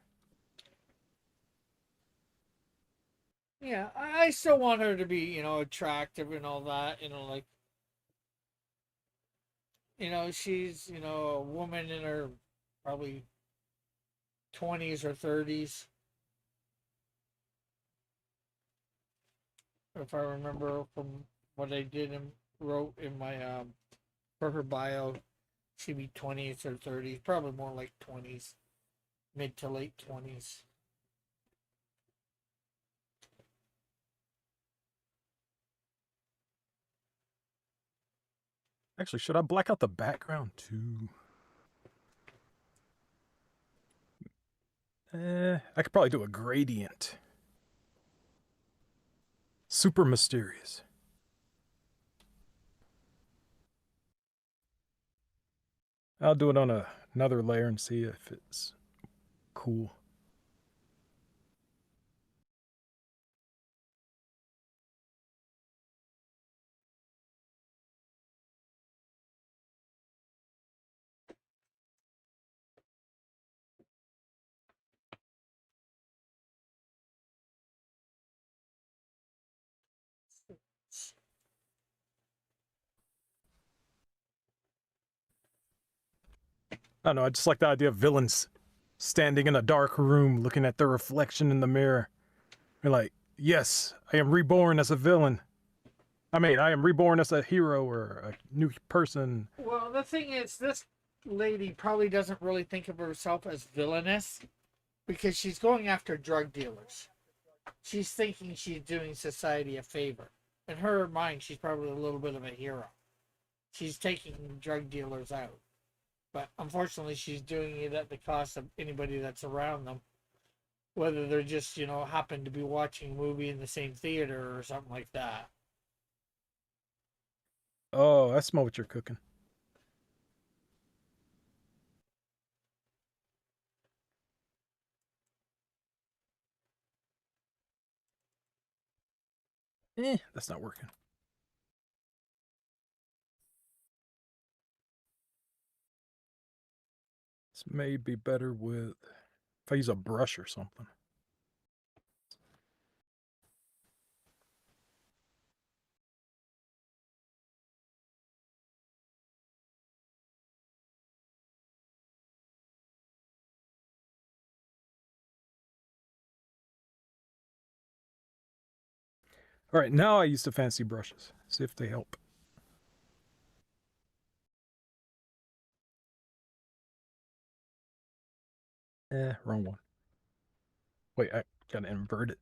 Yeah, I still want her to be, attractive and all that, like, she's, a woman in her probably 20s or 30s. If I remember from what I did and wrote in my, for her bio, she'd be 20s or 30s, probably more like 20s. mid to late 20s. Actually, should I black out the background too? I could probably do a gradient. Super mysterious. I'll do it on another layer and see if it's cool. I don't know, I just like the idea of villains standing in a dark room looking at their reflection in the mirror. You're like, yes, I am reborn as a villain. I mean, I am reborn as a hero or a new person. Well, the thing is, this lady probably doesn't really think of herself as villainous because she's going after drug dealers. She's thinking she's doing society a favor. In her mind, she's probably a little bit of a hero. She's taking drug dealers out. But unfortunately, she's doing it at the cost of anybody that's around them. Whether they're just, happen to be watching a movie in the same theater or something like that. Oh, I smell what you're cooking. That's not working. This may be better with if I use a brush or something. All right, now I use the fancy brushes. See if they help. Wrong one. Wait, I gotta invert it.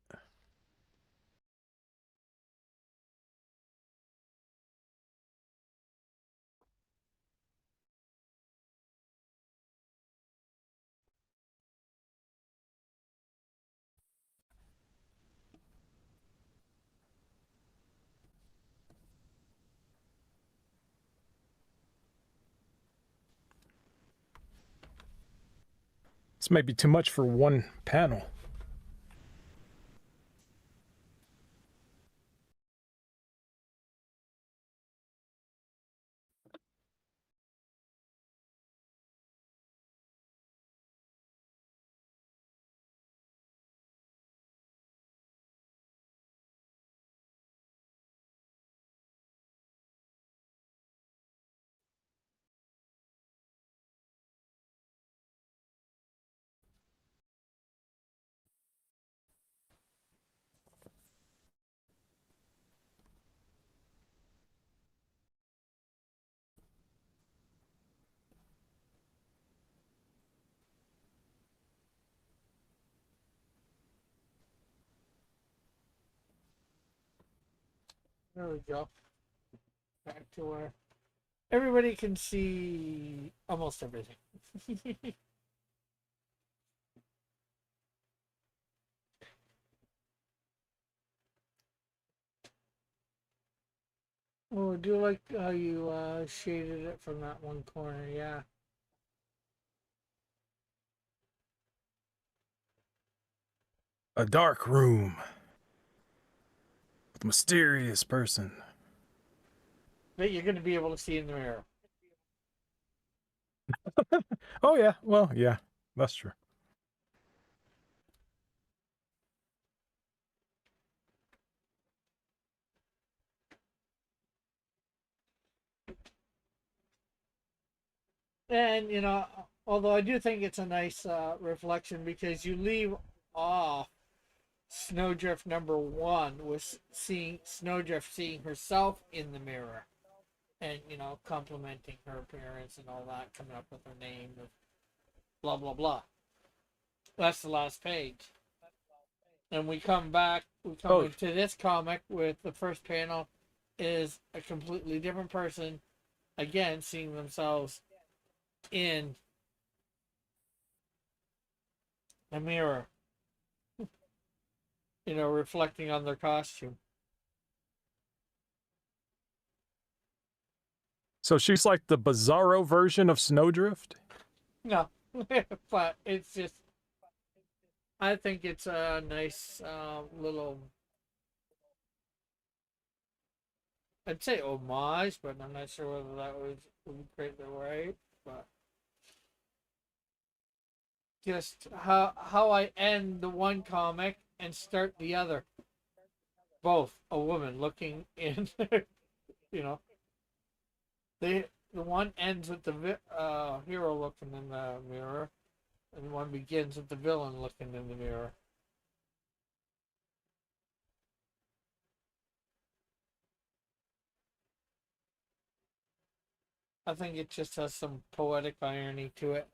This might be too much for one panel. There we go. Back to where everybody can see almost everything. Oh, I do like how you shaded it from that one corner, yeah. A dark room with a mysterious person. That you're going to be able to see in the mirror. Oh yeah, well yeah, that's true. And, although I do think it's a nice reflection because you leave off Snowdrift number 1 with seeing Snowdrift seeing herself in the mirror and, complimenting her appearance and all that, coming up with her name, blah, blah, blah. That's the last page. And we come back, we come Oh, into this comic with the first panel is a completely different person, again, seeing themselves in a mirror, reflecting on their costume. so she's like the bizarro version of Snowdrift. No, but it's just, I think it's a nice little, I'd say homage, but I'm not sure whether that would be quite the right. But just how I end the one comic and start the other. Both a woman looking in, you know, the one ends with the hero looking in the mirror, and one begins with the villain looking in the mirror. I think it just has some poetic irony to it.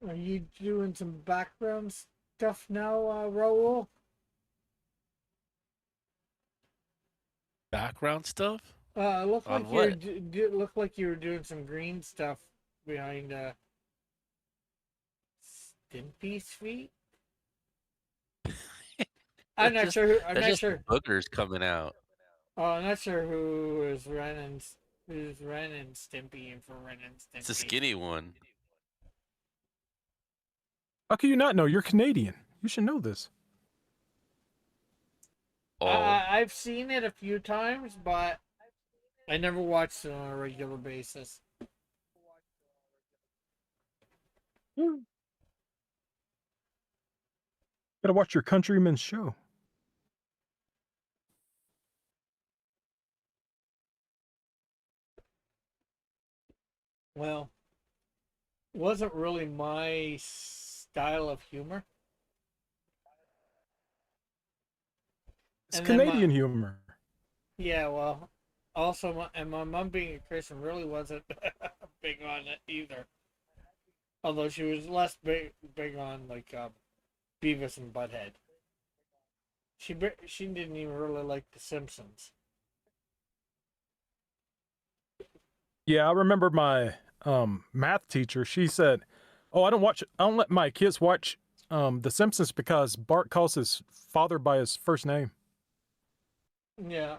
Are you doing some background stuff now, Raul? Background stuff? It looked On like what? looked like you were doing some green stuff behind Stimpy's feet. I'm not sure who. I'm That's not just the sure. boogers coming out. Oh, I'm not sure who's Ren and Stimpy and for Ren and It's a Stimpy. skinny one. How can you not know? You're Canadian. You should know this. Oh, I've seen it a few times, but I never watched it on a regular basis. Gotta watch your countryman's show. Well, it wasn't really my style of humor. It's And then Canadian humor. yeah, well, also my mom being a Christian really wasn't big on it either. Although she was less big on like Beavis and Butthead. She didn't even really like The Simpsons. Yeah, I remember my math teacher. She said, "Oh, I don't let my kids watch The Simpsons because Bart calls his father by his first name." Yeah,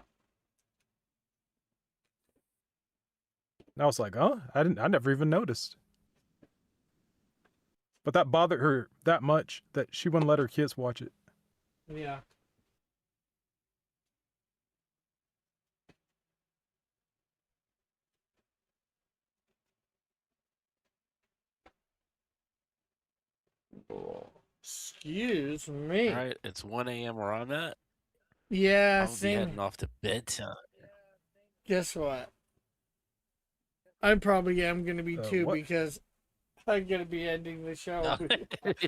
And I was like, "Oh, I never even noticed." But that bothered her that much that she wouldn't let her kids watch it. yeah. Excuse all me. right. It's 1 a.m. where I'm at. Yeah, I'm gonna be same. heading off to bedtime. Guess what? I probably am gonna be too What? because I'm gonna be ending the show. No,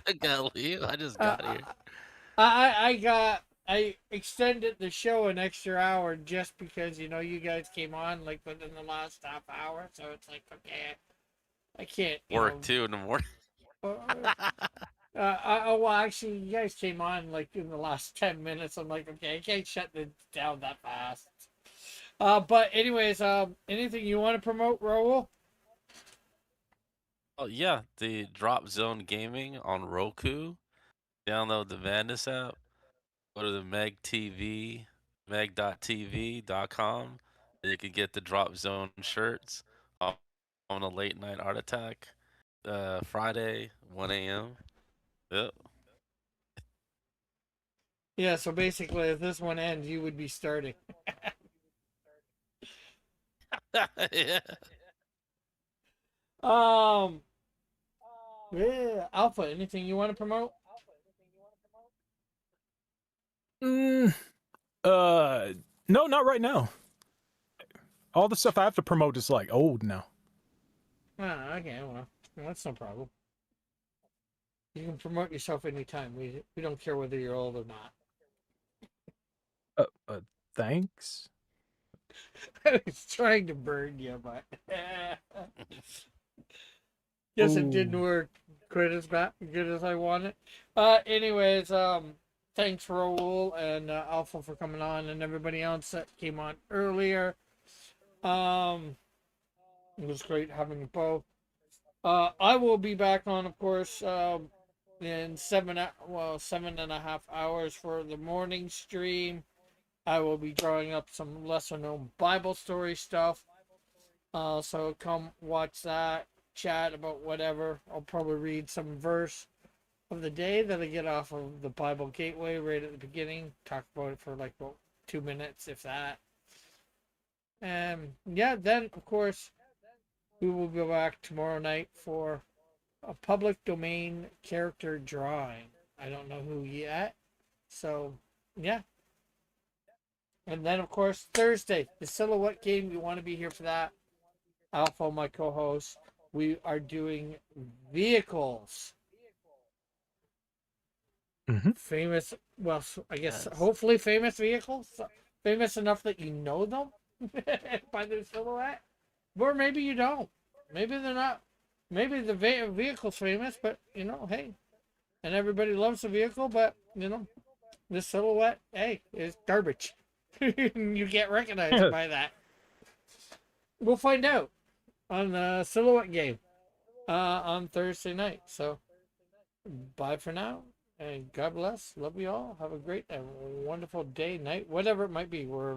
I gotta leave. I just uh, got here. I extended the show an extra hour just because you guys came on like within the last half hour, so it's like okay, I can't Work too in the morning. well, actually, you guys came on like in the last 10 minutes. I'm like, okay, I can't shut this down that fast. But anyways, anything you want to promote, Raul? Oh yeah, the Drop Zone Gaming on Roku. Download the Madness app. Go to the Meg TV, meg.tv.com. And you can get the Drop Zone shirts on a late night art attack. Friday, 1 a.m. Yep. Yeah. So basically, if this one ends, you would be starting. Yeah. Um. Yeah, Alpha. Anything you want to promote? Mm, uh, no, not right now. All the stuff I have to promote is like old now. Okay, well, that's no problem. You can promote yourself anytime. We don't care whether you're old or not. Thanks. I was trying to burn you, but guess it didn't Ooh. work quite as good as I wanted. Anyways, thanks Raul and Alpha for coming on, and everybody else that came on earlier. Um, it was great having you both. I will be back on, of course, in 7.5 hours for the morning stream. I will be drawing up some lesser known Bible story stuff. So come watch that, chat about whatever. I'll probably read some verse of the day that I get off of the Bible Gateway right at the beginning. Talk about it for like about 2 minutes, if that. And yeah, then of course we will be back tomorrow night for a public domain character drawing. I don't know who yet. So yeah. And then of course Thursday, the silhouette game. You want to be here for that. Alpha, my co-host. We are doing vehicles. Mm-hmm. Famous, well, I guess Yes. hopefully famous vehicles. Famous enough that you know them by their silhouette. Or maybe you don't. Maybe they're not. Maybe the vehicle's famous, but hey. And everybody loves the vehicle, but the silhouette, hey, is garbage. You get recognized by that. We'll find out on the silhouette game on Thursday night. So bye for now, and God bless. Love you all. Have a great and wonderful day, night, whatever it might be, wherever